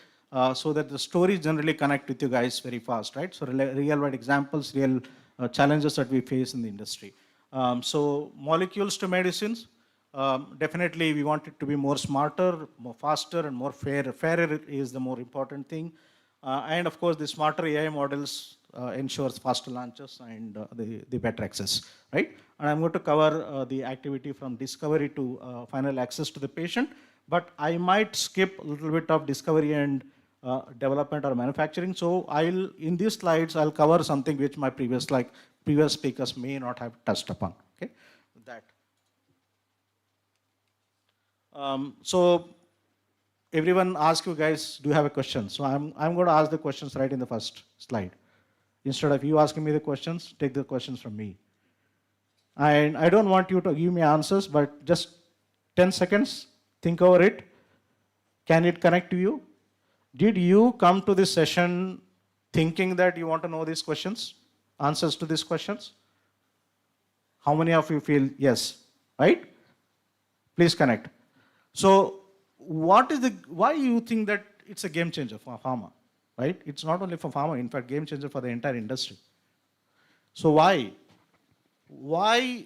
so that the stories generally connect with you guys very fast, right? So real world examples, real challenges that we face in the industry. So molecules to medicines. Definitely, we want it to be more smarter, more faster, and more fair. Fairer is the more important thing. And of course, the smarter AI models ensures faster launches and the better access, right? And I'm going to cover the activity from discovery to final access to the patient, but I might skip a little bit of discovery and development or manufacturing. So in these slides, I'll cover something which my previous speakers may not have touched upon, okay? That. So everyone ask you guys, do you have a question? So I'm going to ask the questions right in the first slide. Instead of you asking me the questions, take the questions from me. And I don't want you to give me answers, but just 10 seconds, think over it. Can it connect to you? Did you come to this session thinking that you want to know these questions, answers to these questions? How many of you feel yes, right? Please connect. So why you think that it's a game changer for pharma, right? It's not only for pharma, in fact, game changer for the entire industry. So why? Why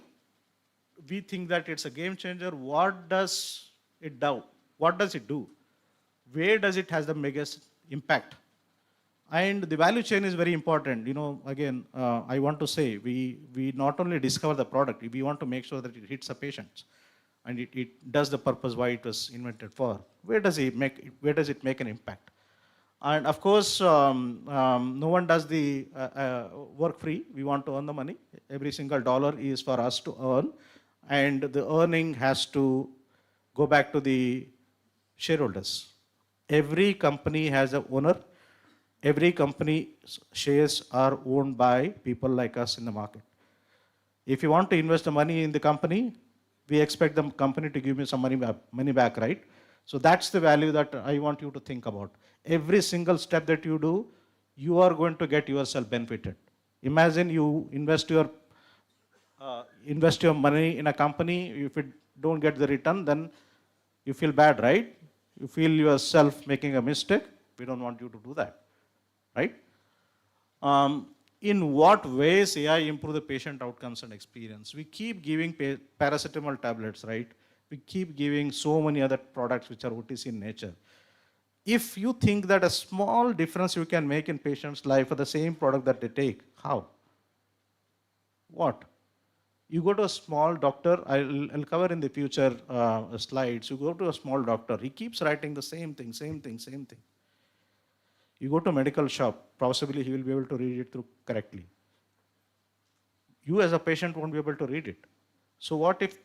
we think that it's a game changer? What does it do? What does it do? Where does it has the biggest impact? And the value chain is very important. You know, again, I want to say, we not only discover the product, we want to make sure that it hits the patients and it does the purpose why it was invented for. Where does it make an impact? And of course, no one does the work free. We want to earn the money. Every single dollar is for us to earn, and the earning has to go back to the shareholders. Every company has an owner. Every company's shares are owned by people like us in the market. If you want to invest the money in the company, we expect the company to give me some money back, right? So that's the value that I want you to think about. Every single step that you do, you are going to get yourself benefited. Imagine you invest your money in a company. If you don't get the return, then you feel bad, right? You feel yourself making a mistake. We don't want you to do that, right? In what ways AI improve the patient outcomes and experience? We keep giving paracetamol tablets, right? We keep giving so many other products which are OTC in nature. If you think that a small difference you can make in patient's life for the same product that they take, how? What? You go to a small doctor, I'll cover in the future slides. You go to a small doctor, he keeps writing the same thing. You go to a medical shop, possibly he will be able to read it through correctly. You as a patient won't be able to read it. So what if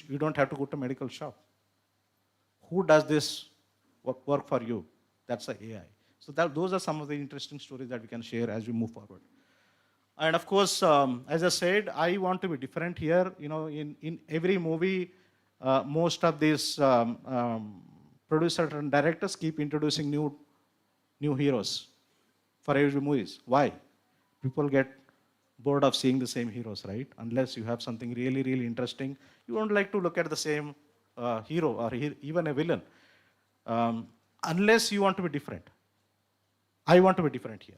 you don't have to go to medical shop? Who does this work for you? That's the AI. So those are some of the interesting stories that we can share as we move forward. And of course, as I said, I want to be different here. You know, in every movie, most of these producers and directors keep introducing new heroes for every movies. Why? People get bored of seeing the same heroes, right? Unless you have something really, really interesting. You don't like to look at the same hero or even a villain. Unless you want to be different. I want to be different here.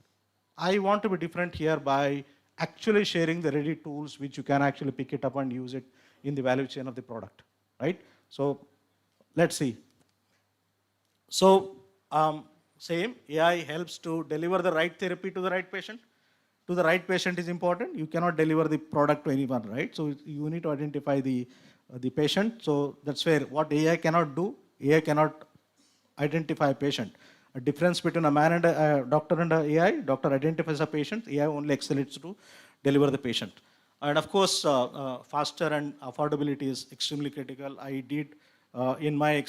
I want to be different here by actually sharing the ready tools which you can actually pick it up and use it in the value chain of the product, right? So let's see. So same, AI helps to deliver the right therapy to the right patient. To the right patient is important. You cannot deliver the product to anyone, right? So you need to identify the patient. So that's where what AI cannot do, AI cannot identify a patient. A difference between a man and a doctor and a AI, doctor identifies a patient, AI only accelerates to deliver the patient. And of course, faster and affordability is extremely critical. I did in my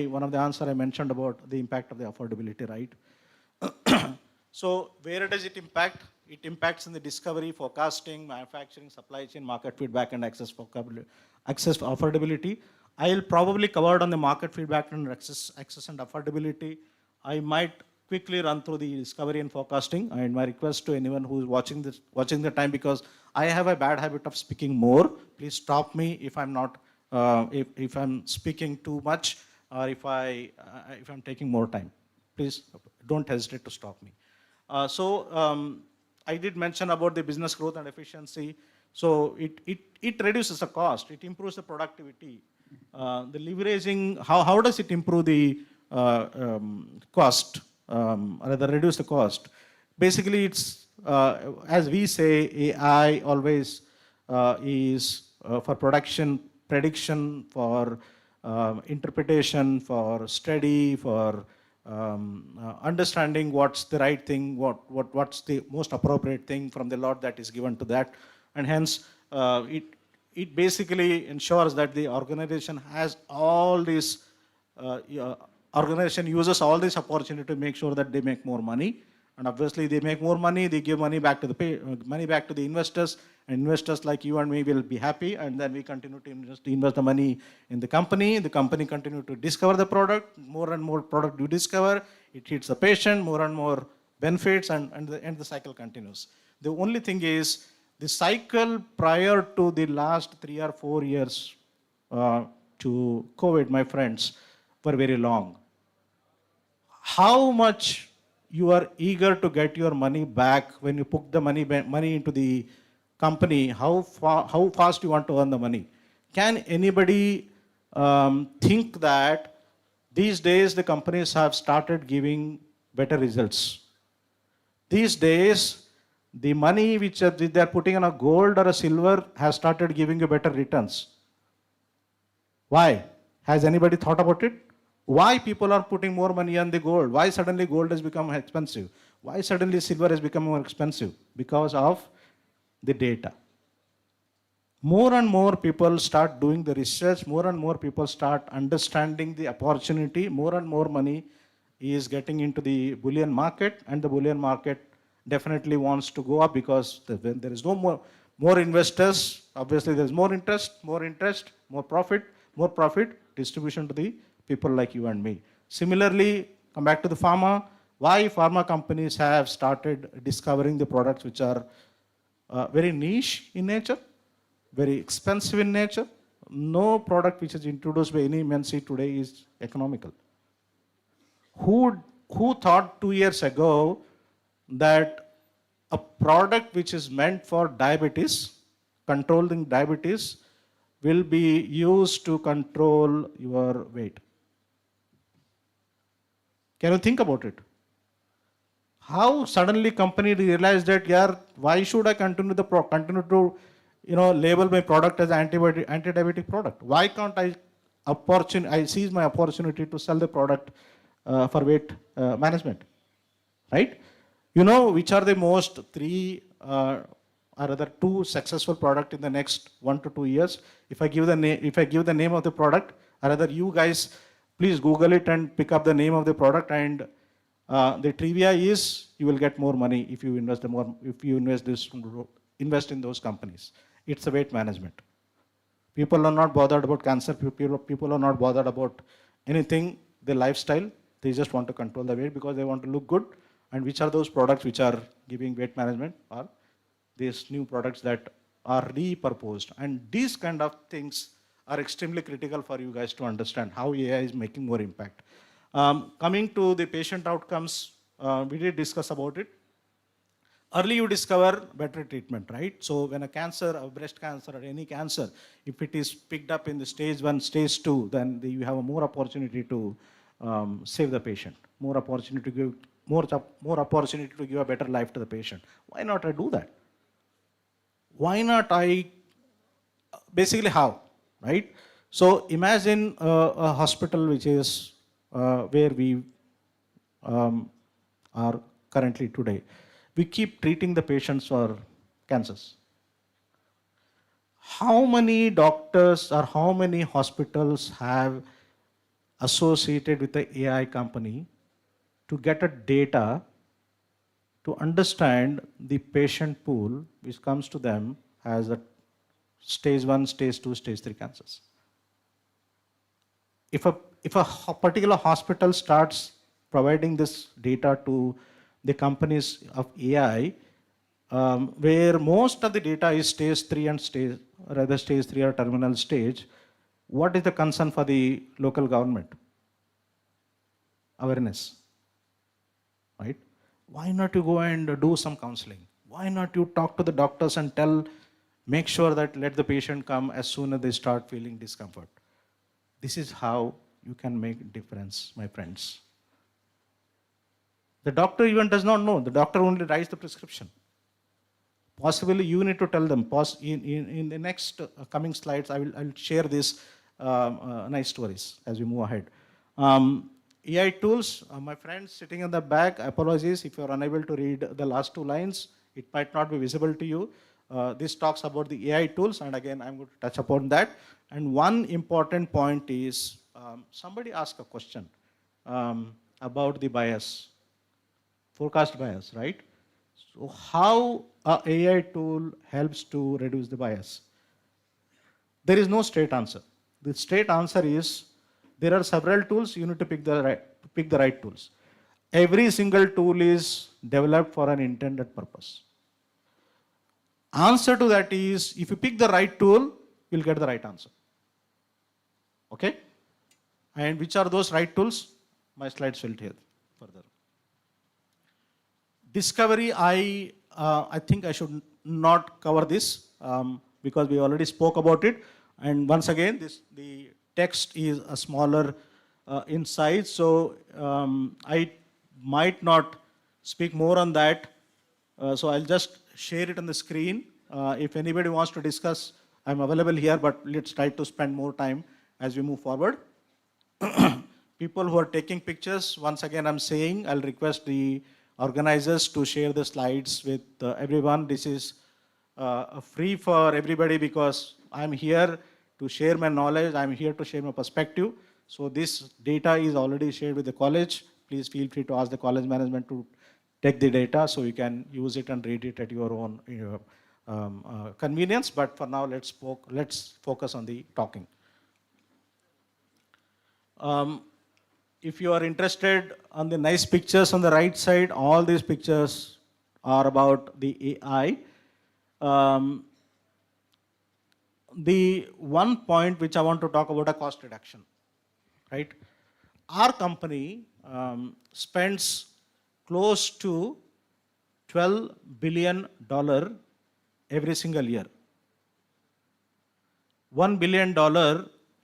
one of the answer I mentioned about the impact of the affordability, right? So where does it impact? It impacts in the discovery, forecasting, manufacturing, supply chain, market feedback, and access for affordability. I'll probably cover it on the market feedback and access and affordability. I might quickly run through the discovery and forecasting. And my request to anyone who is watching the time, because I have a bad habit of speaking more. Please stop me if I'm not, if I'm speaking too much or if I'm taking more time. Please don't hesitate to stop me. I did mention about the business growth and efficiency. So it reduces the cost, it improves the productivity. The leveraging, how does it improve the cost, rather reduce the cost? Basically, it's, as we say, AI always is for prediction, for interpretation, for study, for understanding what's the right thing, what's the most appropriate thing from the lot that is given to that. And hence, it basically ensures that the organization has all these, organization uses all this opportunity to make sure that they make more money. And obviously they make more money, they give money back to the investors, and investors like you and me will be happy, and then we continue to invest the money in the company continue to discover the product, more and more product you discover, it hits the patient, more and more benefits, and the cycle continues. The only thing is, the cycle prior to the last 3 or 4 years to COVID, my friends, were very long. How much you are eager to get your money back when you put the money into the company, how fast you want to earn the money? Can anybody think that these days the companies have started giving better results? These days, the money which they are putting on a gold or a silver has started giving you better returns. Why? Has anybody thought about it? Why people are putting more money on the gold? Why suddenly gold has become expensive? Why suddenly silver has become more expensive? Because of the data. More and more people start doing the research, more and more people start understanding the opportunity, more and more money is getting into the bullion market, and the bullion market definitely wants to go up because when there is no more investors, obviously there is more interest, more profit, distribution to the people like you and me. Similarly, come back to the pharma. Why pharma companies have started discovering the products which are very niche in nature, very expensive in nature. No product which is introduced by any MNC today is economical. Who thought 2 years ago that a product which is meant for diabetes, controlling diabetes, will be used to control your weight? Can you think about it? How suddenly company realized that, yeah, why should I continue to label my product as anti-diabetic product? Why can't I seize my opportunity to sell the product for weight management, right? You know which are the most three or rather two successful product in the next 1 to 2 years? If I give the name of the product, or rather you guys please Google it and pick up the name of the product, and the trivia is you will get more money if you invest in those companies. It's a weight management. People are not bothered about cancer. People are not bothered about anything, their lifestyle. They just want to control the weight because they want to look good. And which are those products which are giving weight management? Are these new products that are repurposed. And these kind of things are extremely critical for you guys to understand how AI is making more impact. Coming to the patient outcomes, we did discuss about it. Early you discover, better treatment, right? So when a cancer, a breast cancer or any cancer, if it is picked up in the stage 1, stage 2, then you have a more opportunity to save the patient, more opportunity to give a better life to the patient. Why not I do that? Why not I, basically how, right? So imagine a hospital which is where we are currently today. We keep treating the patients for cancers. How many doctors or how many hospitals have associated with the AI company to get a data to understand the patient pool which comes to them as a stage 1, stage 2, stage 3 cancers? If a particular hospital starts providing this data to the companies of AI, where most of the data is stage 3 and stage 3 or terminal stage, what is the concern for the local government? Awareness, right? Why not you go and do some counseling? Why not you talk to the doctors and tell, make sure that let the patient come as soon as they start feeling discomfort. This is how you can make difference, my friends. The doctor even does not know. The doctor only writes the prescription. Possibly you need to tell them. In the next coming slides, I'll share these nice stories as we move ahead. AI tools, my friends sitting in the back, apologies if you're unable to read the last two lines. It might not be visible to you. This talks about the AI tools, and again, I'm going to touch upon that. And one important point is, somebody asked a question about the bias, forecast bias, right? So how a AI tool helps to reduce the bias? There is no straight answer. The straight answer is, there are several tools, you need to pick the right tools. Every single tool is developed for an intended purpose. Answer to that is, if you pick the right tool, you'll get the right answer. Okay? And which are those right tools? My slides will tell further. Discovery, I think I should not cover this because we already spoke about it. And once again, the text is a smaller in size, so I might not speak more on that. So I'll just share it on the screen. If anybody wants to discuss, I'm available here, but let's try to spend more time as we move forward. People who are taking pictures, once again I'm saying, I'll request the organizers to share the slides with everyone. This is free for everybody because I'm here to share my knowledge, I'm here to share my perspective. So this data is already shared with the college. Please feel free to ask the college management to take the data so you can use it and read it at your own convenience. But for now, let's focus on the talking. If you are interested on the nice pictures on the right side, all these pictures are about the AI. The one point which I want to talk about, a cost reduction, right? Our company spends close to $12 billion every single year. $1 billion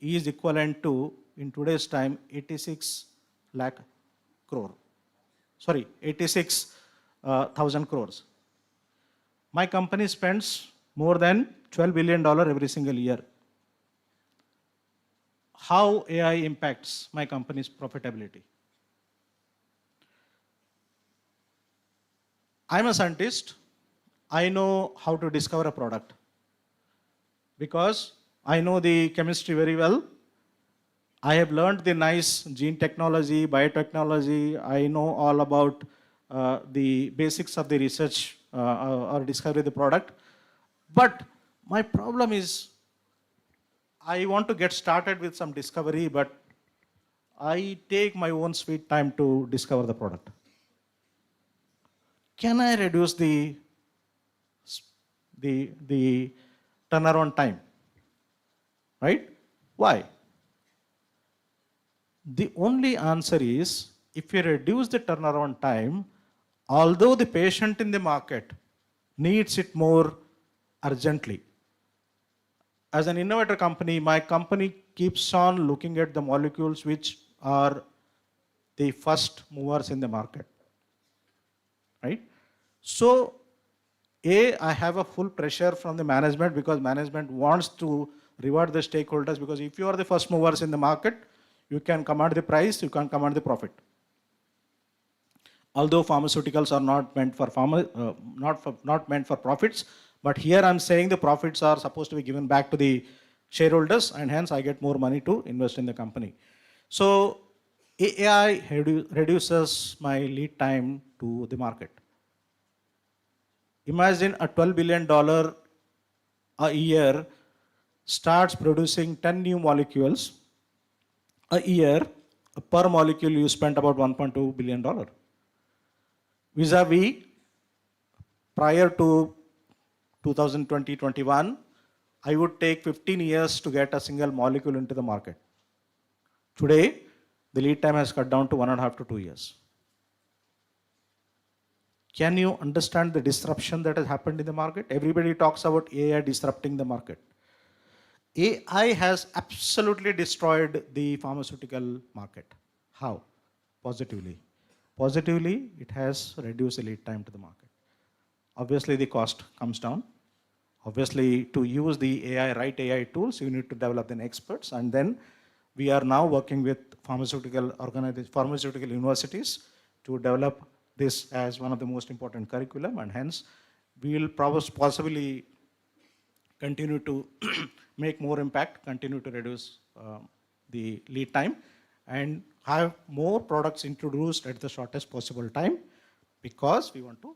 is equivalent to, in today's time, 86,000 crores. My company spends more than $12 billion every single year. How AI impacts my company's profitability? I'm a scientist. I know how to discover a product because I know the chemistry very well. I have learned the nice gene technology, biotechnology. I know all about the basics of the research or discovery of the product. But my problem is, I want to get started with some discovery, but I take my own sweet time to discover the product. Can I reduce the turnaround time? Right? Why? The only answer is, if you reduce the turnaround time, although the patient in the market needs it more urgently. As an innovator company, my company keeps on looking at the molecules which are the first movers in the market, right? So, I have a full pressure from the management because management wants to reward the stakeholders, because if you are the first movers in the market, you can command the price, you can command the profit. Although pharmaceuticals are not meant for not meant for profits, but here I'm saying the profits are supposed to be given back to the shareholders, and hence I get more money to invest in the company. So AI reduces my lead time to the market. Imagine a $12 billion a year starts producing 10 new molecules a year. Per molecule you spent about $1.2 billion. Vis-a-vis, prior to 2020-21, I would take 15 years to get a single molecule into the market. Today, the lead time has cut down to 1.5 to 2 years. Can you understand the disruption that has happened in the market? Everybody talks about AI disrupting the market. AI has absolutely destroyed the pharmaceutical market. How? Positively. Positively, it has reduced the lead time to the market. Obviously, the cost comes down. Obviously, to use the AI, right AI tools, you need to develop the experts. And then we are now working with pharmaceutical universities to develop this as one of the most important curriculum. And hence, we will possibly continue to make more impact, continue to reduce the lead time, and have more products introduced at the shortest possible time, because we want to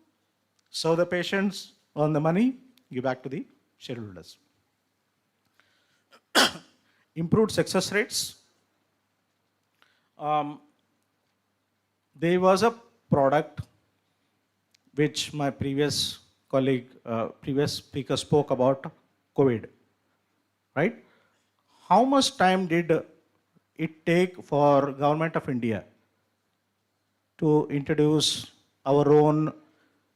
serve the patients, earn the money, give back to the shareholders. Improved success rates. There was a product which my previous colleague, previous speaker spoke about, COVID, right? How much time did it take for Government of India to introduce our own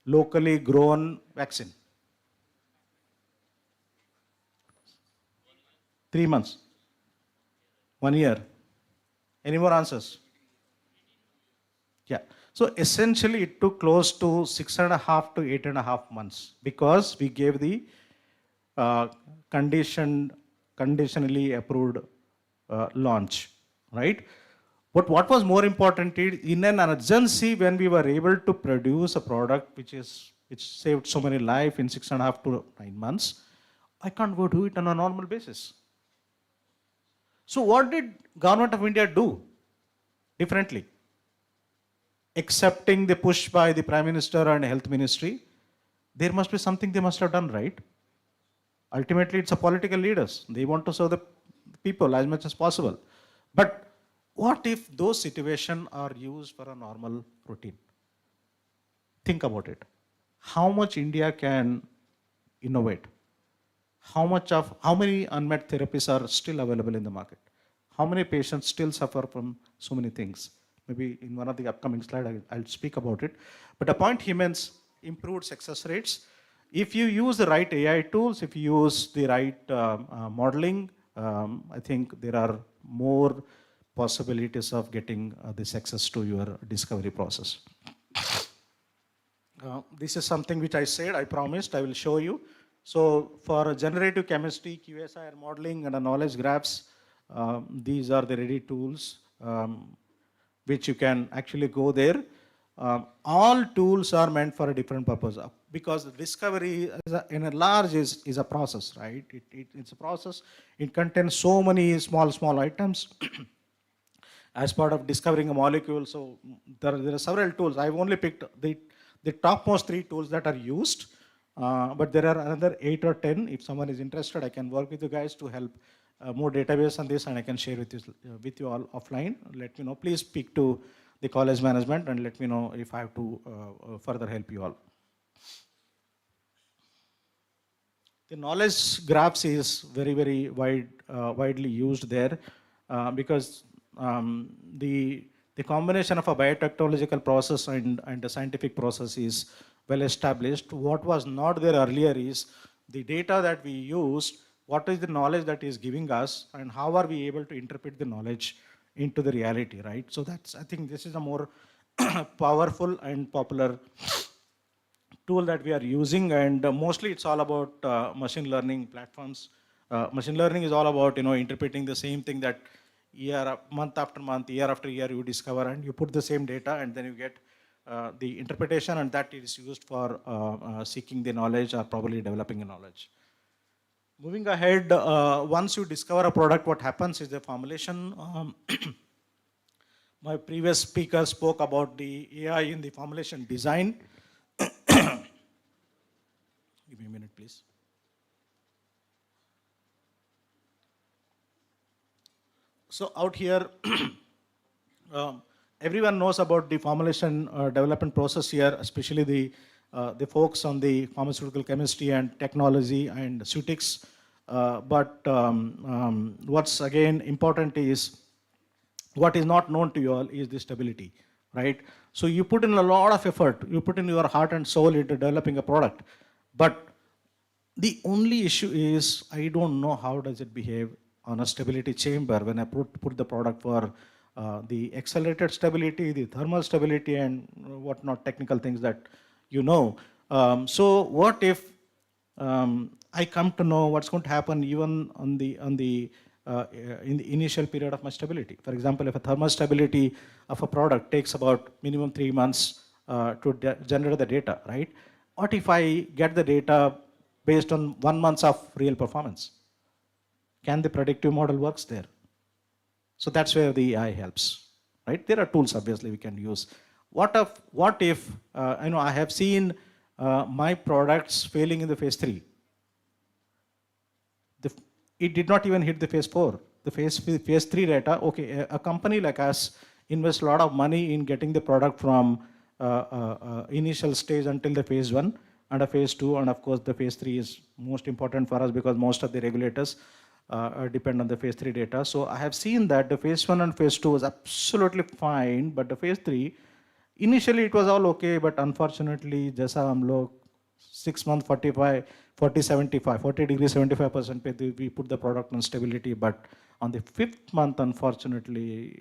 locally grown vaccine? 3 months? 1 year? Any more answers? Yeah. So essentially it took close to 6.5 to 8.5 months, because we gave the conditionally approved launch, right? But what was more important is, in an urgency, when we were able to produce a product which saved so many lives in 6.5 to 9 months, I can't go do it on a normal basis. So what did Government of India do differently? Accepting the push by the Prime Minister and Health Ministry, there must be something they must have done, right? Ultimately, it's a political leaders. They want to serve the people as much as possible. But what if those situations are used for a normal routine? Think about it. How much India can innovate? How many unmet therapies are still available in the market? How many patients still suffer from so many things? Maybe in one of the upcoming slides, I'll speak about it. But the point he means, improved success rates. If you use the right AI tools, if you use the right modeling, I think there are more possibilities of getting the success to your discovery process. This is something which I said, I promised, I will show you. So for generative chemistry, QSIR modeling, and knowledge graphs, these are the ready tools which you can actually go there. All tools are meant for a different purpose, because the discovery in a large is a process, right? It's a process. It contains so many small items as part of discovering a molecule. So there are several tools. I've only picked the topmost 3 tools that are used, but there are another 8 or 10. If someone is interested, I can work with you guys to help more database on this, and I can share with you all offline. Let me know. Please speak to the college management and let me know if I have to further help you all. The knowledge graphs is very widely used there, because the combination of a biotechnological process and a scientific process is well established. What was not there earlier is the data that we used, what is the knowledge that is giving us, and how are we able to interpret the knowledge into the reality, right? So I think this is a more powerful and popular tool that we are using, and mostly it's all about machine learning platforms. Machine learning is all about interpreting the same thing that month after month, year after year you discover, and you put the same data, and then you get the interpretation, and that is used for seeking the knowledge or probably developing a knowledge. Moving ahead, once you discover a product, what happens is the formulation. My previous speaker spoke about the AI in the formulation design. Give me a minute, please. So out here, everyone knows about the formulation development process here, especially the folks on the pharmaceutical chemistry and technology and Sutics. But what's again important is, what is not known to you all is the stability, right? So you put in a lot of effort, you put in your heart and soul into developing a product. But the only issue is I don't know how does it behave on a stability chamber when I put the product for the accelerated stability, the thermal stability, and whatnot technical things that you know. So what if I come to know what's going to happen even in the initial period of my stability? For example, if a thermal stability of a product takes about minimum 3 months to generate the data, right? What if I get the data based on 1 month of real performance? Can the predictive model works there? So that's where the AI helps, right? There are tools obviously we can use. What if I have seen my products failing in the phase 3. It did not even hit the phase 4. The phase 3 data, okay, a company like us invests a lot of money in getting the product from initial stage until the phase 1 and a phase 2, and of course the phase 3 is most important for us because most of the regulators depend on the phase 3 data. So I have seen that the phase 1 and phase 2 was absolutely fine, but the phase 3, initially it was all okay, but unfortunately, jaisa hum log 6 months 40 degree 75% we put the product on stability, but on the 5th month, unfortunately,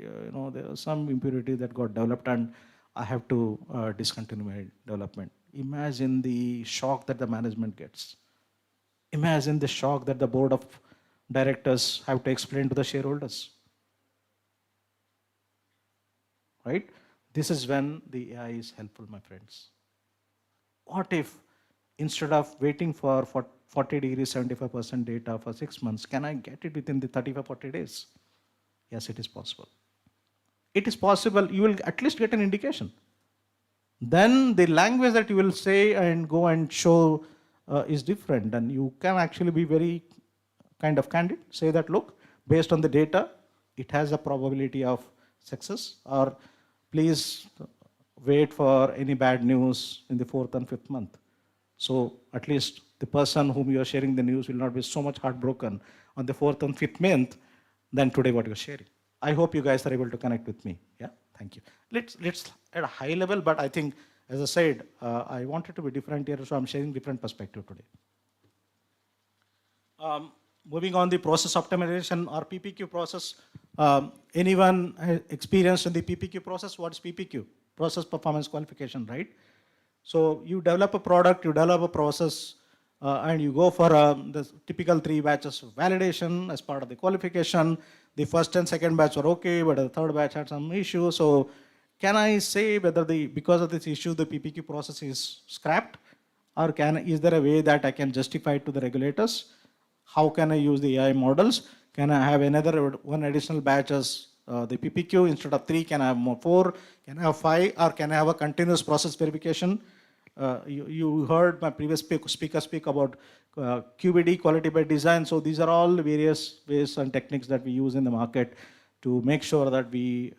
there are some impurity that got developed and I have to discontinue my development. Imagine the shock that the management gets. Imagine the shock that the board of directors have to explain to the shareholders. Right? This is when the AI is helpful, my friends. What if instead of waiting for 40 degrees 75% data for 6 months, can I get it within the 35-40 days? Yes, it is possible. It is possible. You will at least get an indication. Then the language that you will say and go and show is different, and you can actually be very kind of candid. Say that, look, based on the data, it has a probability of success, or please wait for any bad news in the 4th and 5th month. So at least the person whom you are sharing the news will not be so much heartbroken on the 4th and 5th month than today what you are sharing. I hope you guys are able to connect with me. Yeah, thank you. Let's at a high level, but I think, as I said, I wanted to be different here, so I'm sharing different perspective today. Moving on the process optimization or PPQ process. Anyone experienced in the PPQ process? What is PPQ? Process performance qualification, right? So you develop a product, you develop a process, and you go for the typical 3 batches of validation as part of the qualification. The first and second batch were okay, but the third batch had some issue. So can I say whether because of this issue the PPQ process is scrapped, or is there a way that I can justify it to the regulators? How can I use the AI models? Can I have one additional batch as the PPQ instead of 3? Can I have more 4? Can I have 5? Or can I have a continuous process verification? You heard my previous speaker speak about QBD, quality by design. So these are all various ways and techniques that we use in the market to make sure that the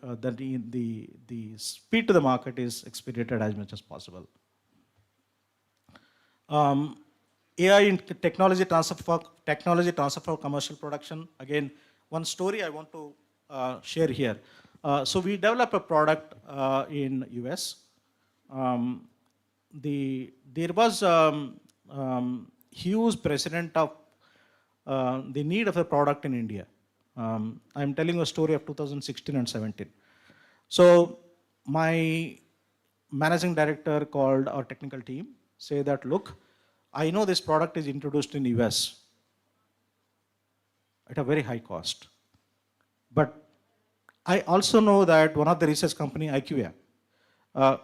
speed to the market is expedited as much as possible. AI in technology transfer for commercial production. Again, one story I want to share here. So we developed a product in US. There was huge precedent of the need of a product in India. I'm telling a story of 2016 and 17. So my managing director called our technical team, say that, look, I know this product is introduced in US at a very high cost. But I also know that one of the research company, IQVIA,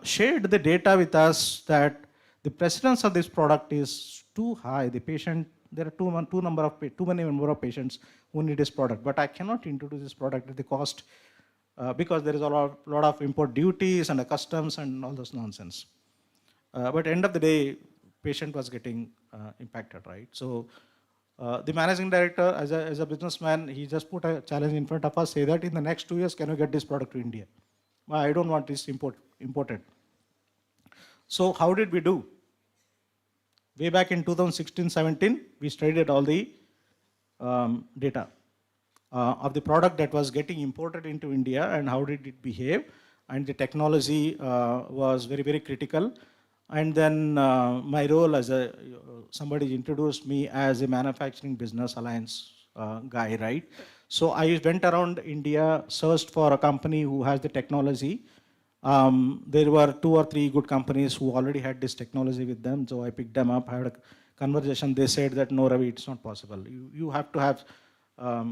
shared the data with us that the precedence of this product is too high. The patient, there are too many number of patients who need this product. But I cannot introduce this product at the cost because there is a lot of import duties and the customs and all those nonsense. But at the end of the day, patient was getting impacted, right? So the managing director, as a businessman, he just put a challenge in front of us, say that in the next 2 years, can you get this product to India? Well, I don't want this imported. So how did we do? Way back in 2016-17, we studied all the data of the product that was getting imported into India and how did it behave. and the technology was very, very critical. And then my role as somebody introduced me as a manufacturing business alliance guy, right? So I went around India, searched for a company who has the technology. There were 2 or 3 good companies who already had this technology with them. So I picked them up, had a conversation. They said that, no, Ravi, it's not possible. You have to have a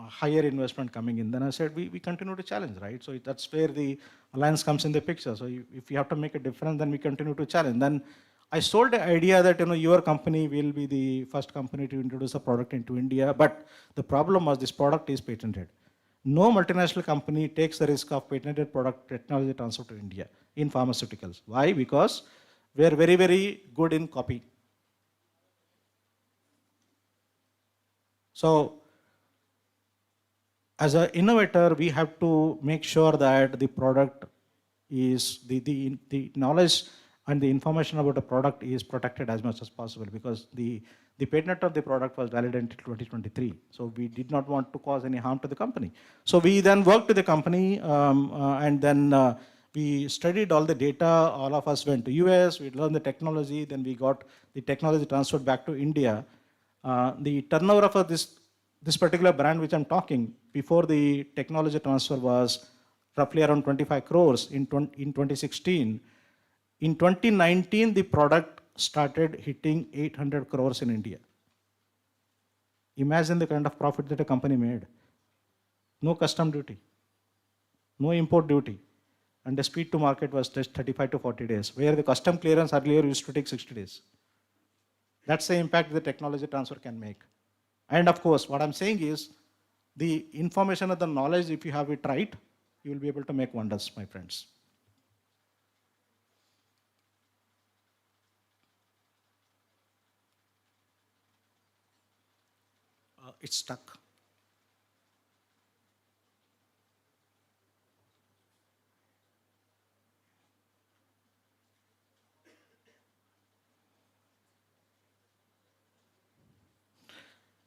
higher investment coming in. Then I said, we continue to challenge, right? So that's where the alliance comes in the picture. So if you have to make a difference, then we continue to challenge. Then I sold the idea that your company will be the first company to introduce a product into India. But the problem was this product is patented. No multinational company takes the risk of patented product technology transfer to India in pharmaceuticals. Why? Because we are very, very good in copy. So as an innovator, we have to make sure that the product is, the knowledge and the information about the product is protected as much as possible, because the patent of the product was valid until 2023. So we did not want to cause any harm to the company. So we then worked with the company and then we studied all the data. All of us went to US, we learned the technology, then we got the technology transferred back to India. The turnover of this particular brand which I'm talking, before the technology transfer was roughly around 25 crores in 2016. In 2019, the product started hitting 800 crores in India. Imagine the kind of profit that a company made. No custom duty, no import duty, and the speed to market was just 35 to 40 days, where the custom clearance earlier used to take 60 days. That's the impact the technology transfer can make. And of course, what I'm saying is, the information and the knowledge, if you have it right, you will be able to make wonders, my friends. It's stuck.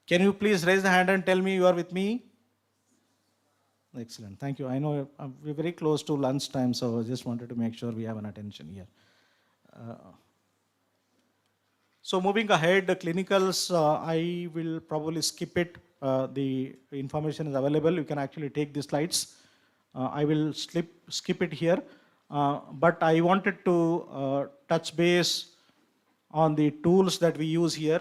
Can you please raise the hand and tell me you are with me? Excellent, thank you. I know we're very close to lunch time, so I just wanted to make sure we have an attention here. So moving ahead, the clinicals, I will probably skip it. The information is available. You can actually take the slides. I will skip it here. But I wanted to touch base on the tools that we use here.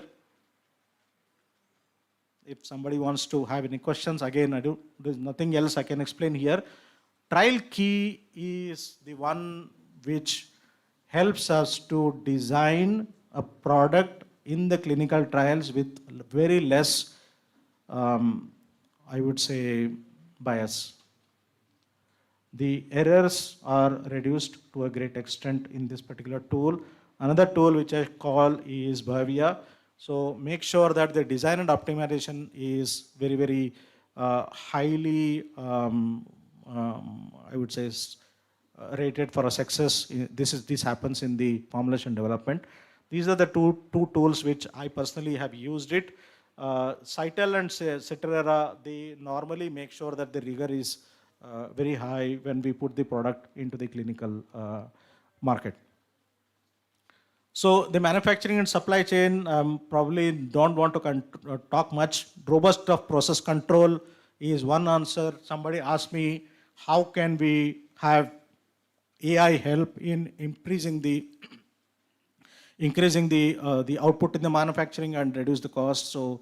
If somebody wants to have any questions, again, there's nothing else I can explain here. Trial key is the one which helps us to design a product in the clinical trials with very less, I would say, bias. The errors are reduced to a great extent in this particular tool. Another tool which I call is BVVS. So make sure that the design and optimization is very, very highly, I would say, rated for a success. This happens in the formulation development. These are the two tools which I personally have used it. Cytel and Ceterera, they normally make sure that the rigor is very high when we put the product into the clinical market. So the manufacturing and supply chain, probably don't want to talk much. Robust process control is one answer. Somebody asked me, how can we have AI help in increasing the output in the manufacturing and reduce the cost? So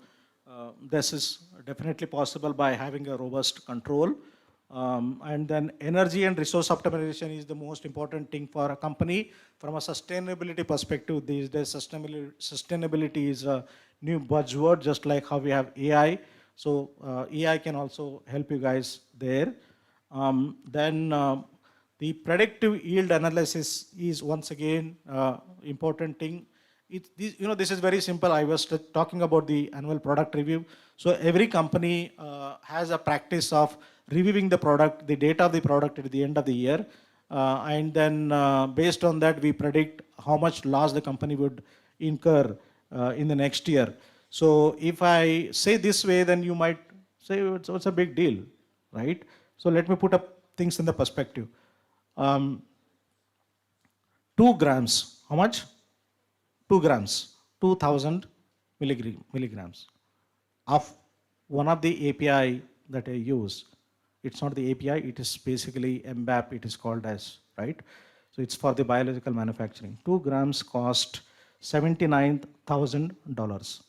this is definitely possible by having a robust control. And then energy and resource optimization is the most important thing for a company. From a sustainability perspective, these days sustainability is a new buzzword, just like how we have AI. So AI can also help you guys there. Then the predictive yield analysis is once again important thing. This is very simple. I was talking about the annual product review. So every company has a practice of reviewing the product, the data of the product at the end of the year. And then based on that, we predict how much loss the company would incur in the next year. So if I say this way, then you might say it's a big deal, right? So let me put up things in the perspective. um, 2 grams, how much? 2 grams, 2000 milligrams of one of the API that I use. It's not the API, it is basically MBAP, it is called as, right? So it's for the biological manufacturing. 2 grams cost $79,000.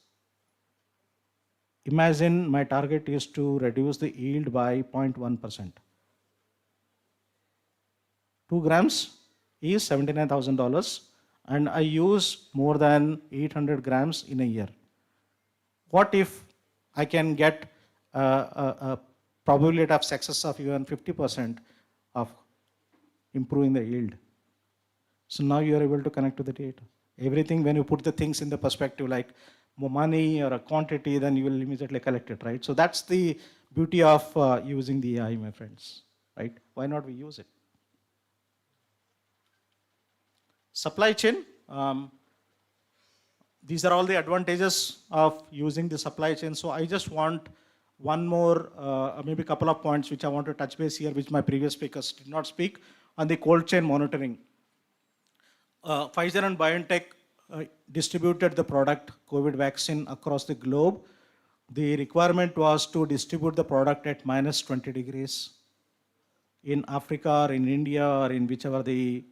Imagine my target is to reduce the yield by 0.1%. 2 grams is $79,000 and I use more than 800 grams in a year. What if I can get a probability of success of even 50% of improving the yield? So now you are able to connect to the data. Everything, when you put the things in the perspective like money or a quantity, then you will immediately collect it, right? So that's the beauty of using the AI, my friends, right? Why not we use it? Supply chain. These are all the advantages of using the supply chain. So I just want one more, maybe a couple of points which I want to touch base here, which my previous speakers did not speak, on the cold chain monitoring. Pfizer and BioNTech distributed the product, COVID vaccine, across the globe. The requirement was to distribute the product at minus 20 degrees in Africa or in India or in whichever the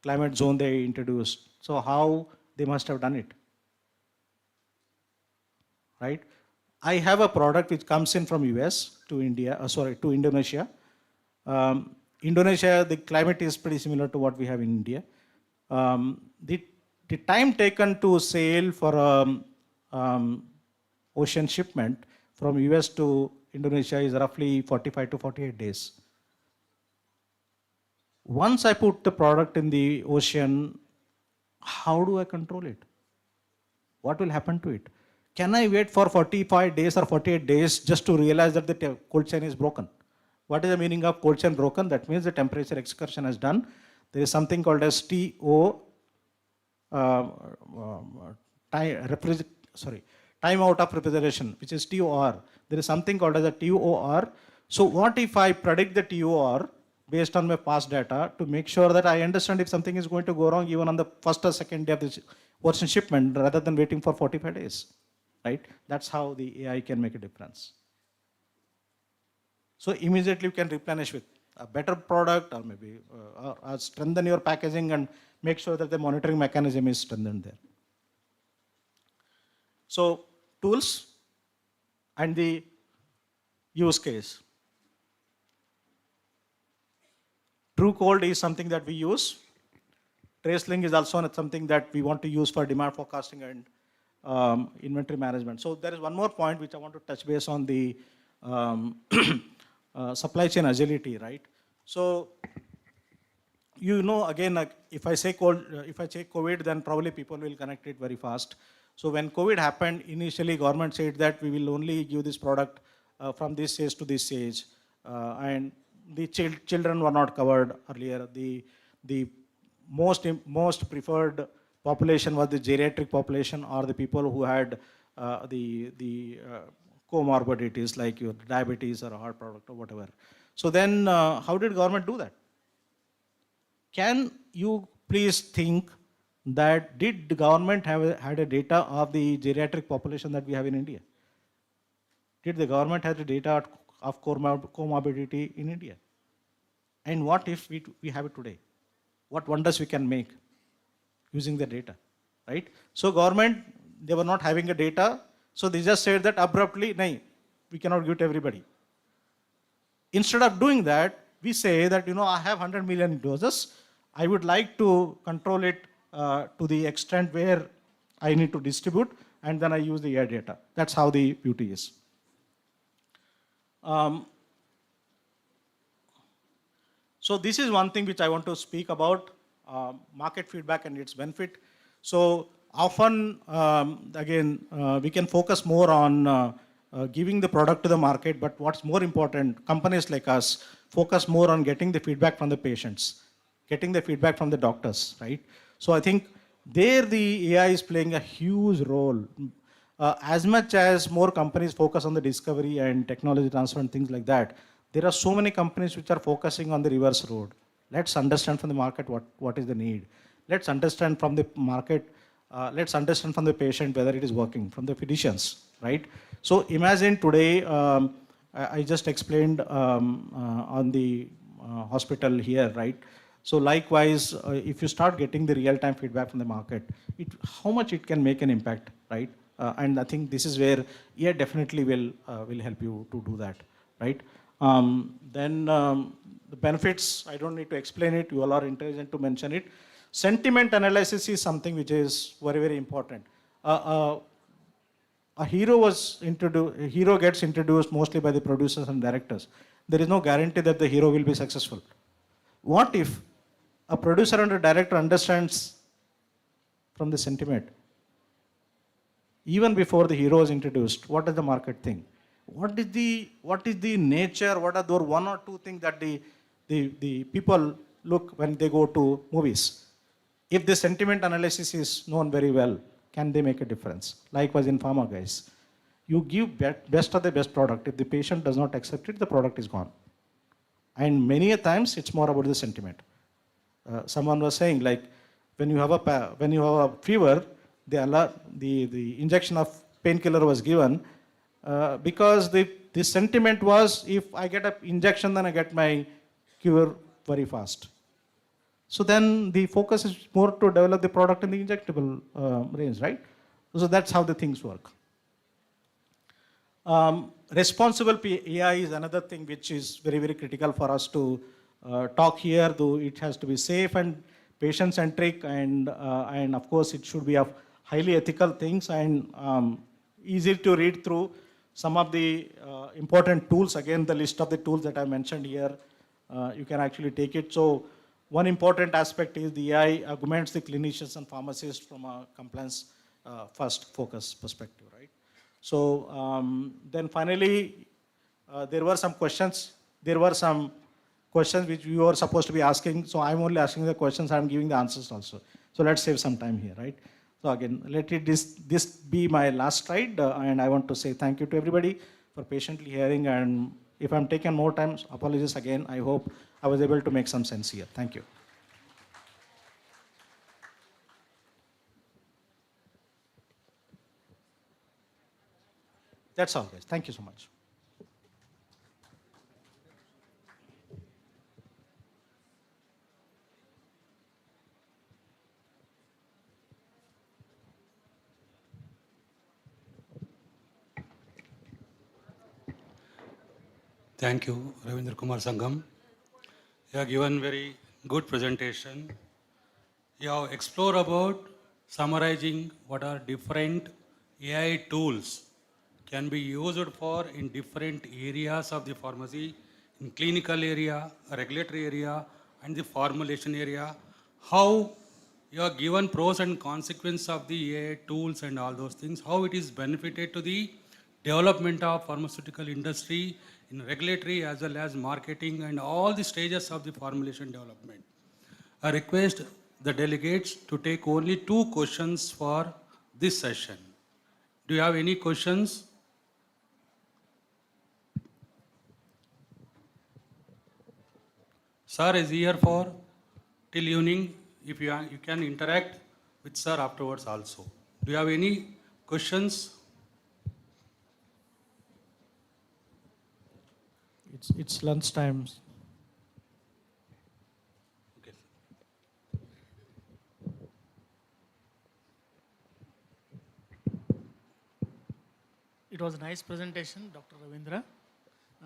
climate zone they introduced. So how they must have done it, right? I have a product which comes in from US to India, to Indonesia. Indonesia, the climate is pretty similar to what we have in India. The time taken to sail for ocean shipment from US to Indonesia is roughly 45 to 48 days. Once I put the product in the ocean, how do I control it? What will happen to it? Can I wait for 45 days or 48 days just to realize that the cold chain is broken? What is the meaning of cold chain broken? That means the temperature excursion has done. There is something called as time out of refrigeration, which is TOR. There is something called as a TOR. So what if I predict the TOR based on my past data to make sure that I understand if something is going to go wrong even on the first or second day of the ocean shipment rather than waiting for 45 days, right? That's how the AI can make a difference. So immediately you can replenish with a better product or maybe strengthen your packaging and make sure that the monitoring mechanism is strengthened there. So tools and the use case. True cold is something that we use. TraceLink is also something that we want to use for demand forecasting and inventory management. So there is one more point which I want to touch base on, the supply chain agility, right? So, you know, again, like if I say COVID, then probably people will connect it very fast. So when COVID happened, initially government said that we will only give this product from this stage to this stage, and the children were not covered earlier. The most preferred population was the geriatric population or the people who had the comorbidities like your diabetes or a heart product or whatever. So then how did government do that? Can you please think that did the government had a data of the geriatric population that we have in India? Did the government have the data of comorbidity in India? And what if we have it today? What wonders we can make using the data, right? So government, they were not having a data, so they just said that abruptly, no, we cannot give it to everybody. Instead of doing that, we say that, I have 100 million doses. I would like to control it to the extent where I need to distribute, and then I use the AI data. That's how the beauty is. So this is one thing which I want to speak about, market feedback and its benefit. So often, again, we can focus more on giving the product to the market, but what's more important, companies like us focus more on getting the feedback from the patients, getting the feedback from the doctors, right? So I think there the AI is playing a huge role. As much as more companies focus on the discovery and technology transfer and things like that, There are so many companies which are focusing on the reverse road. Let's understand from the market what is the need. Let's understand from the market, let's understand from the patient whether it is working, from the physicians, right? So imagine today, I just explained on the hospital here, right? So likewise, if you start getting the real-time feedback from the market, how much it can make an impact, right? And I think this is where AI definitely will help you to do that, right? The benefits, I don't need to explain it. You all are intelligent to mention it. Sentiment analysis is something which is very, very important. A hero gets introduced mostly by the producers and directors. There is no guarantee that the hero will be successful. What if a producer and a director understands from the sentiment, even before the hero is introduced, what does the market think? What is the nature, what are those one or two things that the people look when they go to movies? If the sentiment analysis is known very well, can they make a difference? Likewise in pharma, guys. You give best of the best product. If the patient does not accept it, the product is gone. And many a times it's more about the sentiment. Someone was saying, like, when you have a fever, the injection of painkiller was given because the sentiment was, if I get an injection, then I get my cure very fast. So then the focus is more to develop the product in the injectable range, right? So that's how the things work. Responsible AI is another thing which is very, very critical for us to talk here, though it has to be safe and patient-centric, and of course it should be of highly ethical things and easy to read through. Some of the important tools, again, the list of the tools that I mentioned here, you can actually take it. So one important aspect is the AI augments the clinicians and pharmacists from a compliance first focus perspective, right? So then finally, there were some questions. There were some questions which you were supposed to be asking. So I'm only asking the questions, I'm giving the answers also. So let's save some time here, right? So again, let this be my last slide. And I want to say thank you to everybody for patiently hearing. And if I'm taking more time, apologies again. I hope I was able to make some sense here. Thank you. That's all, guys. Thank you so much. Thank you, Ravindra Kumar Sangam. You have given very good presentation. You have explored about summarizing what are different AI tools can be used for in different areas of the pharmacy, in clinical area, regulatory area, and the formulation area. How you have given pros and consequences of the AI tools and all those things, how it is benefited to the development of pharmaceutical industry in regulatory as well as marketing and all the stages of the formulation development. I request the delegates to take only 2 questions for this session. Do you have any questions? Sir is here for till evening. If you can interact with sir afterwards also. Do you have any questions? It's lunch time. Okay. It was a nice presentation, Dr. Ravindra.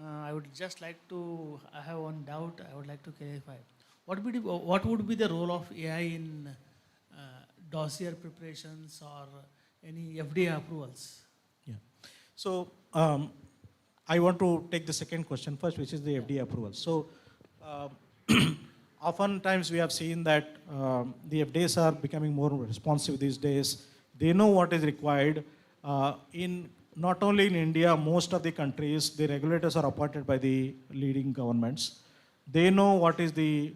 I would just like to, I have one doubt I would like to clarify. What would be the role of AI in dossier preparations or any FDA approvals? Yeah. So I want to take the second question first, which is the FDA approval. So oftentimes we have seen that the FDAs are becoming more responsive these days. They know what is required. Not only in India, most of the countries, the regulators are appointed by the leading governments. They know what is the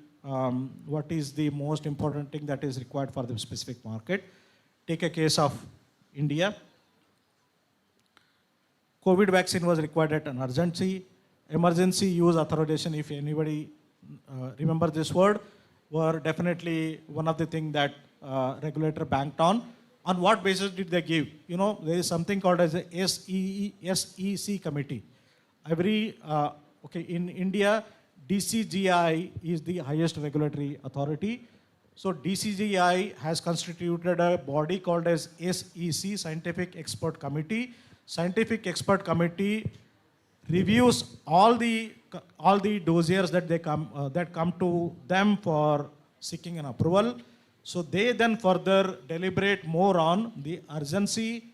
most important thing that is required for the specific market. Take a case of India. COVID vaccine was required at an urgency. emergency use authorization, if anybody remember this word, were definitely one of the things that regulator banked on. On what basis did they give? You know, there is something called as a SEC committee. In India, DCGI is the highest regulatory authority. So DCGI has constituted a body called as SEC, Scientific Expert Committee. Scientific Expert Committee reviews all the dossiers that come to them for seeking an approval. So they then further deliberate more on the urgency,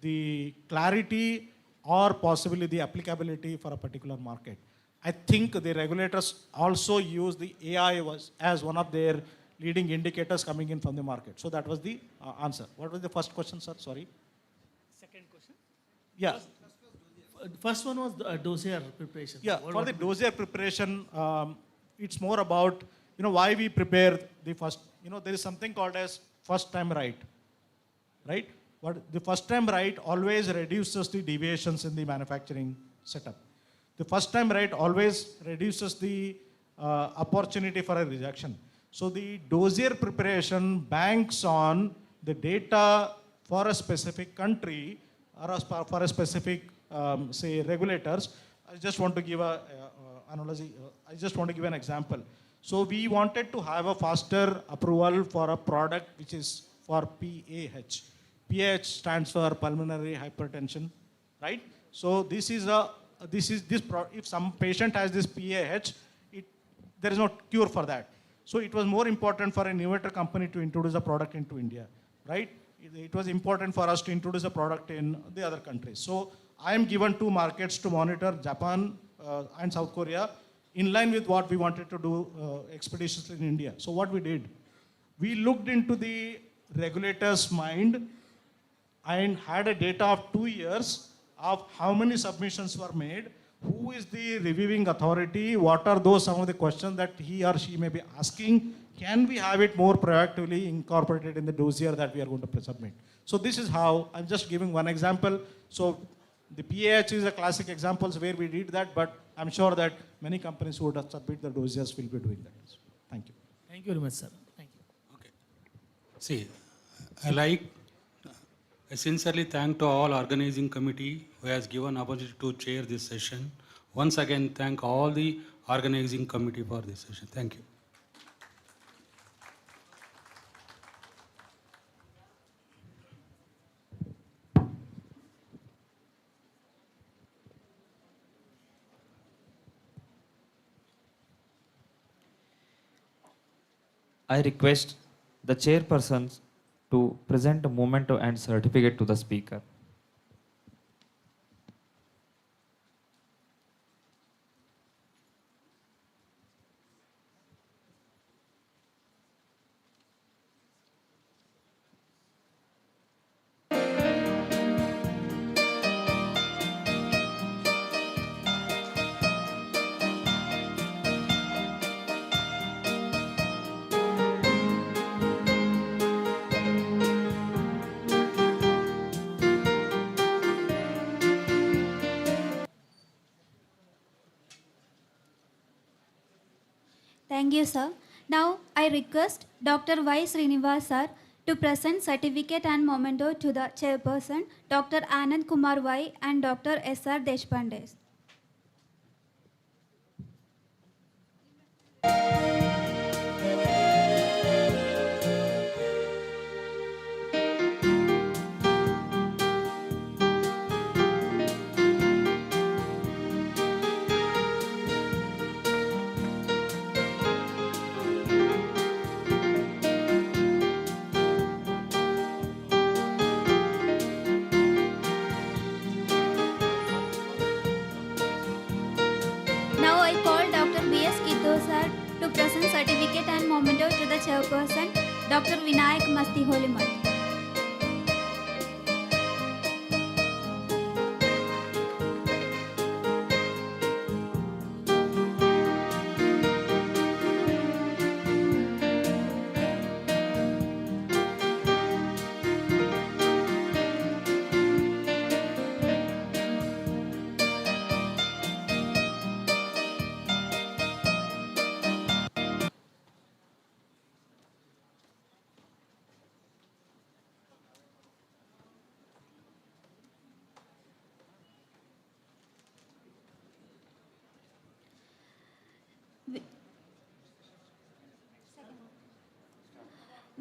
the clarity, or possibly the applicability for a particular market. I think the regulators also use the AI as one of their leading indicators coming in from the market. So that was the answer. What was the first question, sir? Sorry. Second question? Yeah. First one was the dossier preparation. Yeah, for the dossier preparation, it's more about, why we prepare the first, there is something called as first time right? But the first time right always reduces the deviations in the manufacturing setup. The first time right always reduces the opportunity for a rejection. So the dossier preparation banks on the data for a specific country or for a specific, say, regulators. I just want to give an analogy. I just want to give an example. So we wanted to have a faster approval for a product which is for PAH. PAH stands for pulmonary hypertension, right? So if some patient has this PAH, there is no cure for that. So it was more important for an innovator company to introduce a product into India, right? It was important for us to introduce a product in the other countries. So I am given 2 markets to monitor, Japan and South Korea, in line with what we wanted to do expeditiously in India. So what we did, we looked into the regulator's mind and had a data of 2 years of how many submissions were made, who is the reviewing authority, what are some of the questions that he or she may be asking, can we have it more proactively incorporated in the dossier that we are going to submit. So this is how, I'm just giving one example. So the PAH is a classic example where we did that, but I'm sure that many companies who would submit the dossiers will be doing that. Thank you. Thank you very much, sir. Thank you. Okay. See, I sincerely thank to all organizing committee who has given opportunity to chair this session. Once again, thank all the organizing committee for this session. Thank you. I request the chairpersons to present a memento and certificate to the speaker. Thank you, sir. Now, I request Dr. Y. Srinivas, sir, to present certificate and memento to the chairperson, Dr. Anand Kumar Y. and Dr. S.R. Deshpande. Now I call Dr. B.S. Kiddo, sir, to present certificate and memento to the chairperson, Dr. Vinayak Masti Holimat.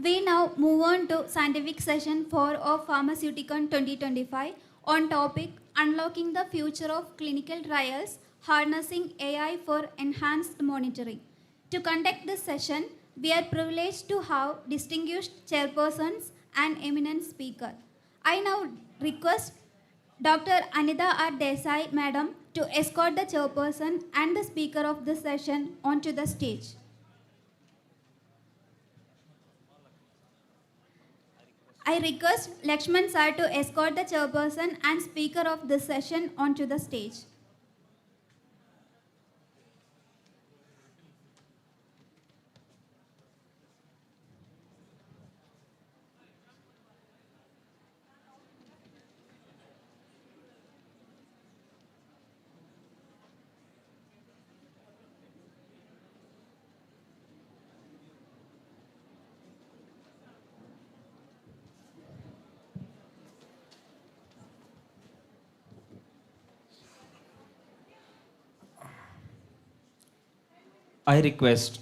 We now move on to scientific session 4 of Pharmaceuticon 2025 on topic Unlocking the Future of Clinical Trials, Harnessing AI for Enhanced Monitoring. To conduct this session, we are privileged to have distinguished chairpersons and eminent speaker. I now request Dr. Anita R. Desai, Madam, to escort the chairperson and the speaker of this session onto the stage. I request Lakshman Sir to escort the chairperson and speaker of this session onto the stage. I request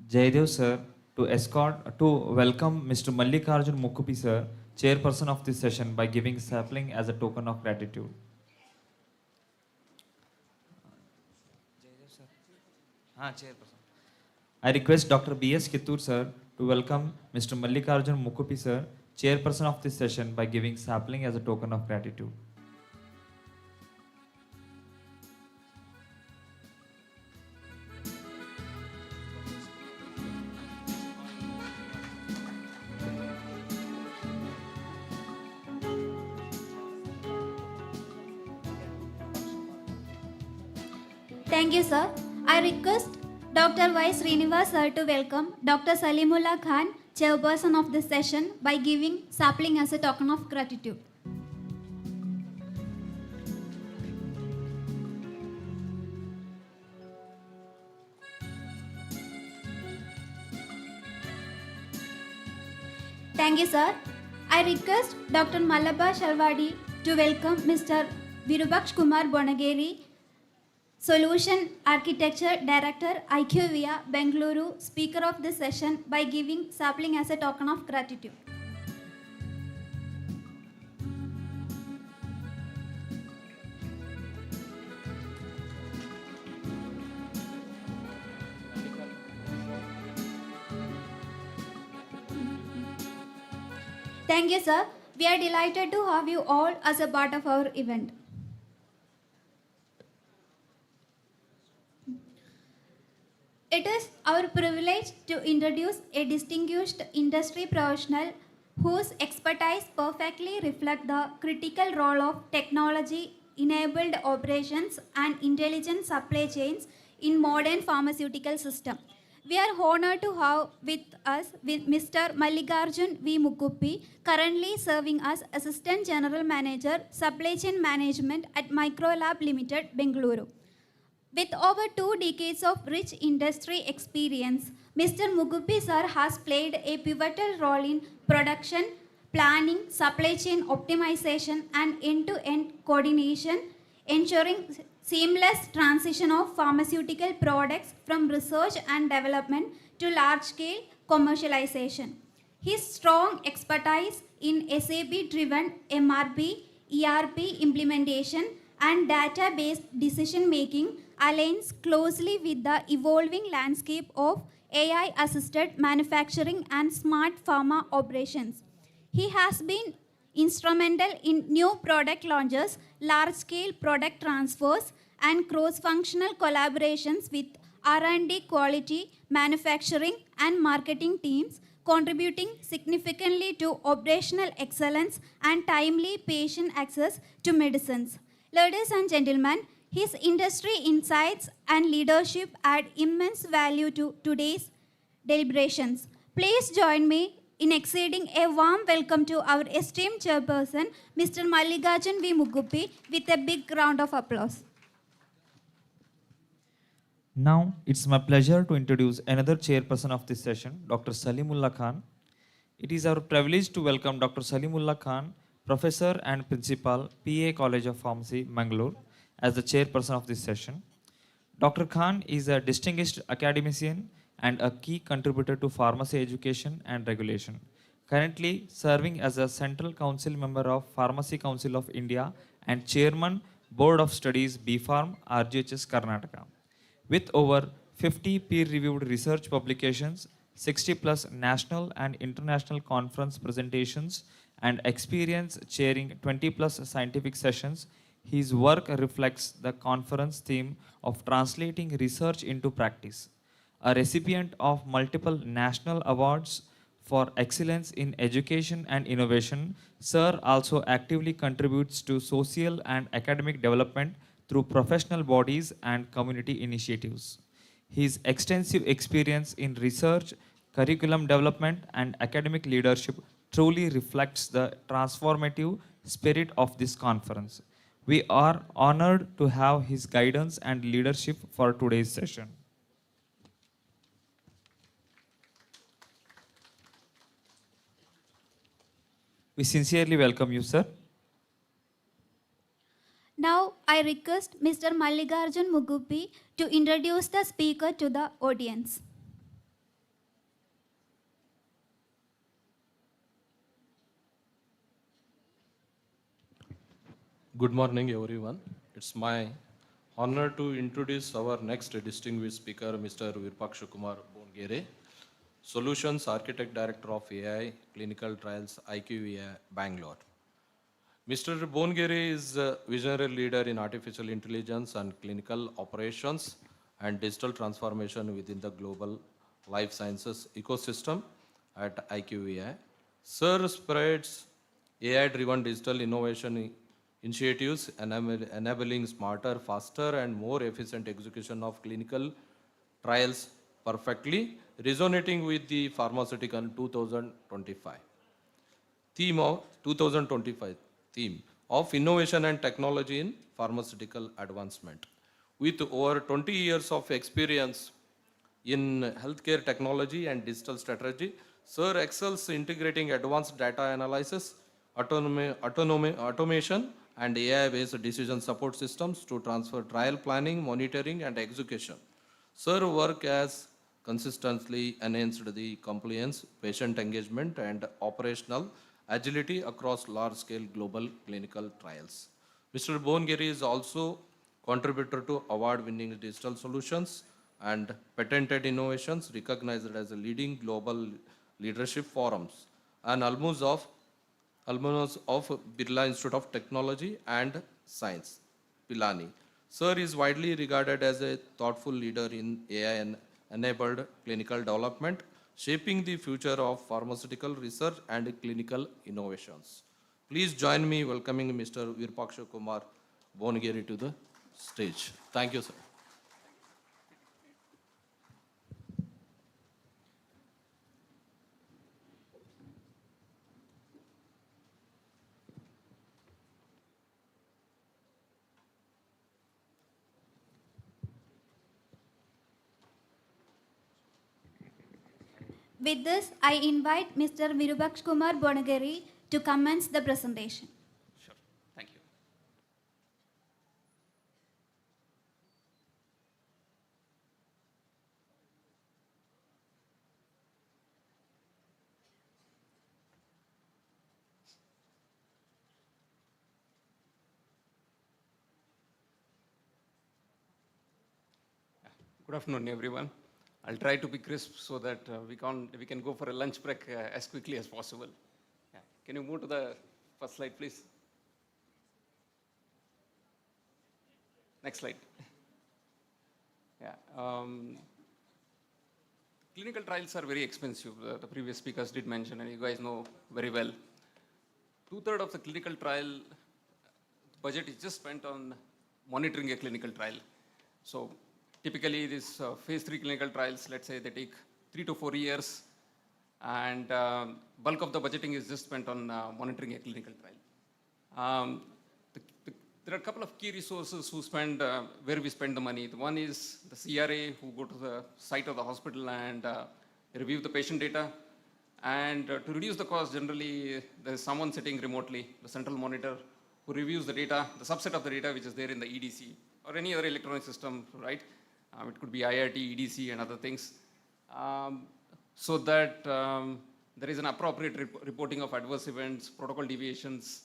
Jaydev sir to welcome Mr. Mallikarjun Mukkupi sir, chairperson of this session, by giving sapling as a token of gratitude. Chairperson. I request Dr. B.S. Kittur sir to welcome Mr. Mallikarjun Mukkupi sir, chairperson of this session, by giving sapling as a token of gratitude. Thank you, sir. I request Dr. Y. Srinivas sir to welcome Dr. Salimullah Khan, chairperson of this session, by giving sapling as a token of gratitude. Thank you, sir. I request Dr. Malaba Shalvadi to welcome Mr. Virubaksh Kumar Bonageri, Solution Architecture Director, IQVIA, Bengaluru, speaker of this session, by giving sapling as a token of gratitude. Thank you, sir. We are delighted to have you all as a part of our event. It is our privilege to introduce a distinguished industry professional whose expertise perfectly reflects the critical role of technology-enabled operations and intelligent supply chains in modern pharmaceutical system. We are honored to have with us Mr. Mallikarjun V. Mukkupi, currently serving as Assistant General Manager, Supply Chain Management at Microlab Limited, Bengaluru. With over 2 decades of rich industry experience, Mr. Mukkupi sir has played a pivotal role in production, planning, supply chain optimization, and end-to-end coordination, ensuring seamless transition of pharmaceutical products from research and development to large-scale commercialization. His strong expertise in SAP-driven MRP, ERP implementation, and data-based decision-making aligns closely with the evolving landscape of AI-assisted manufacturing and smart pharma operations. He has been instrumental in new product launches, large-scale product transfers, and cross-functional collaborations with R&D, quality, manufacturing, and marketing teams, contributing significantly to operational excellence and timely patient access to medicines. Ladies and gentlemen, his industry insights and leadership add immense value to today's deliberations. Please join me in extending a warm welcome to our esteemed chairperson, Mr. Mallikarjun V. Mukkupi, with a big round of applause. Now, it's my pleasure to introduce another chairperson of this session, Dr. Salimullah Khan. It is our privilege to welcome Dr. Salimullah Khan, Professor and Principal, PA College of Pharmacy, Mangalore, as the chairperson of this session. Dr. Khan is a distinguished academician and a key contributor to pharmacy education and regulation. Currently serving as a Central Council member of Pharmacy Council of India and Chairman Board of Studies BPharm RGHS Karnataka. With over 50 peer-reviewed research publications, 60 plus national and international conference presentations, and experience chairing 20 plus scientific sessions, his work reflects the conference theme of translating research into practice. A recipient of multiple national awards for excellence in education and innovation, Sir also actively contributes to social and academic development through professional bodies and community initiatives. His extensive experience in research, curriculum development, and academic leadership truly reflects the transformative spirit of this conference. We are honored to have his guidance and leadership for today's session. We sincerely welcome you, sir. Now I request Mr. Mallikarjun Mugupi to introduce the speaker to the audience. Good morning, everyone. It's my honor to introduce our next distinguished speaker, Mr. Virpaksha Kumar Bongere, Solutions Architect Director of AI Clinical Trials, IQVIA, Bangalore. Mr. Bongere is a visionary leader in artificial intelligence and clinical operations and digital transformation within the global life sciences ecosystem at IQVIA. Sir spreads AI-driven digital innovation initiatives enabling smarter, faster, and more efficient execution of clinical trials perfectly, resonating with the Pharmaceuticon 2025 theme of innovation and technology in pharmaceutical advancement. With over 20 years of experience in healthcare technology and digital strategy, Sir excels integrating advanced data analysis, automation, and AI-based decision support systems to transfer trial planning, monitoring, and execution. Sir work has consistently enhanced the compliance, patient engagement, and operational agility across large-scale global clinical trials. Mr. Bongere is also contributor to award-winning digital solutions and patented innovations recognized as a leading global leadership forums and alumnus of Birla Institute of Technology and Science, Pilani. Sir is widely regarded as a thoughtful leader in AI-enabled clinical development, shaping the future of pharmaceutical research and clinical innovations. Please join me welcoming Mr. Virpaksha Kumar Bongere to the stage. Thank you, sir. With this, I invite Mr. Virupaksh Kumar Bonagiri to commence the presentation. Sure. Thank you. Good afternoon, everyone. I'll try to be crisp so that we can go for a lunch break as quickly as possible. Yeah. Can you move to the first slide, please? Next slide. Yeah. Clinical trials are very expensive. The previous speakers did mention, and you guys know very well. 2/3 of the clinical trial budget is just spent on monitoring a clinical trial. So typically, these phase 3 clinical trials, let's say they take 3 to 4 years, and bulk of the budgeting is just spent on monitoring a clinical trial. There are a couple of key resources where we spend the money. One is the CRA, who go to the site of the hospital and review the patient data. And to reduce the cost, generally, there's someone sitting remotely, the central monitor, who reviews the data, the subset of the data which is there in the EDC or any other electronic system, right? It could be IRT, EDC, and other things. so that there is an appropriate reporting of adverse events, protocol deviations,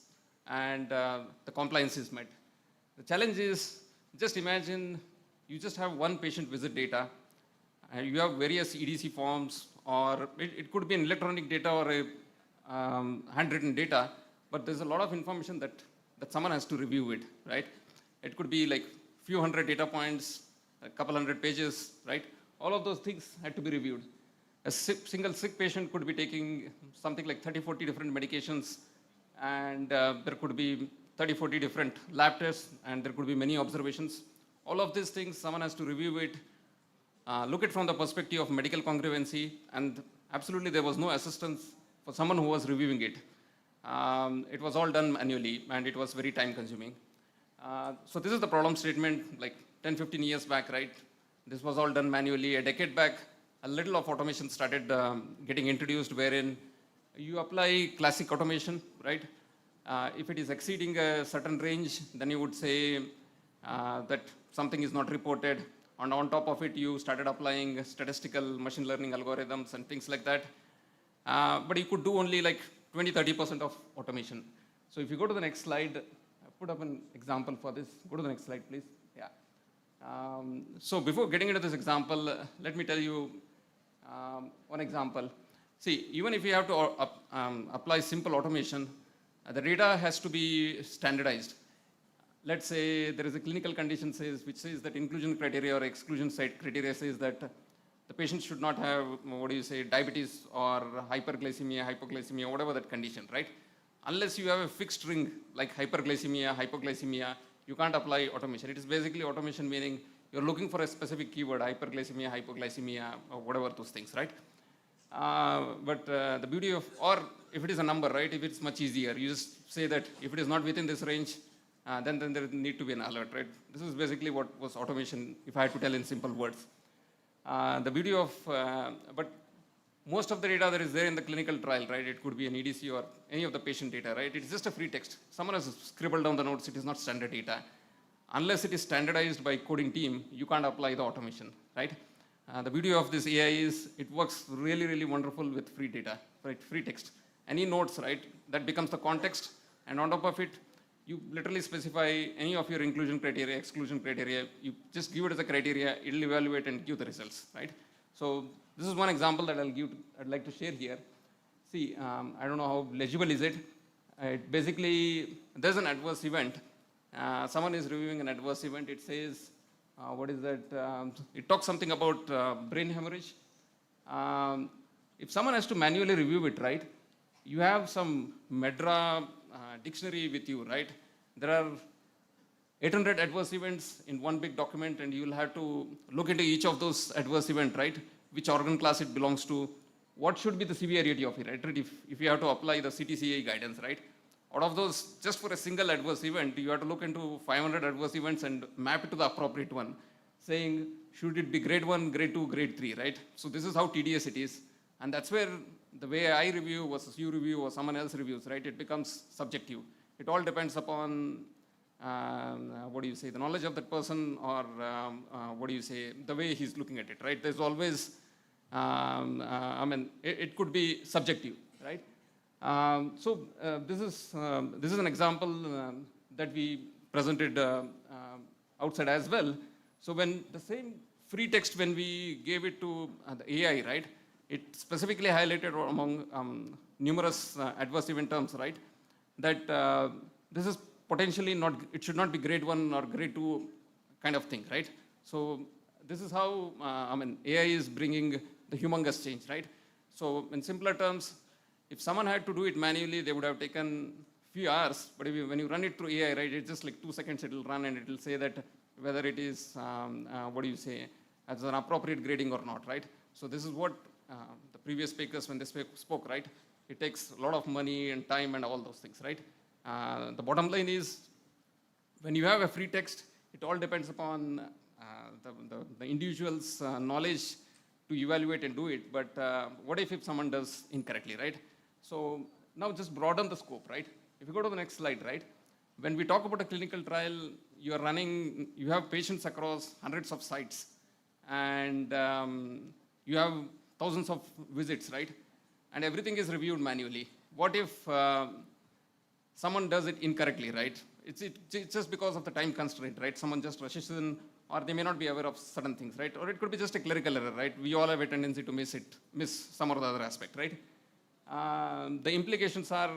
and the compliance is met. The challenge is, just imagine you just have one patient visit data, and you have various EDC forms, or it could be an electronic data or a handwritten data, but there's a lot of information that someone has to review it, right? It could be like few hundred data points, a couple hundred pages, right? All of those things had to be reviewed. A single sick patient could be taking something like 30, 40 different medications, and there could be 30, 40 different lab tests, and there could be many observations. All of these things, someone has to review it, look at from the perspective of medical congruency, and absolutely there was no assistance for someone who was reviewing it. It was all done manually, and it was very time consuming. So this is the problem statement, like 10, 15 years back, right? This was all done manually. A decade back, a little of automation started getting introduced, wherein you apply classic automation, right? If it is exceeding a certain range, then you would say that something is not reported. And on top of it, you started applying statistical machine learning algorithms and things like that. But you could do only like 20, 30% of automation. So if you go to the next slide, I put up an example for this. Go to the next slide, please. Yeah. So before getting into this example, let me tell you one example. See, even if you have to apply simple automation, the data has to be standardized. Let's say there is a clinical condition which says that inclusion criteria or exclusion site criteria says that the patient should not have, diabetes or hyperglycemia, hypoglycemia, whatever that condition, right? Unless you have a fixed ring like hyperglycemia, hypoglycemia, you can't apply automation. It is basically automation meaning you're looking for a specific keyword, hyperglycemia, hypoglycemia, or whatever those things, right? But the beauty of, or if it is a number, right, if it's much easier, you just say that if it is not within this range, then there need to be an alert, right? This is basically what was automation, if I had to tell in simple words. The beauty of, but most of the data that is there in the clinical trial, right, it could be an EDC or any of the patient data, right? It's just a free text. Someone has scribbled down the notes, it is not standard data. Unless it is standardized by coding team, you can't apply the automation, right? The beauty of this AI is it works really, really wonderful with free data, right? Free text. Any notes, right, that becomes the context, and on top of it, you literally specify any of your inclusion criteria, exclusion criteria, you just give it as a criteria, it'll evaluate and give the results, right? So this is one example that I'd like to share here. See, I don't know how legible is it. Basically, there's an adverse event. Someone is reviewing an adverse event. It says, what is that? It talks something about brain hemorrhage. If someone has to manually review it, right, you have some Medra dictionary with you, right? There are 800 adverse events in one big document, and you'll have to look into each of those adverse events, right? Which organ class it belongs to, what should be the severity of it, right? If you have to apply the CTCA guidance, right? Out of those, just for a single adverse event, you have to look into 500 adverse events and map it to the appropriate one, saying, should it be grade 1, grade 2, grade 3, right? So this is how tedious it is. And that's where the way I review versus you review or someone else reviews, right? It becomes subjective. It all depends upon, the knowledge of that person, or the way he's looking at it, right? There's always, it could be subjective, right? This is an example that we presented outside as well. So when the same free text, when we gave it to the AI, right, it specifically highlighted among numerous adverse event terms, right, that this is potentially not, it should not be grade 1 or grade 2 kind of thing, right? So this is how, AI is bringing the humongous change, right? So in simpler terms, if someone had to do it manually, they would have taken few hours, but when you run it through AI, right, it's just like 2 seconds it will run, and it will say that whether it is, as an appropriate grading or not, right? So this is what the previous speakers, when they spoke, right, it takes a lot of money and time and all those things, right? The bottom line is, when you have a free text, it all depends upon the individual's knowledge to evaluate and do it, but what if someone does incorrectly, right? So now just broaden the scope, right? If you go to the next slide, right? When we talk about a clinical trial, you have patients across hundreds of sites, and you have thousands of visits, right? And everything is reviewed manually. What if someone does it incorrectly, right? It's just because of the time constraint, right? Someone just rushes in, or they may not be aware of certain things, right? Or it could be just a clerical error, right? We all have a tendency to miss some or the other aspect, right? The implications are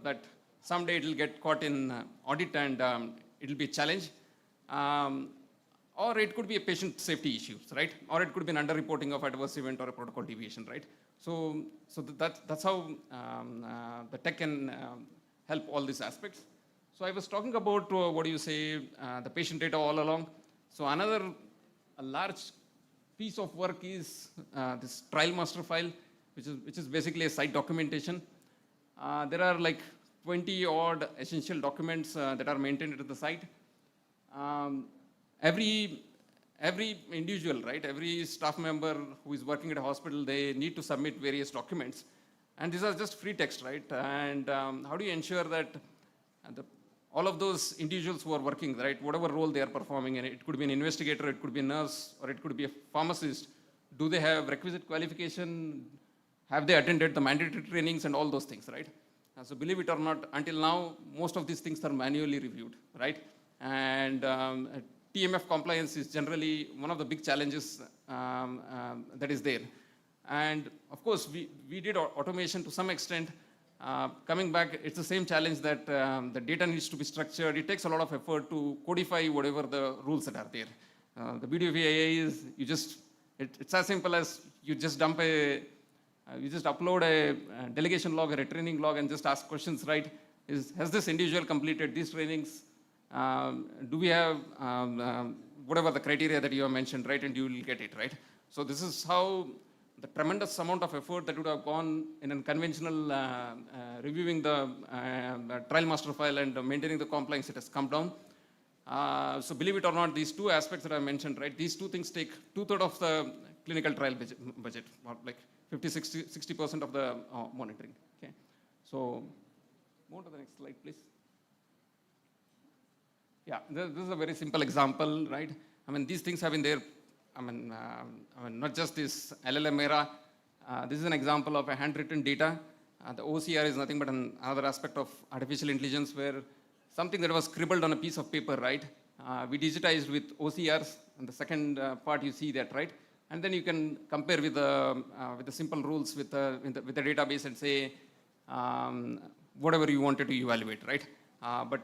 that someday it will get caught in audit and it will be a challenge. Or it could be a patient safety issues, right? Or it could be an underreporting of adverse event or a protocol deviation, right? So that's how the tech can help all these aspects. So I was talking about, the patient data all along. So a large piece of work is this trial master file, which is basically a site documentation. There are like 20 odd essential documents that are maintained at the site. Every individual, right, every staff member who is working at a hospital, they need to submit various documents. And these are just free text, right? And how do you ensure that all of those individuals who are working, right, whatever role they are performing, and it could be an investigator, it could be a nurse, or it could be a pharmacist, do they have requisite qualification? Have they attended the mandatory trainings and all those things, right? So believe it or not, until now, most of these things are manually reviewed, right? And TMF compliance is generally one of the big challenges that is there. And of course, we did automation to some extent. Coming back, it's the same challenge that the data needs to be structured. It takes a lot of effort to codify whatever the rules that are there. The beauty of AI is it's as simple as you just upload a delegation log or a training log and just ask questions, right? Has this individual completed these trainings? Do we have whatever the criteria that you have mentioned, right? And you will get it, right? So this is how the tremendous amount of effort that would have gone in a conventional reviewing the trial master file and maintaining the compliance, it has come down. So believe it or not, these two aspects that I mentioned, right, these two things take 2/3 of the clinical trial budget, or like 60% of the monitoring. Okay, so move to the next slide, please. Yeah, this is a very simple example, right? I mean, these things have been there. I mean, not just this LLM era. This is an example of a handwritten data. The OCR is nothing but another aspect of artificial intelligence where something that was scribbled on a piece of paper, right? We digitized with OCRs, and the second part you see that, right? And then you can compare with the simple rules with the database and say whatever you wanted to evaluate, right? But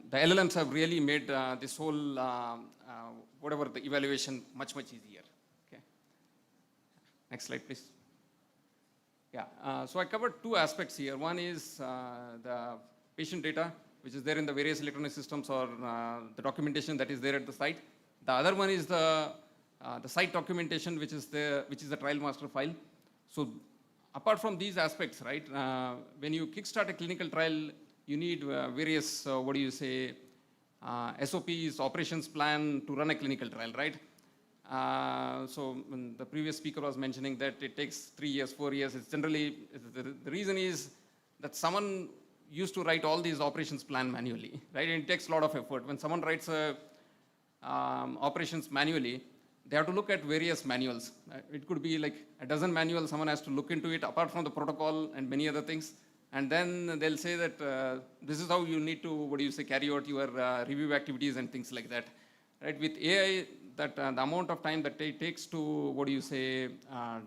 the LLMs have really made this whole whatever the evaluation much easier. Okay. Next slide, please. Yeah. So I covered two aspects here. One is the patient data, which is there in the various electronic systems, or the documentation that is there at the site. The other one is the site documentation, which is the trial master file. So apart from these aspects, right, when you kickstart a clinical trial, you need various, SOPs, operations plan to run a clinical trial, right? So when the previous speaker was mentioning that it takes 3 years, 4 years. It's generally, the reason is that someone used to write all these operations plan manually, right? And it takes a lot of effort. When someone writes operations manually, they have to look at various manuals. It could be like a dozen manuals. Someone has to look into it apart from the protocol and many other things. And then they'll say that this is how you need to, carry out your review activities and things like that. Right? With AI, that the amount of time that it takes to,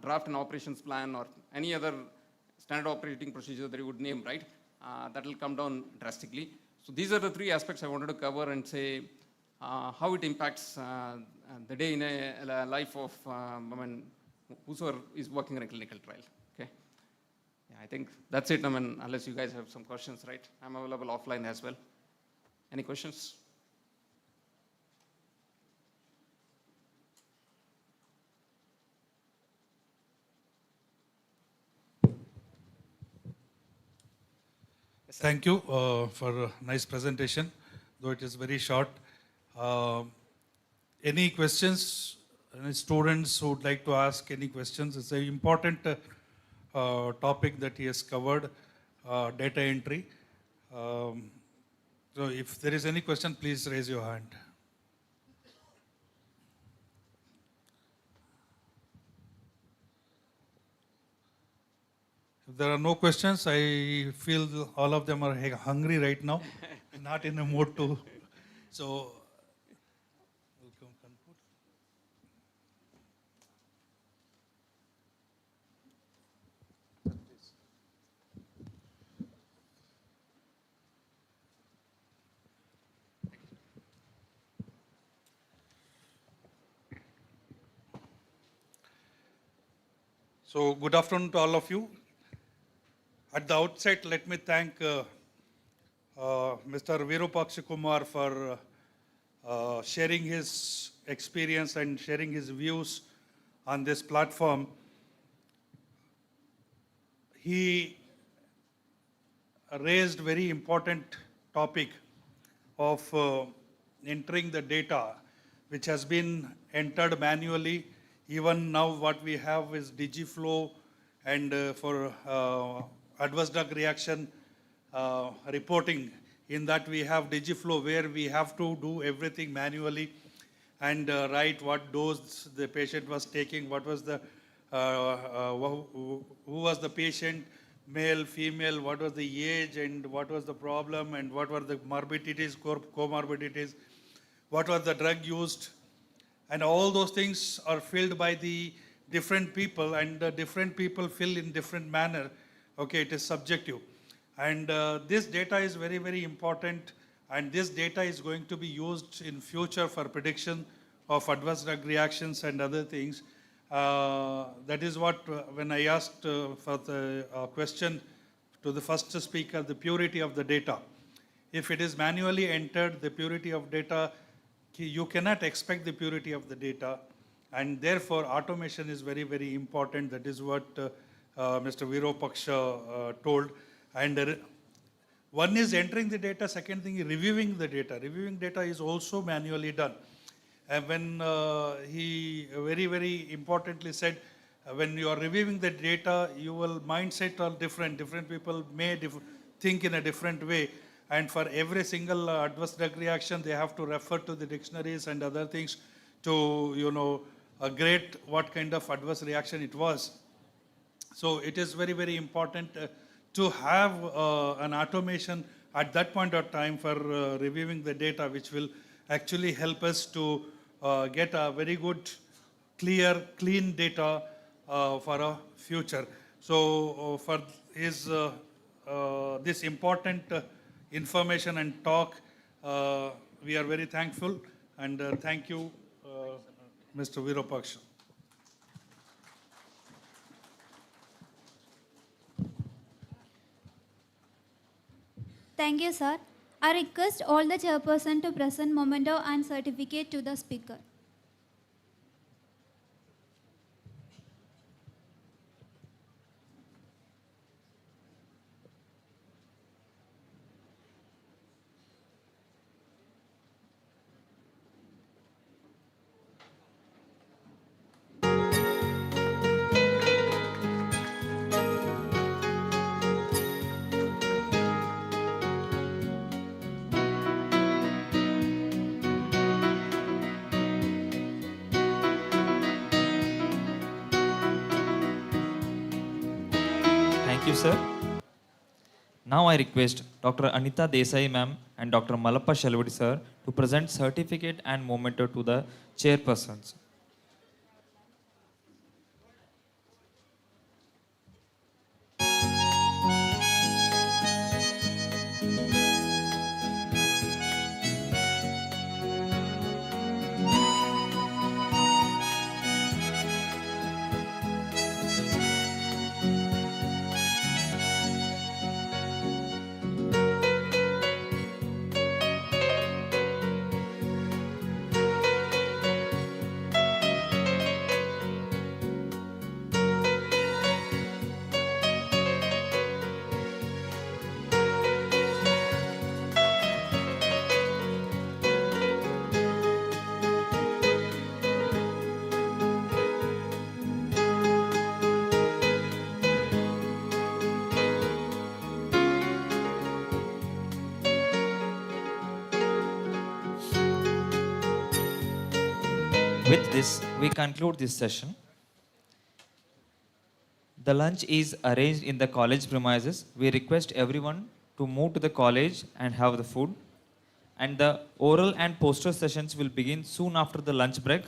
draft an operations plan or any other standard operating procedure that you would name, right? That will come down drastically. So these are the three aspects I wanted to cover and say how it impacts the day in a life of whosoever is working in a clinical trial. Okay. Yeah, I think that's it. Unless you guys have some questions, right? I'm available offline as well. Any questions? Thank you for a nice presentation, though it is very short. Any questions? Any students who would like to ask any questions? It's an important topic that he has covered, data entry. So if there is any question, please raise your hand. If there are no questions, I feel all of them are hungry right now, not in a mood to. So, so good afternoon to all of you. At the outset, let me thank Mr. Virupaksha Kumar for sharing his experience and sharing his views on this platform. He raised very important topic of entering the data, which has been entered manually. Even now what we have is DigiFlow, and for adverse drug reaction reporting, in that we have DigiFlow, where we have to do everything manually and write what dose the patient was taking, what was the, who was the patient, male, female, what was the age, and what was the problem, and what were the morbidities, comorbidities, what was the drug used, and all those things are filled by the different people, and different people fill in different manner. Okay, it is subjective. And this data is very, very important, and this data is going to be used in future for prediction of adverse drug reactions and other things. That is what, when I asked for the question to the first speaker, the purity of the data. If it is manually entered, the purity of data, you cannot expect the purity of the data, and therefore automation is very, very important. That is what Mr. Virupaksha told. And one is entering the data, second thing is reviewing the data. Reviewing data is also manually done. And when he very, very importantly said, when you are reviewing the data, your mindset are different. Different people may think in a different way. And for every single adverse drug reaction, they have to refer to the dictionaries and other things to, grade what kind of adverse reaction it was. So it is very, very important to have an automation at that point of time for reviewing the data, which will actually help us to get a very good, clear, clean data for our future. So for his this important information and talk, we are very thankful, and thank you, Mr. Virupaksha. Thank you, sir. I request all the chairperson to present memento and certificate to the speaker. Thank you, sir. Now I request Dr. Anita Desai ma'am and Dr. Malappa Shalvadi sir to present certificate and memento to the chairpersons. With this, we conclude this session. The lunch is arranged in the college premises. We request everyone to move to the college and have the food. And the oral and poster sessions will begin soon after the lunch break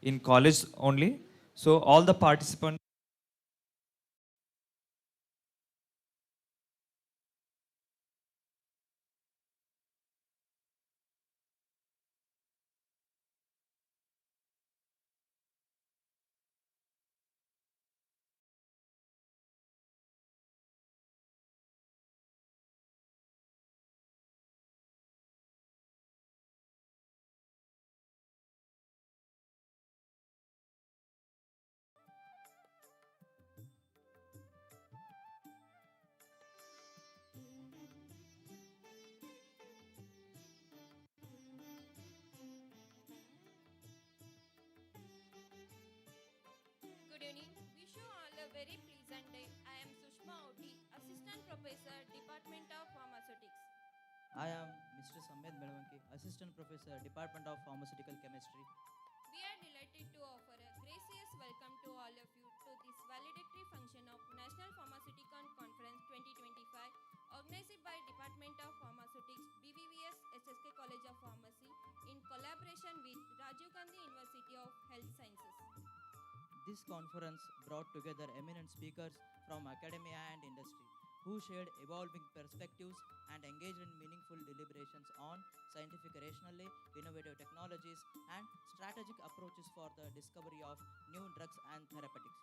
in college only. So all the participants. Good evening. Wish you all a very pleasant day. I am Sushma Oti, Assistant Professor, Department of Pharmaceutics. I am Mr. Samed Melwanki, Assistant Professor, Department of Pharmaceutical Chemistry. We are delighted to offer a gracious welcome to all of you to this valedictory function of National Pharmaceuticon Conference 2025, organized by Department of Pharmaceutics, BVVS, HSK College of Pharmacy, in collaboration with Rajiv Gandhi University of Health Sciences. This conference brought together eminent speakers from academia and industry who shared evolving perspectives and engaged in meaningful deliberations on scientific rationale, innovative technologies, and strategic approaches for the discovery of new drugs and therapeutics.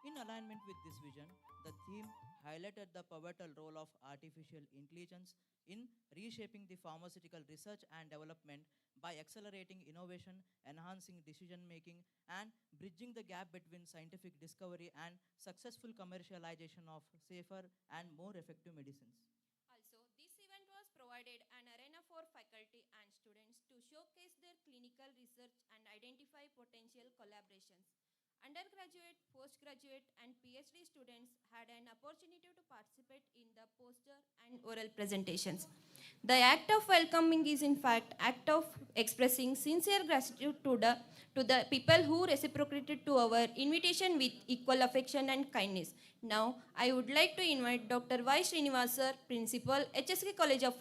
In alignment with this vision, the theme highlighted the pivotal role of artificial intelligence in reshaping the pharmaceutical research and development by accelerating innovation, enhancing decision-making, and bridging the gap between scientific discovery and successful commercialization of safer and more effective medicines. Also, this event was provided an arena for faculty and students to showcase their clinical research and identify potential collaborations. Undergraduate, postgraduate, and PhD students had an opportunity to participate in the poster and oral presentations. The act of welcoming is in fact act of expressing sincere gratitude to the people who reciprocated to our invitation with equal affection and kindness. Now, I would like to invite Dr. Y. Srinivasa, Principal, HSK College of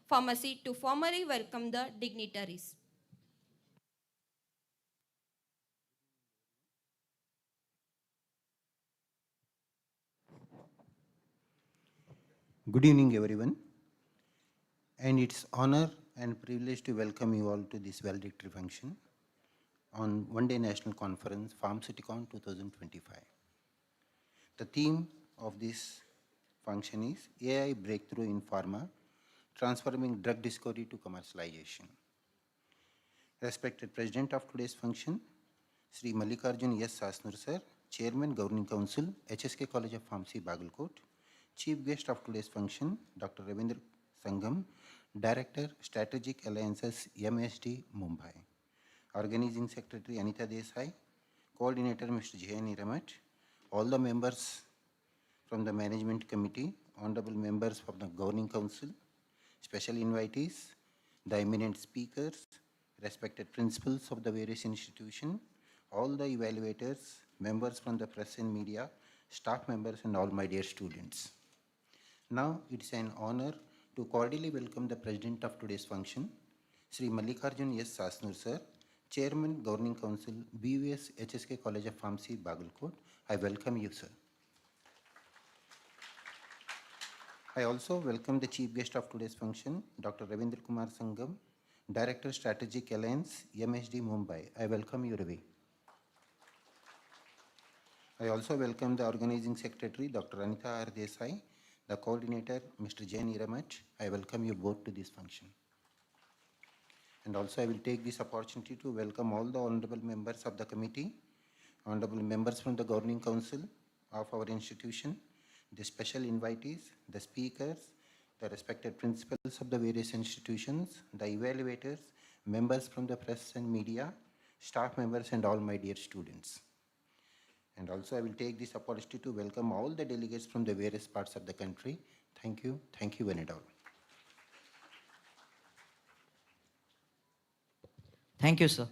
Pharmacy, to formally welcome the dignitaries. Good evening, everyone. And it's honor and privilege to welcome you all to this valedictory function on one-day national conference, Pharmaceuticon 2025. The theme of this function is AI breakthrough in pharma, transforming drug discovery to commercialization. Respected President of today's function, Shri Mallikarjun S. Sasnur Sir, Chairman, Governing Council, HSK College of Pharmacy, Bagalkot. Chief guest of today's function, Dr. Ravindra Sangam, Director, Strategic Alliances, MSD, Mumbai. Organizing Secretary, Anita Desai, Coordinator, Mr. J.N. Ramat, all the members from the Management Committee, honorable members of the Governing Council, special invitees, the eminent speakers, respected principals of the various institutions, all the evaluators, members from the press and media, staff members, and all my dear students. Now it's an honor to cordially welcome the President of today's function, Sri Mallikarjun S. Sasnur Sir, Chairman, Governing Council, BVVS, HSK College of Pharmacy, Bagalkot. I welcome you, sir. I also welcome the Chief Guest of today's function, Dr. Ravindra Kumar Sangam, Director, Strategic Alliance, MSD, Mumbai. I welcome you, Ravi. I also welcome the Organizing Secretary, Dr. Anita R. Desai, the Coordinator, Mr. J.N. Ramat. I welcome you both to this function. And also I will take this opportunity to welcome all the honorable members of the committee, honorable members from the Governing Council of our institution, the special invitees, the speakers, the respected principals of the various institutions, the evaluators, members from the press and media, staff members, and all my dear students. And also I will take this opportunity to welcome all the delegates from the various parts of the country. Thank you one and all. Thank you, sir.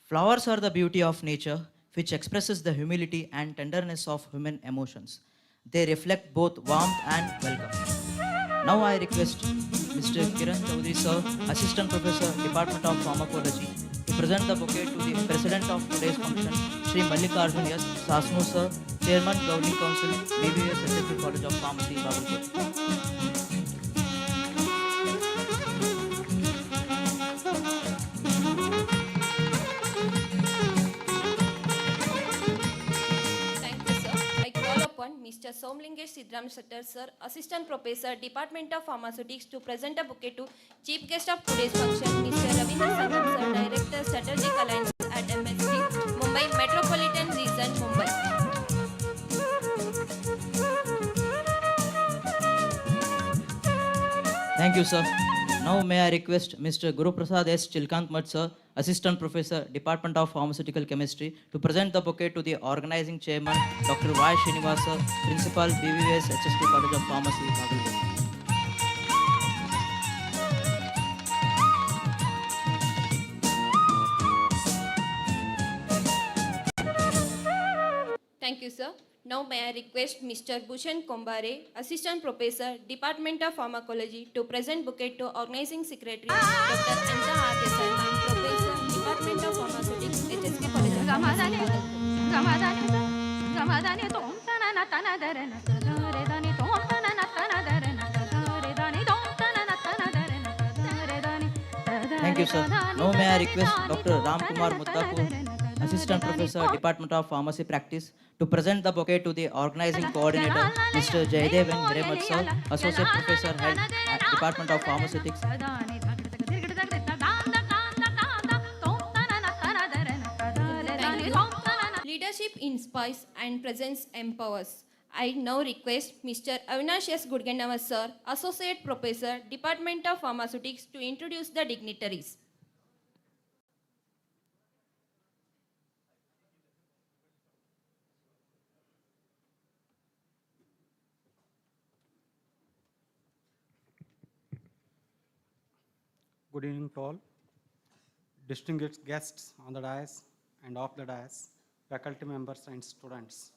Flowers are the beauty of nature, which expresses the humility and tenderness of human emotions. They reflect both warmth and welcome. Now I request Mr. Kiran Chaudhary sir, Assistant Professor, Department of Pharmacology, to present the bouquet to the President of today's function, Shri Mallikarjun S. Sasnu sir, Chairman, Governing Council, BVVS HSP College of Pharmacy, Bagalkot. Thank you, sir. I call upon Mr. Somlingesh Sidram Shattar, sir, Assistant Professor, Department of Pharmaceutics, to present a bouquet to Chief Guest of today's function, Mr. Ravindra Sangam, sir, Director, Strategic Alliances at MSD, Mumbai Metropolitan Region, Mumbai. Thank you, sir. Now may I request Mr. Guru Prasad S. Chilkant Mat, sir, Assistant Professor, Department of Pharmaceutical Chemistry, to present the bouquet to the Organizing Chairman, Dr. Y. Srinivasa, Principal, BVVS HSP College of Pharmacy, Bagalkot. Thank you, sir. Now may I request Mr. Bhushan Kombare, Assistant Professor, Department of Pharmacology, to present bouquet to Organizing Secretary, Dr. Anta R. Desai, Ma'am, Professor, Department of Pharmaceutics, HSK College of Pharmacy, Thank you, sir. Now may I request Dr. Ram Kumar Muttapur, Assistant Professor, Department of Pharmacy Practice, to present the bouquet to the Organizing Coordinator, Mr. Jaydev N. Hiremat, sir, Associate Professor, Head at Department of Pharmaceutics. Thank you. Leadership inspires and presence empowers. I now request Mr. Avinash S. Gudgendama, sir, Associate Professor, Department of Pharmaceutics, to introduce the dignitaries. Good evening to all. Distinguished guests on the dais and off the dais, faculty members and students.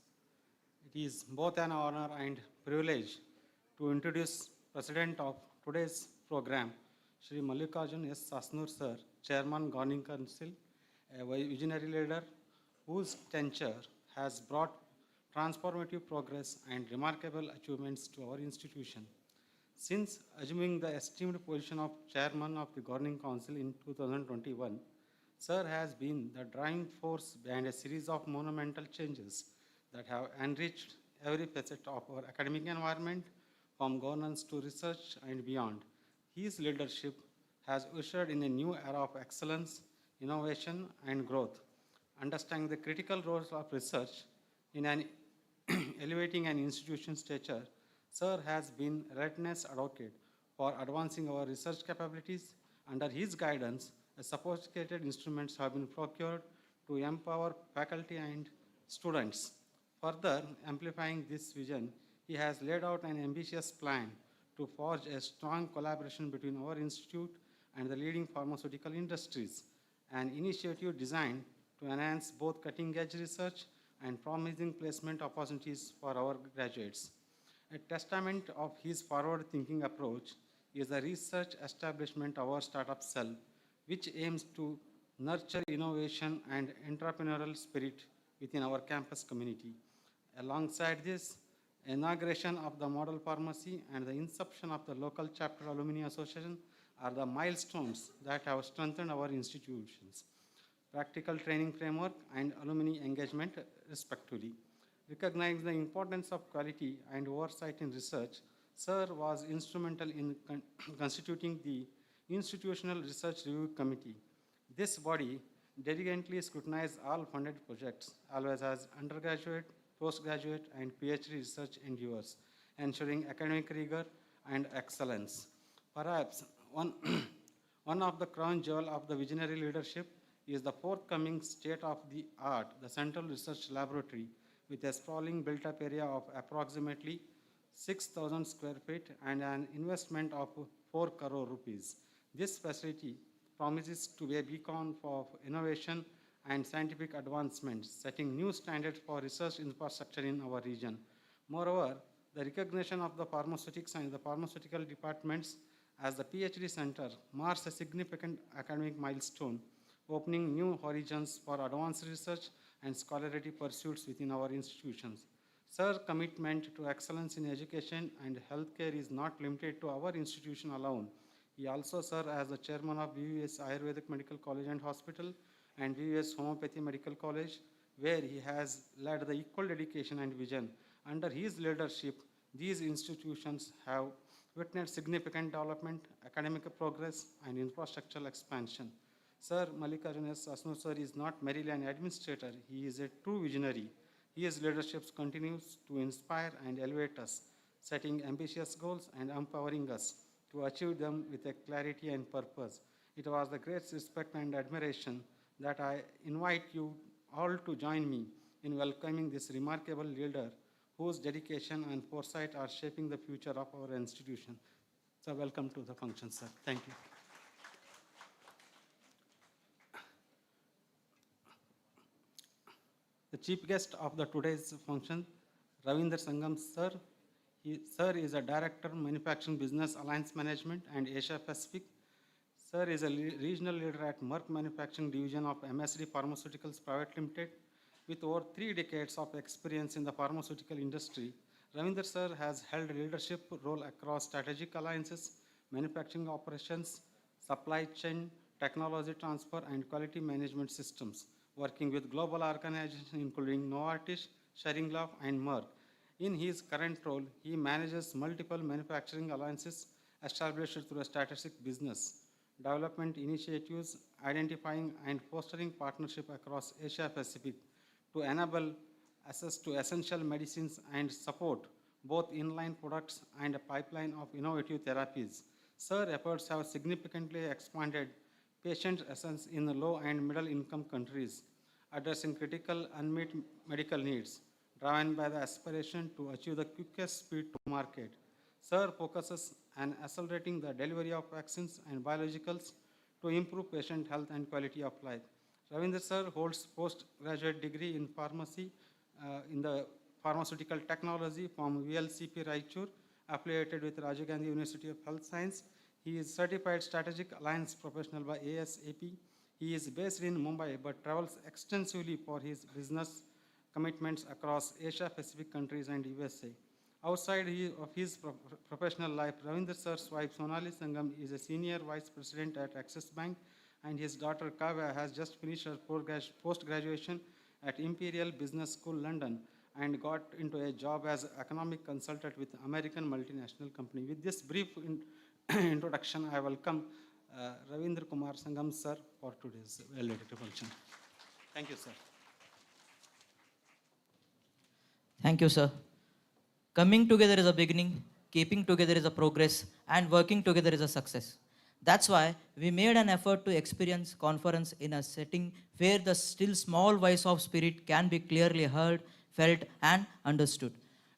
It is both an honor and privilege to introduce President of today's program, Shri Mallikarjun S. Sasnur sir, Chairman, Governing Council, a visionary leader whose tenure has brought transformative progress and remarkable achievements to our institution. Since assuming the esteemed position of Chairman of the Governing Council in 2021, Sir has been the driving force behind a series of monumental changes that have enriched every facet of our academic environment, from governance to research and beyond. His leadership has ushered in a new era of excellence, innovation, and growth. Understanding the critical roles of research in elevating an institution's stature, Sir has been a relentless advocate for advancing our research capabilities. Under his guidance, sophisticated instruments have been procured to empower faculty and students. Further amplifying this vision, he has laid out an ambitious plan to forge a strong collaboration between our institute and the leading pharmaceutical industries, an initiative designed to enhance both cutting-edge research and promising placement opportunities for our graduates. A testament of his forward-thinking approach is the research establishment of our startup cell, which aims to nurture innovation and entrepreneurial spirit within our campus community. Alongside this, inauguration of the model pharmacy and the inception of the local chapter alumni association are the milestones that have strengthened our institutions, practical training framework and alumni engagement respectively. Recognizing the importance of quality and oversight in research, Sir was instrumental in constituting the Institutional Research Review Committee. This body diligently scrutinizes all funded projects, always as undergraduate, postgraduate, and PhD research endeavors, ensuring academic rigor and excellence. Perhaps one of the crown jewel of the visionary leadership is the forthcoming state-of-the-art, the Central Research Laboratory, with a sprawling built-up area of approximately 6,000 square feet and an investment of 4 crore rupees. This facility promises to be a beacon for innovation and scientific advancements, setting new standards for research infrastructure in our region. Moreover, the recognition of the pharmaceutics and the pharmaceutical departments as the PhD center marks a significant academic milestone, opening new horizons for advanced research and scholarly pursuits within our institutions. Sir, commitment to excellence in education and healthcare is not limited to our institution alone. He also served as the chairman of BVVS Ayurvedic Medical College and Hospital and BVVS Homeopathy Medical College, where he has led the equal dedication and vision. Under his leadership, these institutions have witnessed significant development, academic progress, and infrastructural expansion. Sir Mallikarjun S. Asnu sir is not merely an administrator, he is a true visionary. His leadership continues to inspire and elevate us, setting ambitious goals and empowering us to achieve them with a clarity and purpose. It was the great respect and admiration that I invite you all to join me in welcoming this remarkable leader whose dedication and foresight are shaping the future of our institution. So welcome to the function, sir. Thank you. The chief guest of the today's function, Ravindra Sangam sir. Sir is a director, manufacturing business alliance management and Asia Pacific. Sir is a regional leader at Merck Manufacturing Division of MSD Pharmaceuticals Private Limited. With over 3 decades of experience in the pharmaceutical industry, Ravindra sir has held leadership role across strategic alliances, manufacturing operations, supply chain, technology transfer, and quality management systems, working with global organizations including Novartis, Shri, and Merck. In his current role, he manages multiple manufacturing alliances established through a strategic business development initiatives, identifying and fostering partnership across Asia Pacific to enable access to essential medicines and support both inline products and a pipeline of innovative therapies. Sir, efforts have significantly expanded patient access in the low and middle income countries, addressing critical unmet medical needs, driven by the aspiration to achieve the quickest speed to market. Sir focuses on accelerating the delivery of vaccines and biologicals to improve patient health and quality of life. Ravindra sir holds postgraduate degree in pharmacy in the pharmaceutical technology from VLCP Raichur, affiliated with Rajiv Gandhi University of Health Science. He is certified strategic alliance professional by ASAP. He is based in Mumbai but travels extensively for his business commitments across Asia Pacific countries and USA. Outside of his professional life, Ravindra sir's wife Sonali Sangam is a senior vice president at Axis Bank, and his daughter Kavya has just finished her post-graduation at Imperial Business School, London, and got into a job as economic consultant with American multinational company. With this brief introduction, I welcome Ravindra Kumar Sangam sir for today's valedictory function. Thank you, sir. Thank you, sir. Coming together is a beginning, keeping together is a progress, and working together is a success. That's why we made an effort to experience conference in a setting where the still small voice of spirit can be clearly heard, felt, and understood.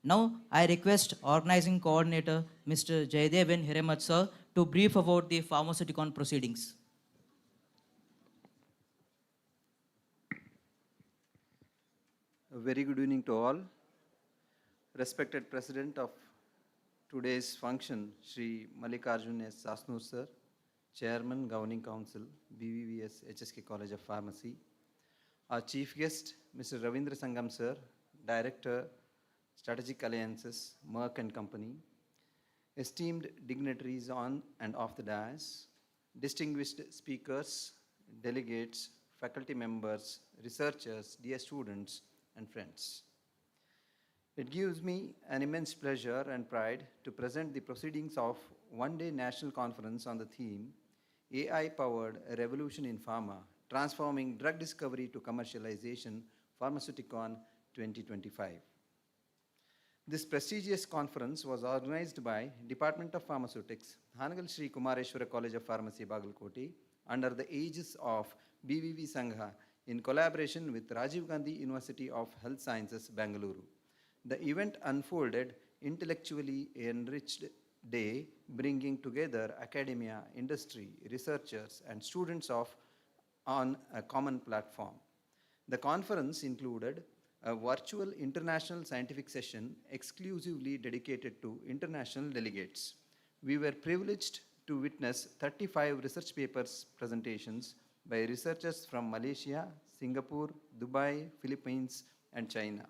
Now, I request organizing coordinator, Mr. Jayadevan Hiremat sir, to brief about the Pharmaceuticon proceedings. A very good evening to all. Respected President of today's function, Shri Mallikarjun S. Asnu sir, Chairman, Governing Council, BVVS HSK College of Pharmacy. Our Chief Guest, Mr. Ravindra Sangam sir, Director, Strategic Alliances, Merck and Company. Esteemed dignitaries on and off the dais, distinguished speakers, delegates, faculty members, researchers, dear students, and friends. It gives me an immense pleasure and pride to present the proceedings of one-day national conference on the theme AI-powered revolution in pharma, transforming drug discovery to commercialization, Pharmaceuticon 2025. This prestigious conference was organized by Department of Pharmaceutics, Hanagal Shri Kumareshwar College of Pharmacy, Bagalkot, under the aegis of BVV Sangha in collaboration with Rajiv Gandhi University of Health Sciences, Bengaluru. The event unfolded intellectually enriched day, bringing together academia, industry, researchers, and students on a common platform. The conference included a virtual international scientific session exclusively dedicated to international delegates. We were privileged to witness 35 research papers presentations by researchers from Malaysia, Singapore, Dubai, Philippines, and China.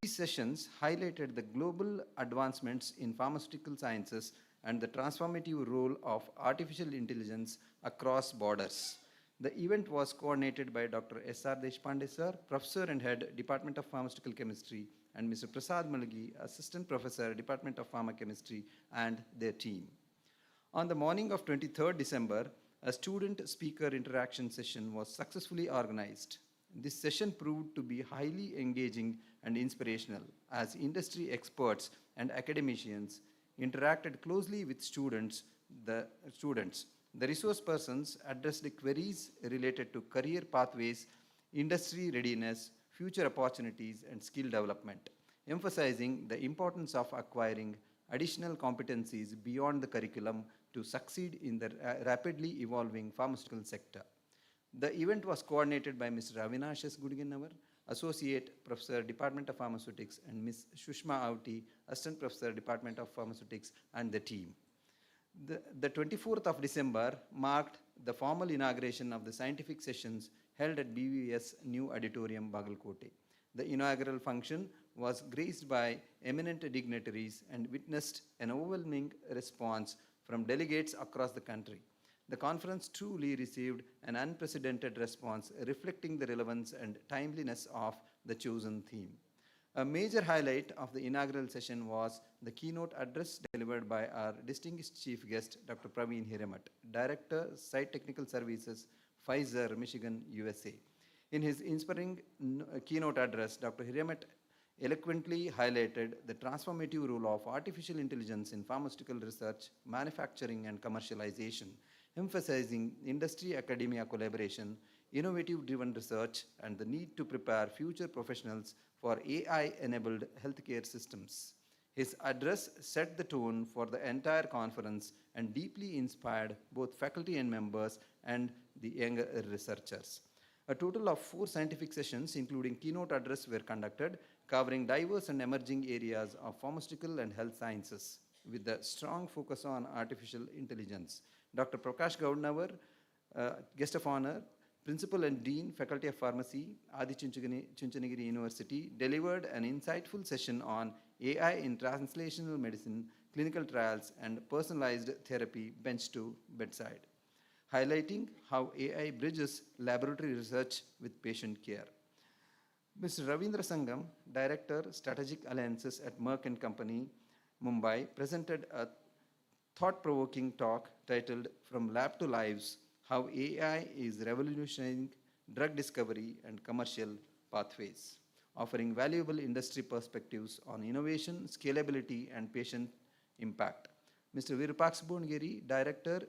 These sessions highlighted the global advancements in pharmaceutical sciences and the transformative role of artificial intelligence across borders. The event was coordinated by Dr. S.R. Deshpande sir, Professor and Head, Department of Pharmaceutical Chemistry, and Mr. Prasad Malgi, Assistant Professor, Department of Pharmachemistry, and their team. On the morning of 23rd December, a student-speaker interaction session was successfully organized. This session proved to be highly engaging and inspirational as industry experts and academicians interacted closely with students. The resource persons addressed queries related to career pathways, industry readiness, future opportunities, and skill development, emphasizing the importance of acquiring additional competencies beyond the curriculum to succeed in the rapidly evolving pharmaceutical sector. The event was coordinated by Mr. Avinash S. Gudigannavar, Associate Professor, Department of Pharmaceutics, and Ms. Shushma Auti, Assistant Professor, Department of Pharmaceutics, and the team. The 24th of December marked the formal inauguration of the scientific sessions held at BVVS New Auditorium, Bagalkot. The inaugural function was graced by eminent dignitaries and witnessed an overwhelming response from delegates across the country. The conference truly received an unprecedented response, reflecting the relevance and timeliness of the chosen theme. A major highlight of the inaugural session was the keynote address delivered by our distinguished chief guest, Dr. Praveen Hiramat, Director, Site Technical Services, Pfizer, Michigan, USA. In his inspiring keynote address, Dr. Hiramat eloquently highlighted the transformative role of artificial intelligence in pharmaceutical research, manufacturing, and commercialization, emphasizing industry-academia collaboration, innovative-driven research, and the need to prepare future professionals for AI-enabled healthcare systems. His address set the tone for the entire conference and deeply inspired both faculty and members and the younger researchers. A total of 4 scientific sessions, including keynote address, were conducted, covering diverse and emerging areas of pharmaceutical and health sciences, with a strong focus on artificial intelligence. Dr. Prakash Gaudnavar, Guest of Honor, Principal and Dean, Faculty of Pharmacy, Adi Chunchanagiri University, delivered an insightful session on AI in translational medicine, clinical trials, and personalized therapy bench to bedside, highlighting how AI bridges laboratory research with patient care. Mr. Ravindra Sangam, Director, Strategic Alliances at Merck & Company, Mumbai, presented a thought-provoking talk titled From Lab to Lives, How AI is Revolutionizing Drug Discovery and Commercial Pathways, offering valuable industry perspectives on innovation, scalability, and patient impact. Mr. Virupaksha Bongeri, Director,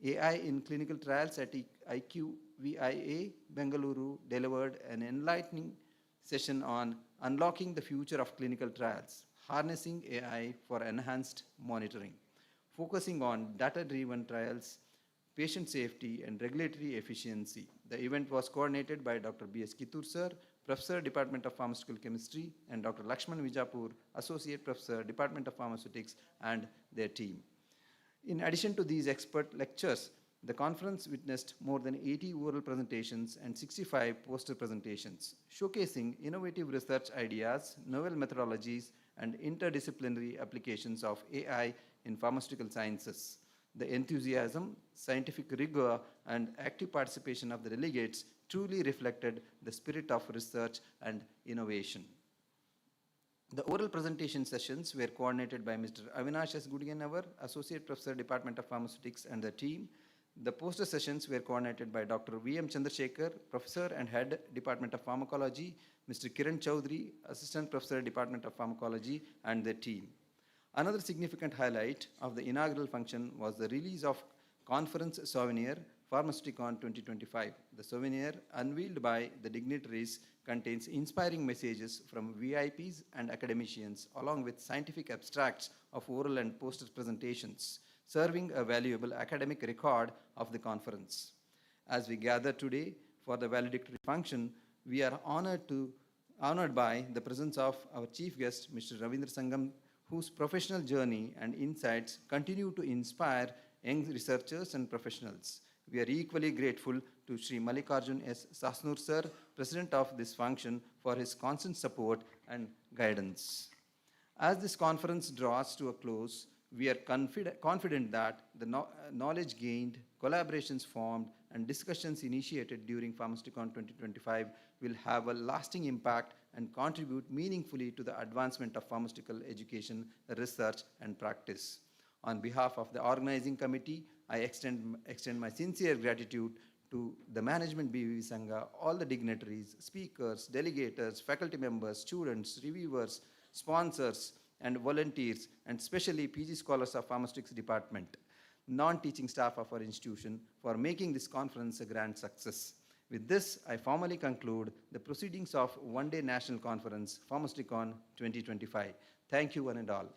AI in Clinical Trials at IQVIA, Bengaluru, delivered an enlightening session on unlocking the future of clinical trials, harnessing AI for enhanced monitoring, focusing on data-driven trials, patient safety, and regulatory efficiency. The event was coordinated by Dr. B.S. Kittur sir, Professor, Department of Pharmaceutical Chemistry, and Dr. Lakshman Vijapur, Associate Professor, Department of Pharmaceutics, and their team. In addition to these expert lectures, the conference witnessed more than 80 oral presentations and 65 poster presentations, showcasing innovative research ideas, novel methodologies, and interdisciplinary applications of AI in pharmaceutical sciences. The enthusiasm, scientific rigor, and active participation of the delegates truly reflected the spirit of research and innovation. The oral presentation sessions were coordinated by Mr. Avinash S. Gudigannavar, Associate Professor, Department of Pharmaceutics, and the team. The poster sessions were coordinated by Dr. V.M. Chandrasekhar, Professor and Head, Department of Pharmacology, Mr. Kiran Chowdhury, Assistant Professor, Department of Pharmacology, and their team. Another significant highlight of the inaugural function was the release of conference souvenir, Pharmaceuticon 2025. The souvenir, unveiled by the dignitaries, contains inspiring messages from VIPs and academicians, along with scientific abstracts of oral and poster presentations, serving a valuable academic record of the conference. As we gather today for the valedictory function, we are honored by the presence of our chief guest, Mr. Ravindra Sangam, whose professional journey and insights continue to inspire young researchers and professionals. We are equally grateful to Shri Mallikarjun S. Sasnur sir, president of this function, for his constant support and guidance. As this conference draws to a close, we are confident that the knowledge gained, collaborations formed, and discussions initiated during Pharmaceuticon 2025 will have a lasting impact and contribute meaningfully to the advancement of pharmaceutical education, research, and practice. On behalf of the organizing committee, I extend my sincere gratitude to the management BVV Sangha, all the dignitaries, speakers, delegators, faculty members, students, reviewers, sponsors, and volunteers, and especially PG scholars of Pharmaceutics Department, non-teaching staff of our institution, for making this conference a grand success. With this, I formally conclude the proceedings of one-day national conference, Pharmaceuticon 2025. Thank you one and all.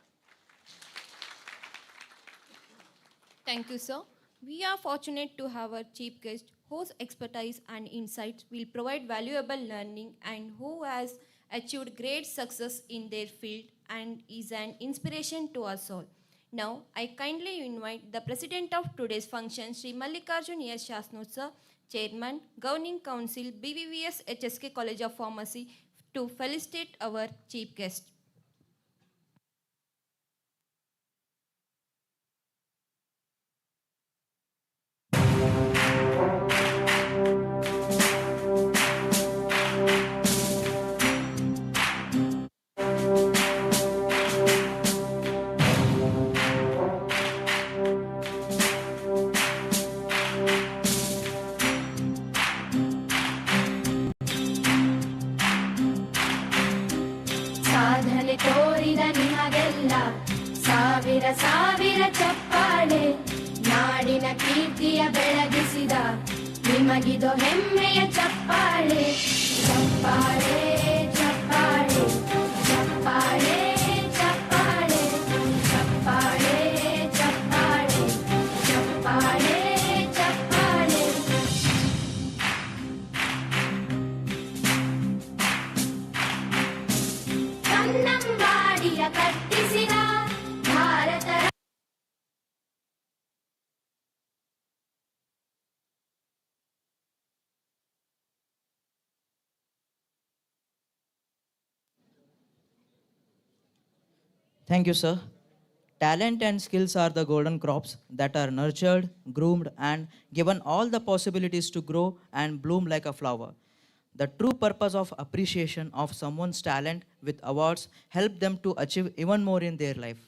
Thank you, sir. We are fortunate to have a chief guest whose expertise and insights will provide valuable learning and who has achieved great success in their field and is an inspiration to us all. Now, I kindly invite the president of today's function, Shri Mallikarjun S. Sasnur sir, Chairman, Governing Council, BVVS HSK College of Pharmacy, to felicitate our chief guest. ಸಾಧನೆ ತೋರಿದ ನಿಮಗೆಲ್ಲ ಸಾವಿರ ಸಾವಿರ ಚಪ್ಪಾಳೆ, ನಾಡಿನ ಕೀರ್ತಿಯ ಬೆಳಗಿಸಿದ ನಿಮಗಿದು ಹೆಮ್ಮೆಯ ಚಪ್ಪಾಳೆ. ಚಪ್ಪಾಳೆ ಚಪ್ಪಾಳೆ ಚಪ್ಪಾಳೆ ಚಪ್ಪಾಳೆ ಚಪ್ಪಾಳೆ ಚಪ್ಪಾಳೆ ಚಪ್ಪಾಳೆ ಚಪ್ಪಾಳೆ. ಕನ್ನಂಬಾಡಿಯ ಕಟ್ಟಿಸಿದ Bharat. Thank you, sir. Talent and skills are the golden crops that are nurtured, groomed, and given all the possibilities to grow and bloom like a flower. The true purpose of appreciation of someone's talent with awards help them to achieve even more in their life.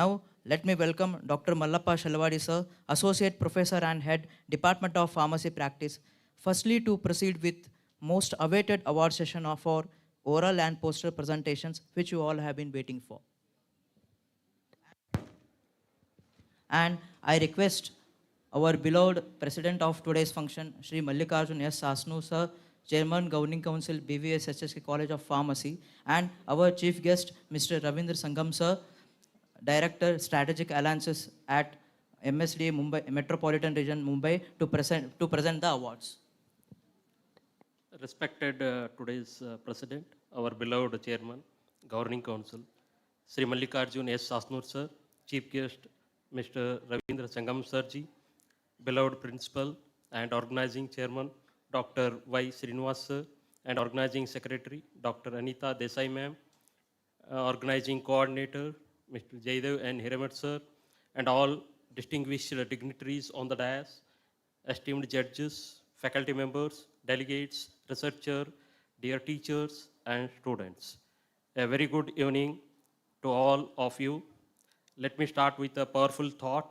Now, let me welcome Dr. Mallappa Shalwadi, sir, Associate Professor and Head, Department of Pharmacy Practice, firstly to proceed with most awaited award session of our oral and poster presentations, which you all have been waiting for. And I request our beloved president of today's function, Shri Mallikarjun S. Sasnu, sir, Chairman, Governing Council, BVVS HSK College of Pharmacy, and our chief guest, Mr. Ravindra Sangam, sir, Director, Strategic Alliances at MSD Mumbai, Metropolitan Region, Mumbai, to present the awards. Respected today's president, our beloved chairman, Governing Council, Sri Mallikarjun S. Sasnur, sir, chief guest, Mr. Ravindra Sangam Sirji, beloved principal and organizing chairman, Dr. Y. Srinivas sir, and organizing secretary, Dr. Anita Desai ma'am, organizing coordinator, Mr. Jaidev and Hiramat sir, and all distinguished dignitaries on the dais, esteemed judges, faculty members, delegates, researchers, dear teachers and students. A very good evening to all of you. Let me start with a powerful thought.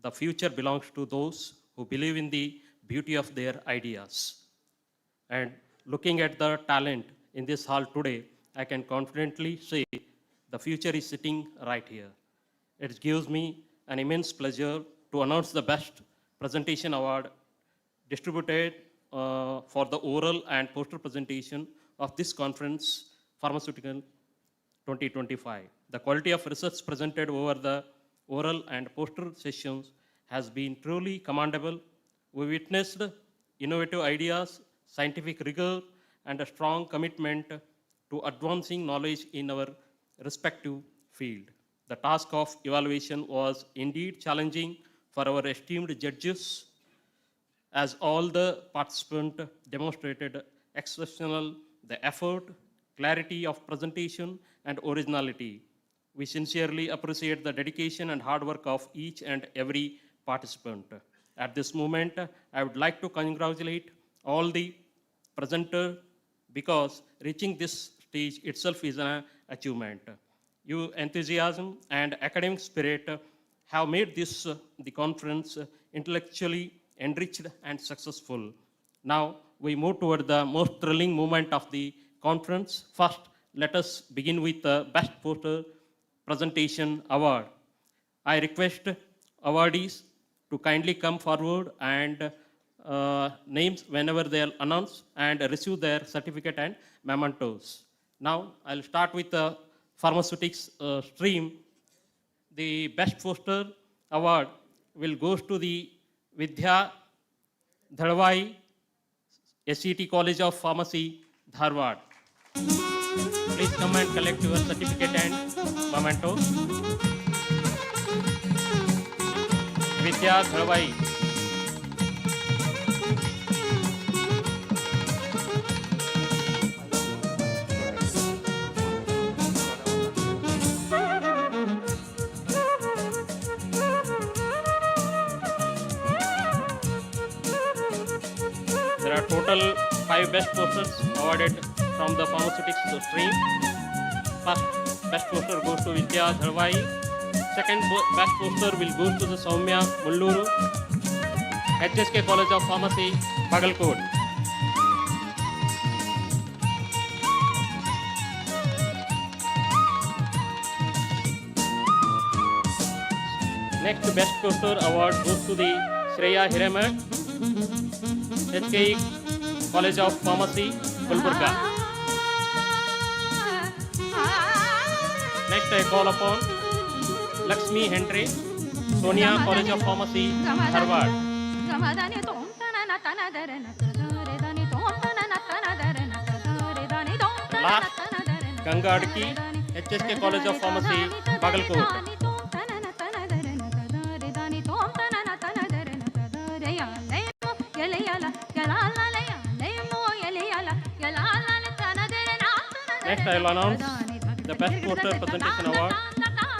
The future belongs to those who believe in the beauty of their ideas. And looking at the talent in this hall today, I can confidently say the future is sitting right here. It gives me an immense pleasure to announce the Best Presentation Award distributed for the oral and poster presentation of this conference, Pharmaceuticon 2025. The quality of research presented over the oral and poster sessions has been truly commendable. We witnessed innovative ideas, scientific rigor, and a strong commitment to advancing knowledge in our respective field. The task of evaluation was indeed challenging for our esteemed judges, as all the participants demonstrated exceptional the effort, clarity of presentation, and originality. We sincerely appreciate the dedication and hard work of each and every participant. At this moment, I would like to congratulate all the presenters because reaching this stage itself is an achievement. Your enthusiasm and academic spirit have made this the conference intellectually enriched and successful. Now we move toward the most thrilling moment of the conference. First, let us begin with the Best Poster Presentation Award. I request awardees to kindly come forward and names whenever they are announced and receive their certificate and mementos. Now I'll start with the pharmaceutics stream. The Best Poster Award will go to the Vidya Dhadwai, SCT College of Pharmacy, Dharwad. Please come and collect your certificate and memento. Vidya Dhadwai. There are total 5 best posters awarded from the pharmaceutics stream. First best poster goes to Vidya Dhadwai. Second best poster will go to the Soumya Mulluru, HSK College of Pharmacy, Bagalkot. Next best poster award goes to the Shreya Hiremat, HKE College of Pharmacy, Gulbarga. Next I call upon Lakshmi Hendry, Sonia College of Pharmacy, Harvard. Last, Ganga Adki, HSK College of Pharmacy, Bagalkot. Next, I will announce the Best Poster Presentation Award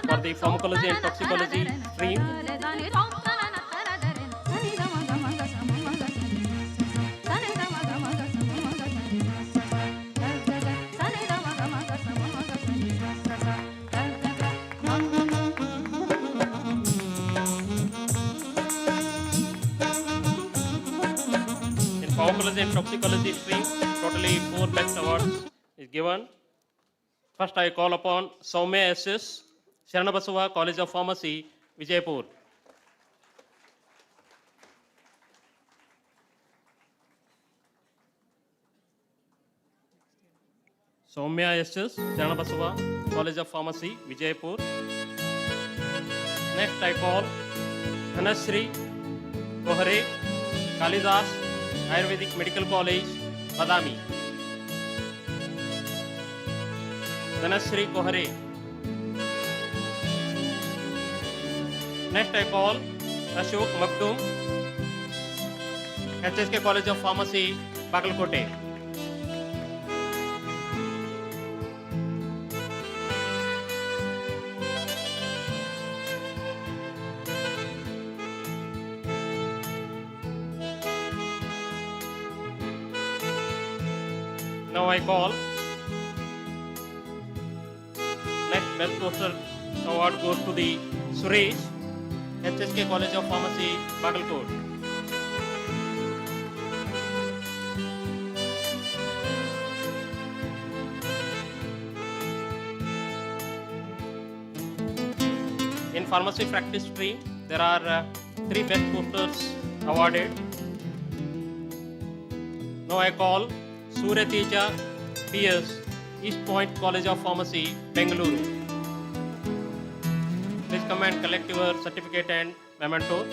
for the Pharmacology and Toxicology stream. In Pharmacology and Toxicology stream, totally 4 best awards is given. First, I call upon Soumya SS, Sharanabasava College of Pharmacy, Vijaypur. Soumya SS, Sharanabasava College of Pharmacy, Vijaypur. Next, I call Shri Kohare, Kalidas Ayurvedic Medical College, Badami. Shri Kohare. Next I call Ashok Magdum, HSK College of Pharmacy, Bagalkot. Now I call next best poster award goes to the Suresh, HSK College of Pharmacy, Bagalkot. In pharmacy practice stream, there are 3 best posters awarded. Now I call Suratija PS, East Point College of Pharmacy, Bengaluru. Please come and collect your certificate and memento.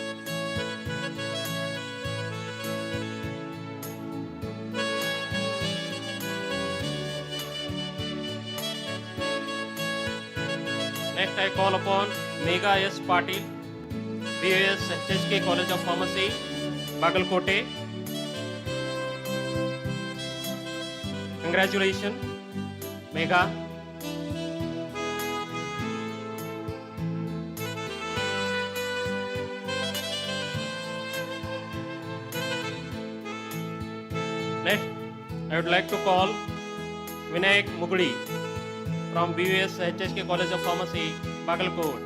Next, I call upon Megha S. Patil, BVS HSK College of Pharmacy, Bagalkot. Congratulations, Megha. Next, I would like to call Vinayak Mugudi from BVS HSK College of Pharmacy, Bagalkot.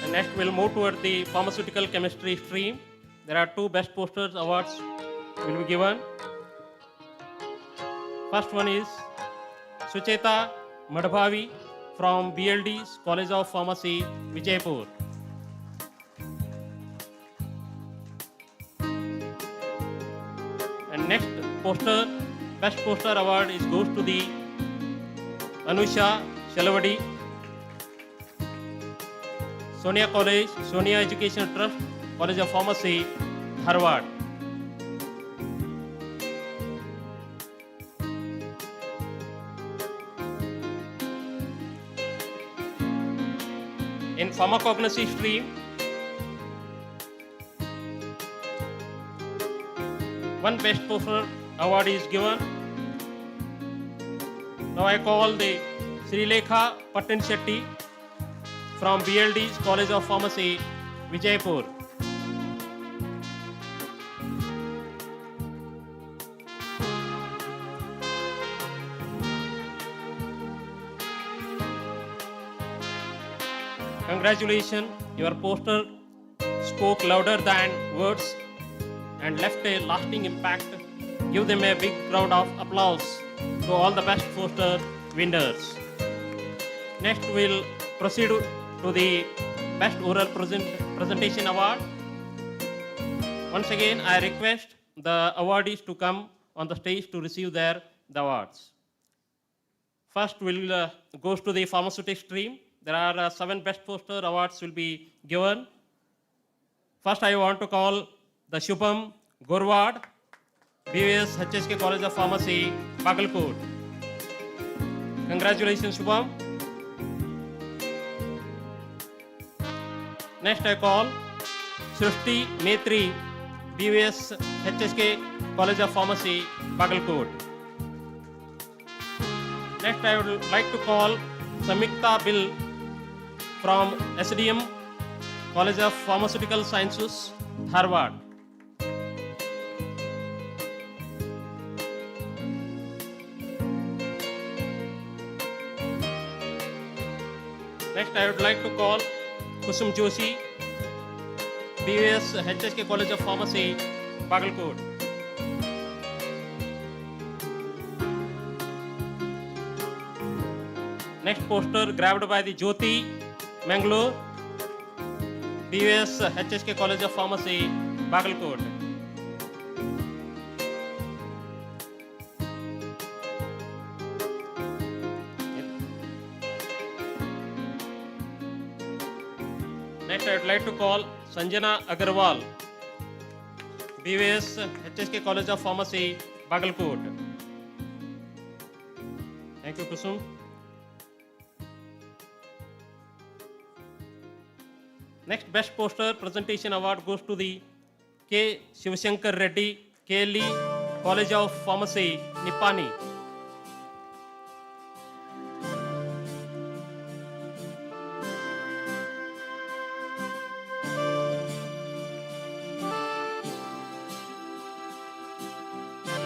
And next, we'll move toward the pharmaceutical chemistry stream. There are 2 best posters awards will be given. First one is Sucheta Madhavi from BLD's College of Pharmacy, Vijaypur. And next poster, best poster award goes to the Anusha Shalavadi, Sonia College, Sonia Education Trust, College of Pharmacy, Harvard. In pharmacognosy stream, one best poster award is given. Now I call the Shri Lekha Patan Shetty from BLD's College of Pharmacy, Vijaypur. Congratulations, your poster spoke louder than words and left a lasting impact. Give them a big round of applause to all the best poster winners. Next, we'll proceed to the best oral presentation award. Once again, I request the awardees to come on the stage to receive the awards. First, we'll goes to the pharmaceutical stream. There are 7 best poster awards will be given. First, I want to call the Shubham Gorwad, BVS HSK College of Pharmacy, Bagalkot. Congratulations, Shubham. Next, I call Srishti Maitri, BVS HSK College of Pharmacy, Bagalkot. Next, I would like to call Samikta Bill from SDM College of Pharmaceutical Sciences, Harvard. Next, I would like to call Kusum Joshi, BVS HSK College of Pharmacy, Bagalkot. Next poster grabbed by the Jyoti Mangalore, BVS HSK College of Pharmacy, Bagalkot. Next, I would like to call Sanjana Agarwal, BVS HSK College of Pharmacy, Bagalkot. Thank you, Kusum. Next best poster presentation award goes to the K. Shivashankar Reddy, KLE College of Pharmacy, Nippani.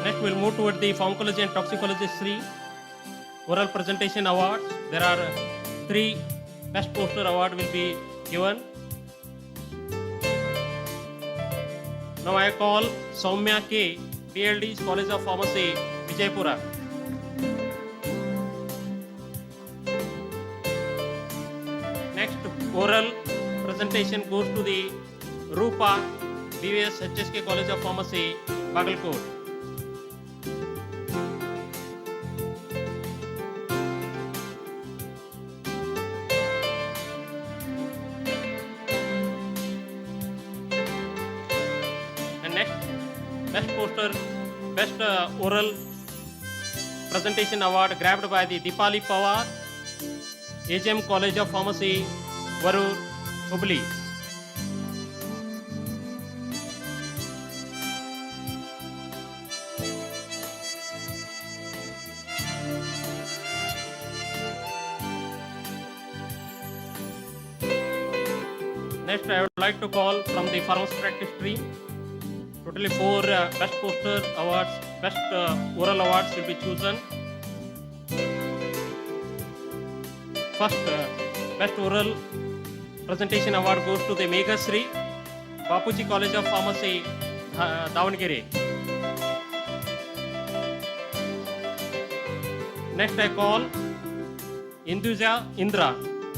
Next, we'll move toward the Pharmacology and Toxicology 3 oral presentation awards. There are 3 best poster award will be given. Now I call Soumya K, BLD's College of Pharmacy, Vijaypura. Next oral presentation goes to the Rupa, BVS HSK College of Pharmacy, Bagalkot. best poster, best oral presentation award grabbed by the Dipali Pawar, HM College of Pharmacy, Varur, Hubli. Next, I would like to call from the pharmacy practice stream. Totally 4 best poster awards, best oral awards will be chosen. First, best oral presentation award goes to the Mega Shri, Bapuji College of Pharmacy, Davangere. Next, I call Induja Indra,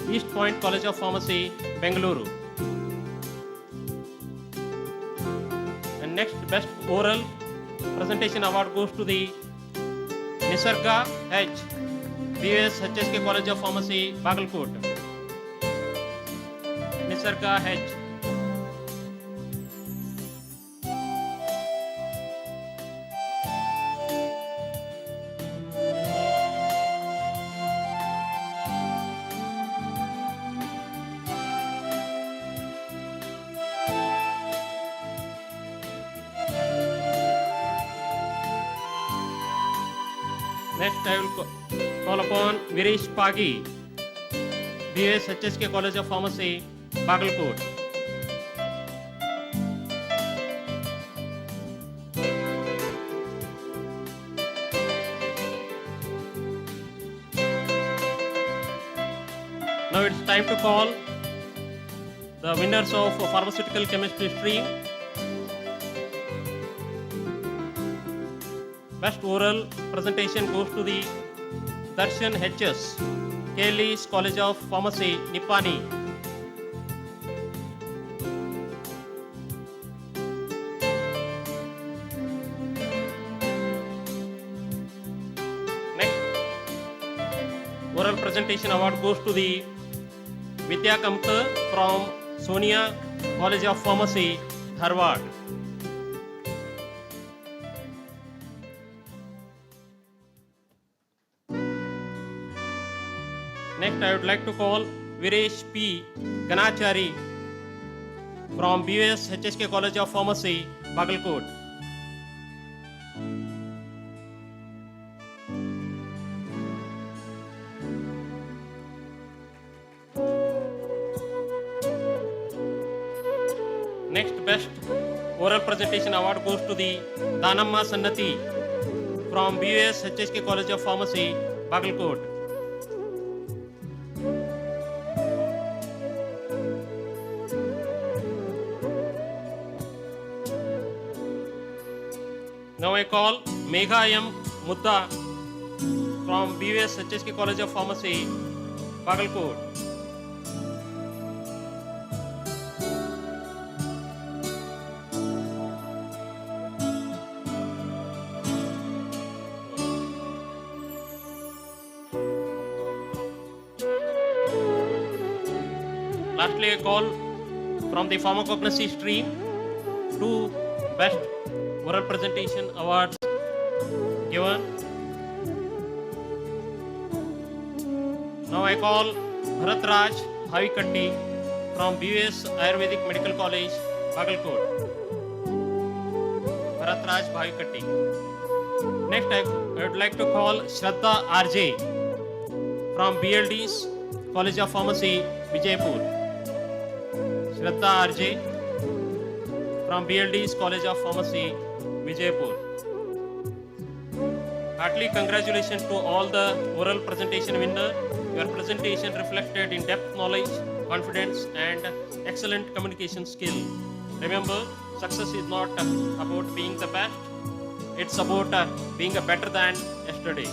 East Point College of Pharmacy, Bengaluru. And next, best oral presentation award goes to the Nisarga H, BVVS HSK College of Pharmacy, Bagalkot. Nisarga H. Next, I will call upon Virish Pagi, BVS HSK College of Pharmacy, Bagalkot. Now it's time to call the winners of pharmaceutical chemistry stream. Best oral presentation goes to the Darshan HS, Kelly's College of Pharmacy, Nippani. Next, oral presentation award goes to the Vidya Kamta from Sonia College of Pharmacy, Dharwad. Next, I would like to call Viresh P. Ganachari from BVS HSK College of Pharmacy, Bagalkot. Next, best oral presentation award goes to the Danamma Sannati from BVS HSK College of Pharmacy, Bagalkot. Now I call Megha M. Mudha from BVS HSK College of Pharmacy, Bagalkot. Lastly, I call from the pharmacognosy stream 2 best oral presentation awards given. Now I call Bharat Raj Bhavikatti from BVS Ayurvedic Medical College, Bagalkot. Bharat Raj Bhavikatti. Next, I would like to call Shraddha RJ from BLD's College of Pharmacy, Vijaypur. Shraddha RJ from BLD's College of Pharmacy, Vijaypur. Heartily congratulations to all the oral presentation winners. Your presentation reflected in depth knowledge, confidence, and excellent communication skill. Remember, success is not about being the best, it's about being better than yesterday.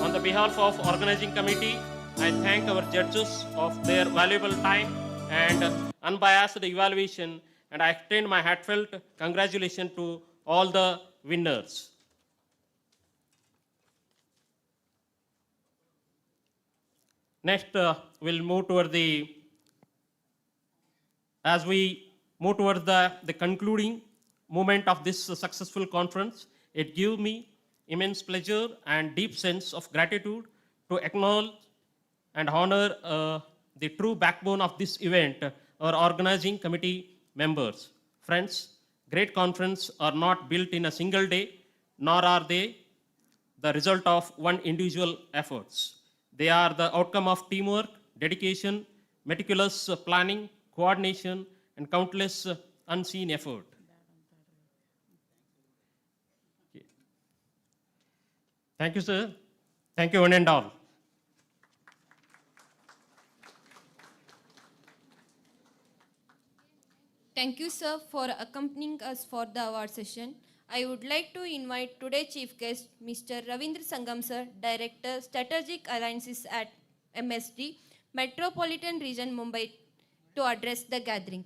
On the behalf of organizing committee, I thank our judges of their valuable time and unbiased evaluation, and I extend my heartfelt congratulations to all the winners. Next, we'll move toward as we move towards the concluding moment of this successful conference. It gives me immense pleasure and deep sense of gratitude to acknowledge and honor the true backbone of this event, our organizing committee members. Friends, great conferences are not built in a single day, nor are they the result of one individual efforts. They are the outcome of teamwork, dedication, meticulous planning, coordination, and countless unseen effort. Thank you, sir. Thank you, one and all. Thank you, sir, for accompanying us for the award session. I would like to invite today's chief guest, Mr. Ravindra Sangam, sir, Director, Strategic Alliances at MSD, Metropolitan Region, Mumbai, to address the gathering.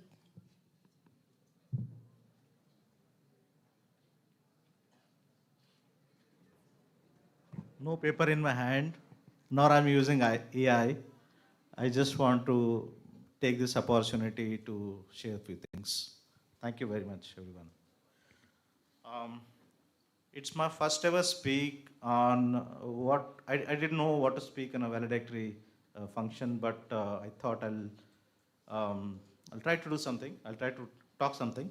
No paper in my hand, nor I'm using AI. I just want to take this opportunity to share a few things. Thank you very much, everyone. It's my first ever speak on what I didn't know what to speak in a valedictory function, but I thought I'll try to do something. I'll try to talk something.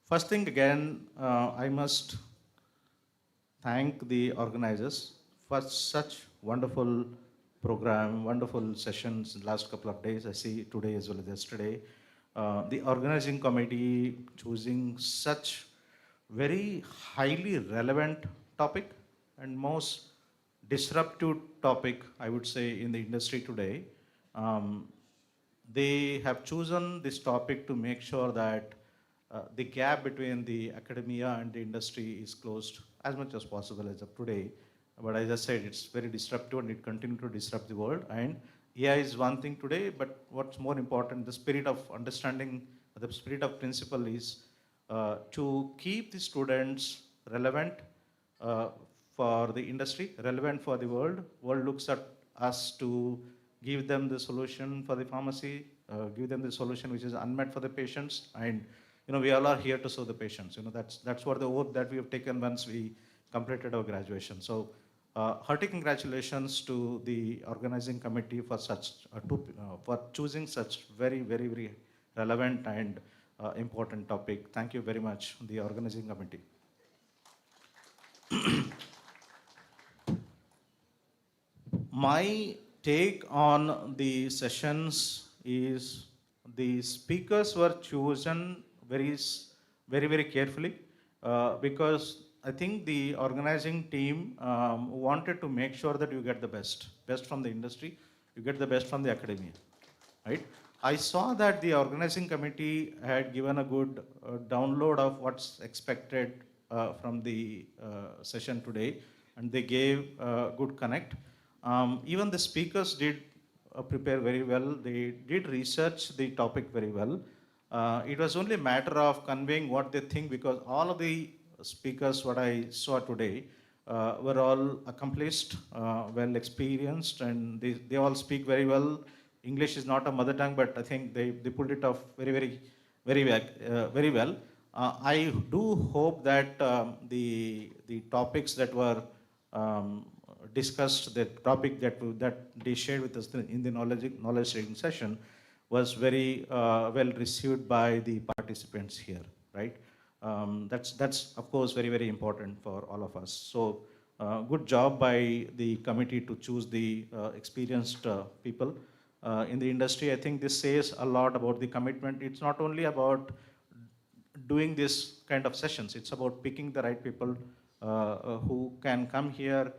First thing again, I must thank the organizers for such wonderful program, wonderful sessions in the last couple of days. I see today as well as yesterday. The organizing committee choosing such very highly relevant topic and most disruptive topic, I would say, in the industry today. They have chosen this topic to make sure that the gap between the academia and the industry is closed as much as possible as of today. But as I said, it's very disruptive and it continues to disrupt the world. And AI is one thing today, but what's more important, the spirit of understanding, the spirit of principle is to keep the students relevant for the industry, relevant for the world. World looks at us to give them the solution for the pharmacy, give them the solution which is unmet for the patients. And we all are here to serve the patients. That's what the oath that we have taken once we completed our graduation. So, hearty congratulations to the organizing committee for for choosing such very, very, very relevant and important topic. Thank you very much, the organizing committee. My take on the sessions is the speakers were chosen very, very carefully because I think the organizing team wanted to make sure that you get the best from the industry, you get the best from the academia, right? I saw that the organizing committee had given a good download of what's expected from the session today, and they gave good connect. Even the speakers did prepare very well. They did research the topic very well. It was only a matter of conveying what they think, because all of the speakers, what I saw today, were all accomplished, well experienced, and they all speak very well. English is not a mother tongue, but I think they pulled it off very well. I do hope that the topics that were discussed, the topic that they shared with us in the knowledge sharing session was very well received by the participants here, right? That's of course very important for all of us. So good job by the committee to choose the experienced people in the industry. I think this says a lot about the commitment. It's not only about doing this kind of sessions, it's about picking the right people who can come here,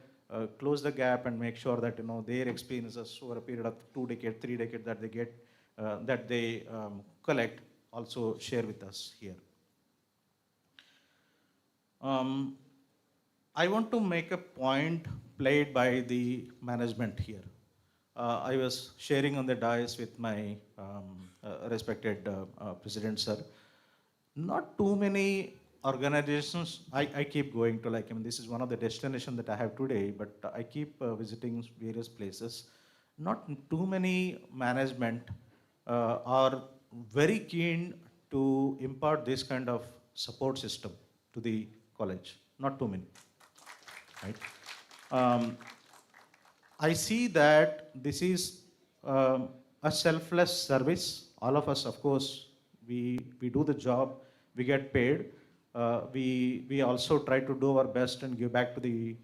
close the gap and make sure that their experiences over a period of 2 decades, 3 decades that they get, that they collect, also share with us here. I want to make a point played by the management here. I was sharing on the dais with my respected president, sir. Not too many organizations, I keep going to, this is one of the destinations that I have today, but I keep visiting various places. Not too many management are very keen to impart this kind of support system to the college. Not too many, right? I see that this is a selfless service. All of us, of course, we do the job, we get paid. We also try to do our best and give back to the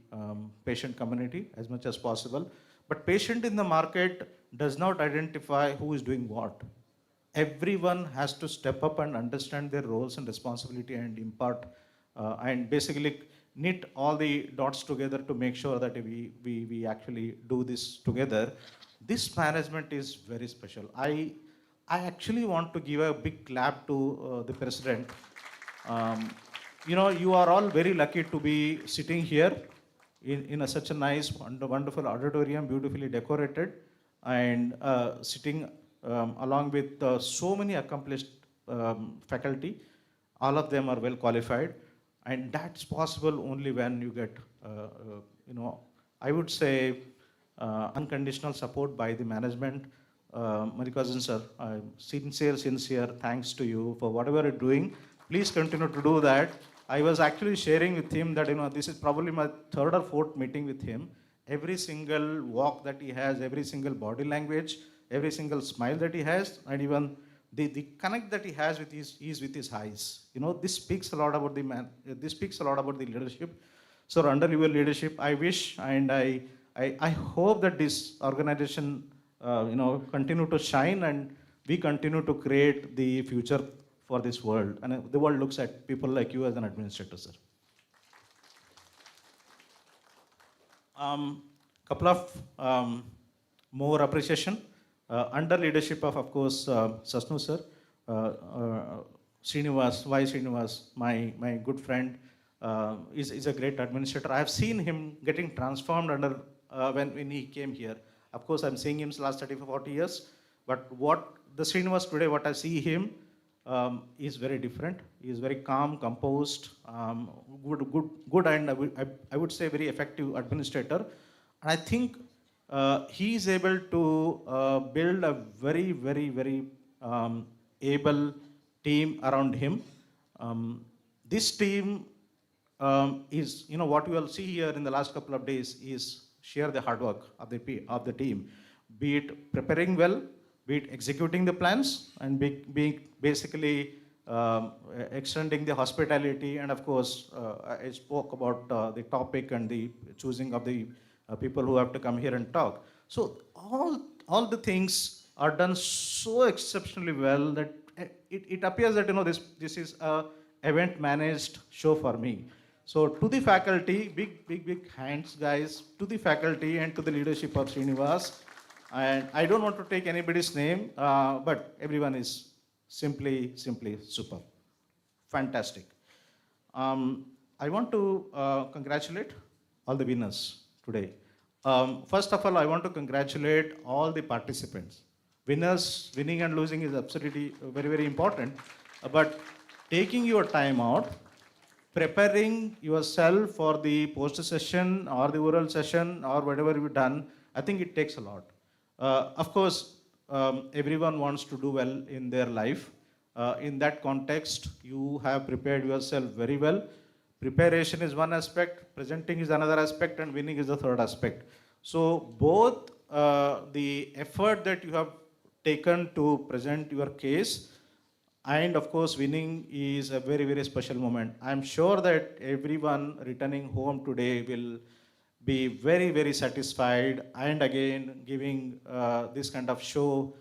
patient community as much as possible. But patient in the market does not identify who is doing what. Everyone has to step up and understand their roles and responsibility and impart and basically knit all the dots together to make sure that we actually do this together. This management is very special. I actually want to give a big clap to the president. You are all very lucky to be sitting here in such a nice, wonderful auditorium, beautifully decorated, and sitting along with so many accomplished faculty. All of them are well qualified, and that's possible only when you get, I would say, unconditional support by the management. Mallikarjun sir, sincere thanks to you for whatever you're doing. Please continue to do that. I was actually sharing with him that this is probably my third or fourth meeting with him. Every single walk that he has, every single body language, every single smile that he has, and even the connect that he has with his eyes. This speaks a lot about the man. This speaks a lot about the leadership. So under your leadership, I wish and I hope that this organization continue to shine and we continue to create the future for this world. And the world looks at people like you as an administrator, sir. Couple of more appreciation. Under leadership of course, Sasnu sir, Srinivas, my good friend, is a great administrator. I have seen him getting transformed under when he came here. Of course, I'm seeing him last 30 or 40 years, but what the Srinivas today, what I see him, is very different. He is very calm, composed, good, and I would say very effective administrator. And I think he is able to build a very, very, very able team around him. This team is, what we will see here in the last couple of days is share the hard work of the team, be it preparing well, be it executing the plans, and being basically extending the hospitality. And of course, I spoke about the topic and the choosing of the people who have to come here and talk. So all the things are done so exceptionally well that it appears that this is a event managed show for me. So to the faculty, big hands, guys, to the faculty and to the leadership of Srinivas. And I don't want to take anybody's name, but everyone is simply super. Fantastic. I want to congratulate all the winners today. First of all, I want to congratulate all the participants. Winners, winning and losing is absolutely very, very important. But taking your time out, preparing yourself for the poster session or the oral session or whatever you've done, I think it takes a lot. Of course, everyone wants to do well in their life. In that context, you have prepared yourself very well. Preparation is one aspect, presenting is another aspect, and winning is the third aspect. So both the effort that you have taken to present your case and of course winning is a very, very special moment. I'm sure that everyone returning home today will be very, very satisfied, and again giving this kind of show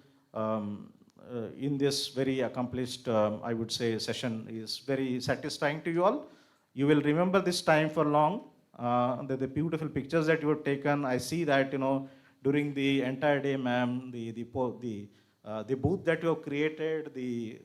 in this very accomplished, I would say, session is very satisfying to you all. You will remember this time for long. The beautiful pictures that you have taken, I see that during the entire day, ma'am, the booth that you have created, the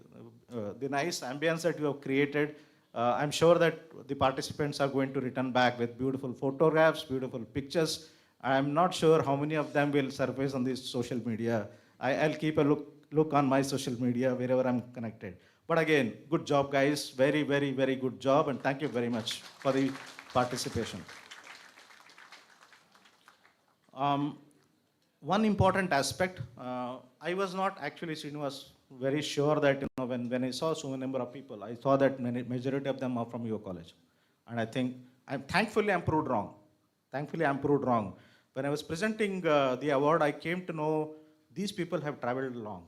nice ambience that you have created. I'm sure that the participants are going to return back with beautiful photographs, beautiful pictures. I'm not sure how many of them will surface on this social media. I'll keep a look on my social media wherever I'm connected. But again, good job, guys. Very, very, very good job, and thank you very much for the participation. one important aspect, I was not actually, Srinivas, very sure that when I saw so many number of people, I saw that majority of them are from your college. And I think, thankfully I'm proved wrong. Thankfully I'm proved wrong. When I was presenting the award, I came to know these people have traveled long,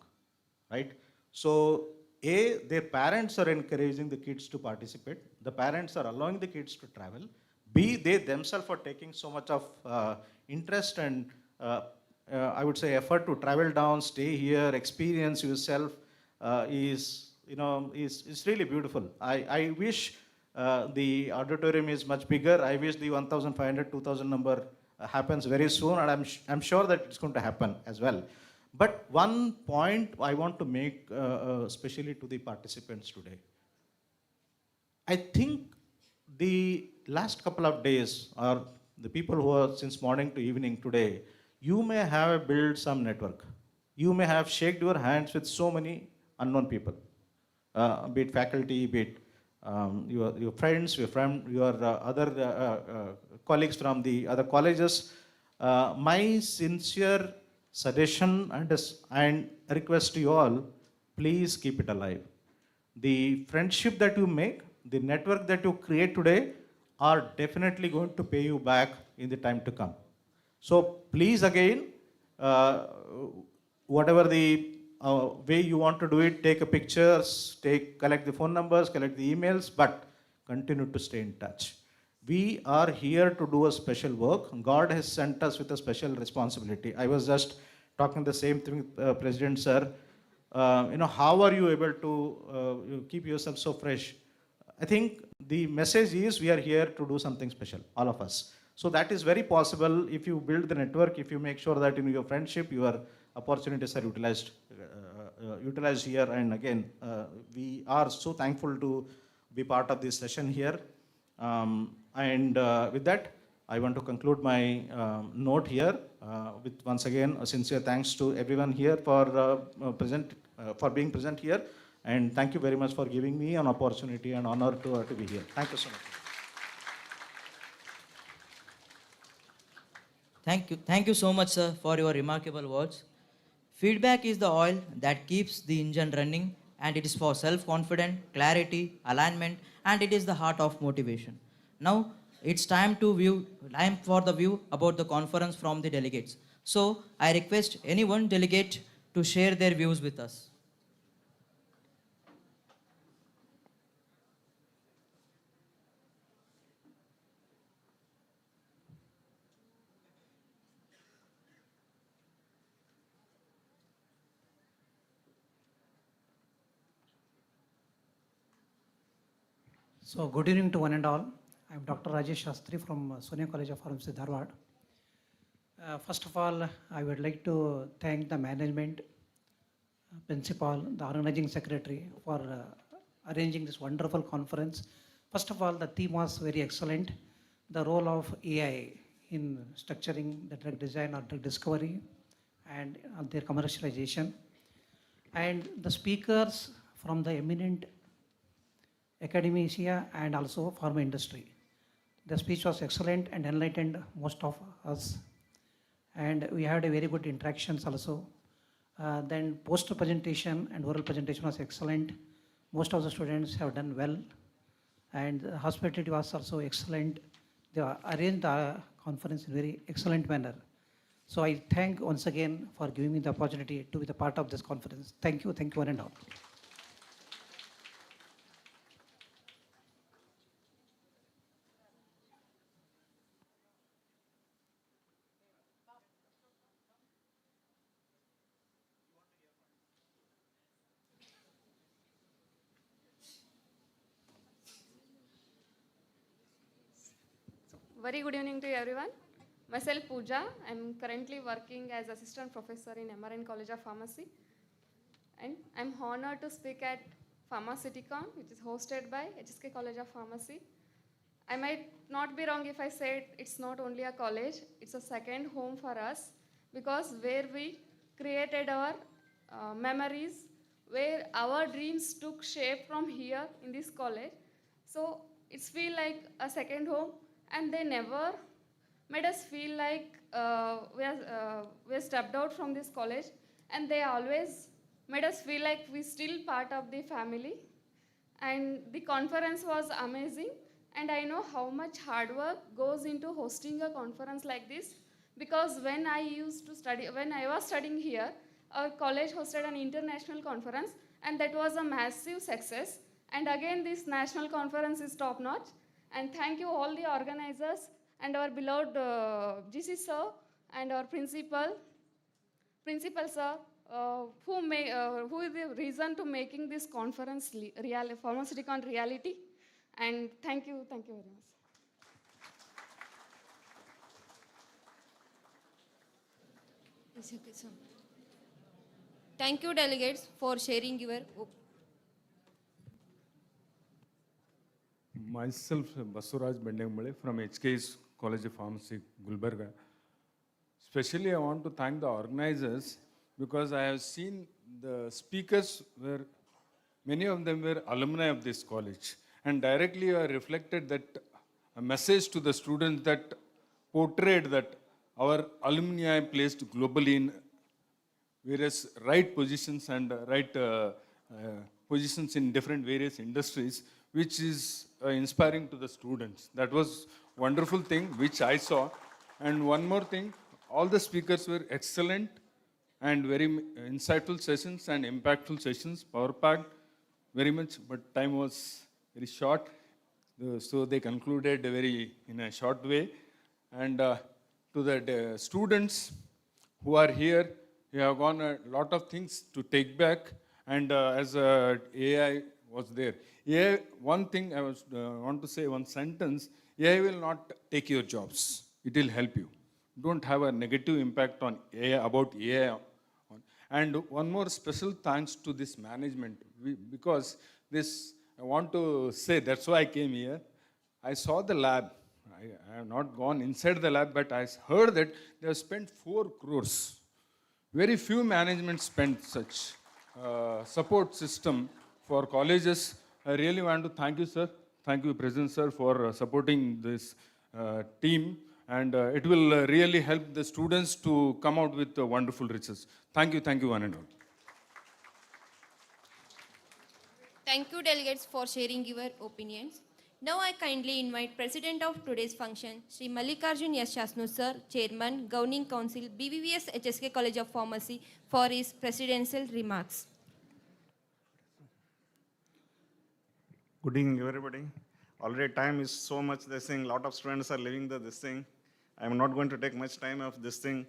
right? So, A, their parents are encouraging the kids to participate. The parents are allowing the kids to travel. B, they themselves are taking so much of interest and I would say effort to travel down, stay here, experience yourself is really beautiful. I wish the auditorium is much bigger. I wish the 1,500, 2,000 number happens very soon, and I'm sure that it's going to happen as well. But one point I want to make, especially to the participants today. I think the last couple of days, or the people who are since morning to evening today, you may have built some network. You may have shaken your hands with so many unknown people, be it faculty, be it your friends, your other colleagues from the other colleges. My sincere suggestion and request to you all, please keep it alive. The friendship that you make, the network that you create today are definitely going to pay you back in the time to come. So please again, whatever the way you want to do it, take a pictures, collect the phone numbers, collect the emails, but continue to stay in touch. We are here to do a special work. God has sent us with a special responsibility. I was just talking the same thing with President Sir. How are you able to keep yourself so fresh? I think the message is we are here to do something special, all of us. So that is very possible if you build the network, if you make sure that in your friendship, your opportunities are utilized here. And again, we are so thankful to be part of this session here. With that, I want to conclude my note here with once again a sincere thanks to everyone here for being present here. And thank you very much for giving me an opportunity and honor to be here. Thank you so much. Thank you so much, sir, for your remarkable words. Feedback is the oil that keeps the engine running, and it is for self-confidence, clarity, alignment, and it is the heart of motivation. Now, it's time for the view about the conference from the delegates. So, I request any one delegate to share their views with us. So, good evening to one and all. I am Dr. Rajesh Shastri from Sonia College of Pharmacy, Dharwad. First of all, I would like to thank the management, principal, the organizing secretary for arranging this wonderful conference. First of all, the theme was very excellent. The role of AI in structuring the drug design or drug discovery and their commercialization. And the speakers from the eminent academia and also pharma industry. The speech was excellent and enlightened most of us. And we had a very good interactions also. Then poster presentation and oral presentation was excellent. Most of the students have done well. And the hospitality was also excellent. They arranged the conference in a very excellent manner. So I thank once again for giving me the opportunity to be the part of this conference. Thank you one and all. Very good evening to everyone. Myself Pooja. I'm currently working as assistant professor in MRN College of Pharmacy. And I'm honored to speak at Pharmaceuticon, which is hosted by HSK College of Pharmacy. I might not be wrong if I said it's not only a college, it's a second home for us, because where we created our memories, where our dreams took shape from here in this college. So it's feel like a second home, and they never made us feel like we stepped out from this college, and they always made us feel like we still part of the family. And the conference was amazing, and I know how much hard work goes into hosting a conference like this, because when I was studying here, our college hosted an international conference, and that was a massive success. And again, this national conference is top notch. And thank you all the organizers and our beloved GC sir and our principal sir, who is the reason to making this conference Pharmaceuticon reality. And thank you very much. It's okay, sir. Thank you, delegates, for sharing your Myself, Basuraj Bendemule from HK's College of Pharmacy, Gulbarga. Especially, I want to thank the organizers because I have seen the speakers many of them were alumni of this college. And directly I reflected that a message to the students that portrayed that our alumni placed globally in various right positions and positions in different various industries, which is inspiring to the students. That was wonderful thing which I saw. And one more thing, all the speakers were excellent and very insightful sessions and impactful sessions, power-packed very much, but time was very short. So they concluded in a short way. And to the students who are here, we have gone a lot of things to take back. And as AI was there. AI, one thing I want to say, one sentence, AI will not take your jobs. It will help you. Don't have a negative impact on AI, about AI. And one more special thanks to this management, because this, I want to say, that's why I came here. I saw the lab. I have not gone inside the lab, but I heard that they have spent 4 crores. Very few management spend such support system for colleges. I really want to thank you, sir. Thank you, President, sir, for supporting this team. And it will really help the students to come out with wonderful riches. Thank you, one and all. Thank you, delegates, for sharing your opinions. Now I kindly invite President of today's function, Shri Mallikarjun S. Shasnu Sir, Chairman, Governing Council, BVVS HSK College of Pharmacy, for his presidential remarks. Good evening, everybody. Already time is so much this thing. Lot of students are leaving this thing. I'm not going to take much time of this thing.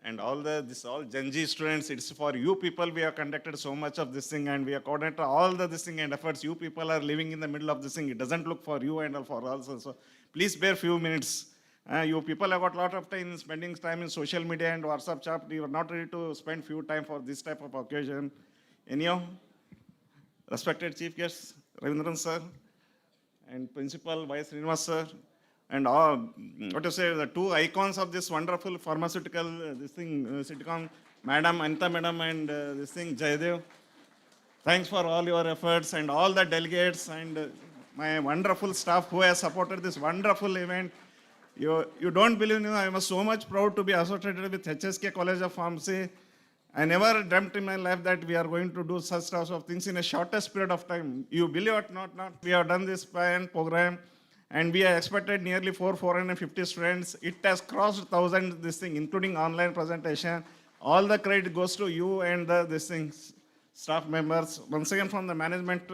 And all Gen Z students, it's for you people we have conducted so much of this thing, and we have coordinated all this thing and efforts. You people are living in the middle of this thing. It doesn't look for you and for us also. Please bear few minutes. You people have got a lot of time spending time in social media and WhatsApp chat. You are not ready to spend few time for this type of occasion. Anyhow, respected chief guests, Ravindran sir, and Principal Vice Srinivas sir, and all, the 2 icons of this wonderful pharmaceutical, Citicon, Madam Anita Madam and Jayadev. Thanks for all your efforts and all the delegates and my wonderful staff who has supported this wonderful event. You don't believe, I was so much proud to be associated with HSK College of Pharmacy. I never dreamt in my life that we are going to do such types of things in a shortest period of time. You believe it or not, we have done this program, and we have expected nearly 450 students. It has crossed 1,000, including online presentation. All the credit goes to you and staff members. Once again, from the management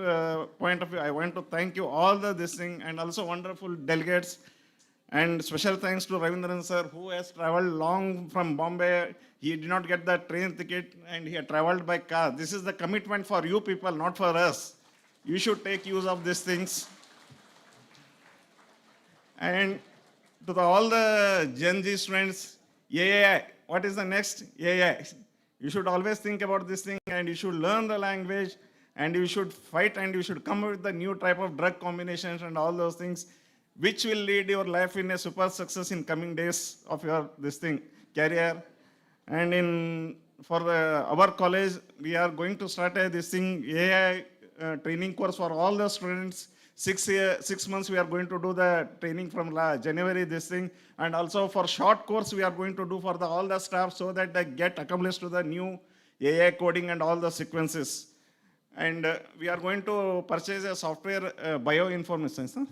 point of view, I want to thank you all and also wonderful delegates. And special thanks to Ravindran sir, who has traveled long from Bombay. He did not get the train ticket and he had traveled by car. This is the commitment for you people, not for us. You should take use of these things. And to all the Gen Z students, AI, what is the next? AI. You should always think about this thing and you should learn the language and you should fight and you should come up with the new type of drug combinations and all those things, which will lead your life in a super success in coming days of your career. And for our college, we are going to start AI training course for all the students. 6 months we are going to do the training from January this thing, and also for short course we are going to do for all the staff so that they get accomplished to the new AI coding and all the sequences. And we are going to purchase a software bioinformation,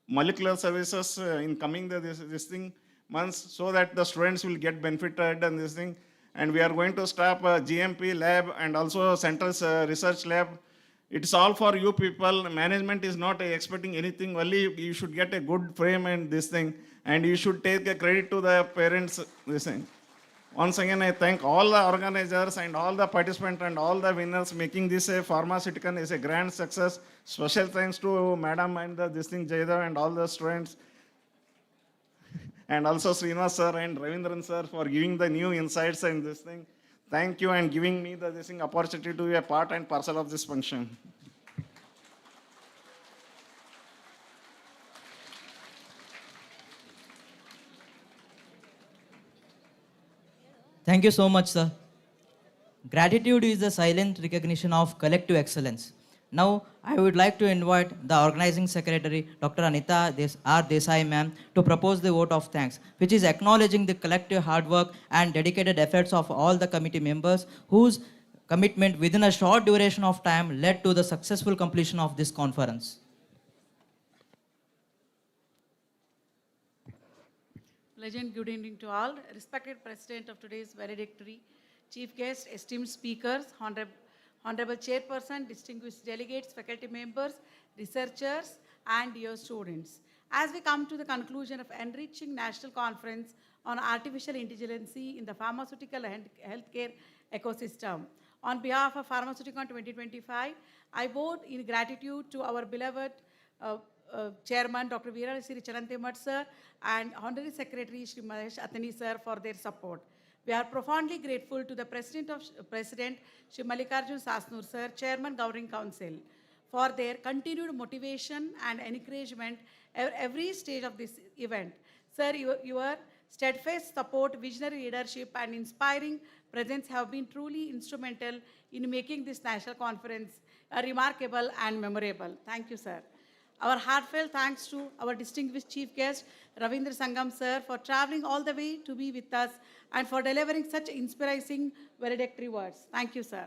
molecular services in coming this thing months, so that the students will get benefited and this thing. And we are going to start a GMP lab and also central research lab. It's all for you people. Management is not expecting anything. Only you should get a good frame and this thing, and you should take a credit to the parents. This thing. Once again, I thank all the organizers and all the participants and all the winners making this a Pharmaceuticon is a grand success. Special thanks to Madam and this thing Jaydev and all the students. And also Srinivas sir and Ravindran sir for giving the new insights and this thing. Thank you and giving me this thing opportunity to be a part and parcel of this function. Thank you so much, sir. Gratitude is the silent recognition of collective excellence. Now, I would like to invite the organizing secretary, Dr. Anita R. Desai ma'am, to propose the vote of thanks, which is acknowledging the collective hard work and dedicated efforts of all the committee members whose commitment within a short duration of time led to the successful completion of this conference. Pleasant good evening to all. Respected President of today's valedictory, Chief Guest, esteemed speakers, Honorable Chairperson, distinguished delegates, faculty members, researchers, and dear students. As we come to the conclusion of enriching National Conference on Artificial Intelligence in the Pharmaceutical and Healthcare Ecosystem, on behalf of Pharmaceuticon 2025, I vote in gratitude to our beloved Chairman Dr. Shri Chanantemat sir and Honorary Secretary Shri Mahesh Athani sir for their support. We are profoundly grateful to the President Shri Mallikarjun Sasnur sir, Chairman Governing Council, for their continued motivation and encouragement at every stage of this event. Sir, your steadfast support, visionary leadership, and inspiring presence have been truly instrumental in making this national conference remarkable and memorable. Thank you, sir. Our heartfelt thanks to our distinguished chief guest, Ravindra Sangam sir, for traveling all the way to be with us and for delivering such inspiring valedictory words. Thank you, sir.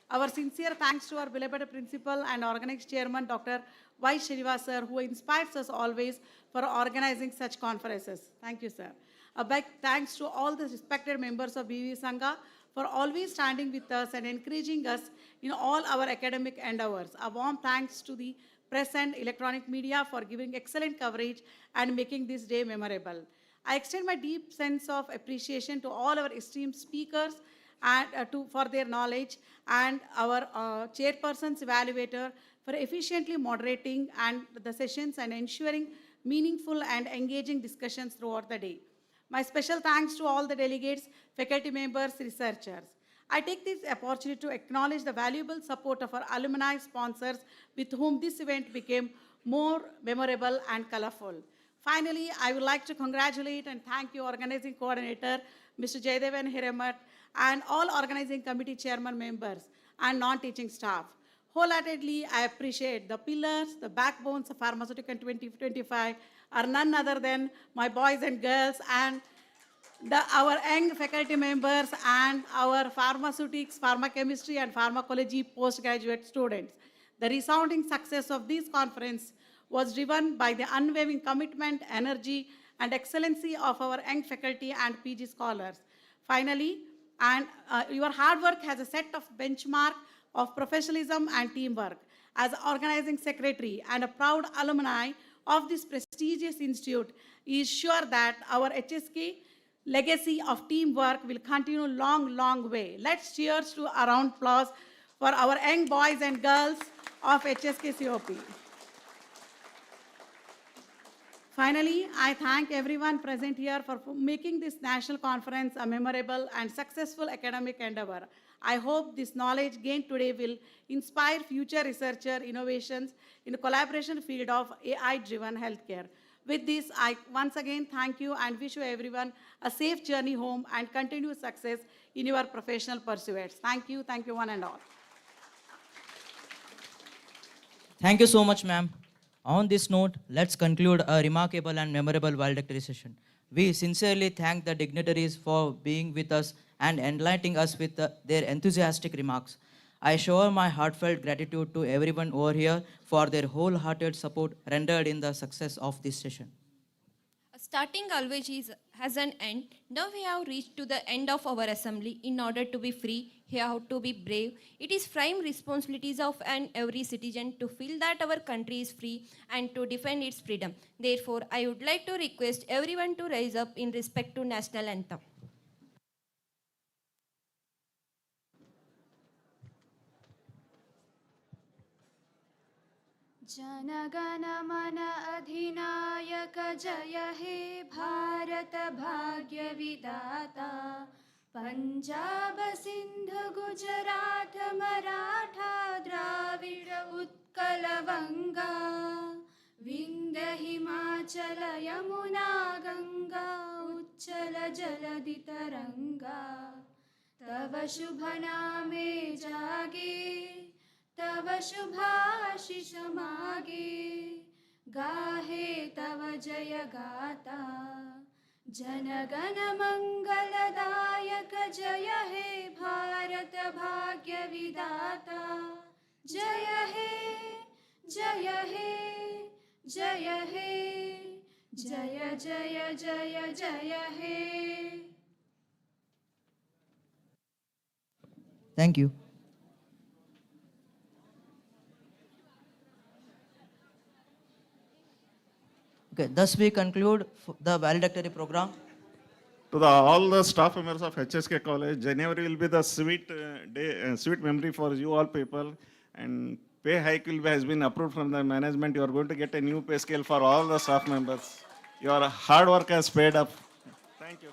Our sincere thanks to our beloved principal and organizing chairman, Dr. Y. Shri sir, who inspires us always for organizing such conferences. Thank you, sir. A big thanks to all the respected members of BVVS Sangha for always standing with us and encouraging us in all our academic endeavors. A warm thanks to the press and electronic media for giving excellent coverage and making this day memorable. I extend my deep sense of appreciation to all our esteemed speakers and for their knowledge, and our chairperson's evaluator for efficiently moderating and the sessions and ensuring meaningful and engaging discussions throughout the day. My special thanks to all the delegates, faculty members, researchers. I take this opportunity to acknowledge the valuable support of our alumni sponsors with whom this event became more memorable and colorful. Finally, I would like to congratulate and thank you, organizing coordinator, Mr. Jaydevan Hiramat, and all organizing committee chairman members and non-teaching staff. Wholeheartedly, I appreciate the pillars, the backbones of Pharmaceuticon 2025 are none other than my boys and girls and our young faculty members and our pharmaceutics, pharmacochemistry, and pharmacology postgraduate students. The resounding success of this conference was driven by the unwavering commitment, energy, and excellency of our young faculty and PG scholars. Finally, your hard work has a set of benchmark of professionalism and teamwork. As organizing secretary and a proud alumni of this prestigious institute, is sure that our HSK legacy of teamwork will continue long way. Let's cheers to a round of applause for our young boys and girls of HSK COP. Finally, I thank everyone present here for making this national conference a memorable and successful academic endeavor. I hope this knowledge gained today will inspire future researcher innovations in the collaboration field of AI-driven healthcare. With this, I once again thank you and wish you everyone a safe journey home and continued success in your professional pursuits. Thank you one and all. Thank you so much, ma'am. On this note, let's conclude a remarkable and memorable valedictory session. We sincerely thank the dignitaries for being with us and enlightening us with their enthusiastic remarks. I show my heartfelt gratitude to everyone over here for their wholehearted support rendered in the success of this session. Starting always has an end. Now we have reached to the end of our assembly. In order to be free, we have to be brave. It is prime responsibilities of every citizen to feel that our country is free and to defend its freedom. Therefore, I would like to request everyone to rise up in respect to national anthem. जनगण मन अधिनायक जय हे भारत भाग्य विधाता पंजाब सिंध गुजरात मराठा द्राविड उत्कल गंगा विंध्य हिमाचल यमुना गंगा उच्चल जलधि तरंगा तव शुभ नामे जागे तव शुभाशिष मागे गाहे तव जय गाता जनगण मंगलदायक जय हे भारत भाग्य विधाता जय हे जय हे जय हे जय जय जय जय हे. Thank you. Okay, thus we conclude the valedictory program. To all the staff members of HSK College, January will be the sweet day, sweet memory for you all people. And pay hike has been approved from the management. You are going to get a new pay scale for all the staff members. Your hard work has paid up. Thank you.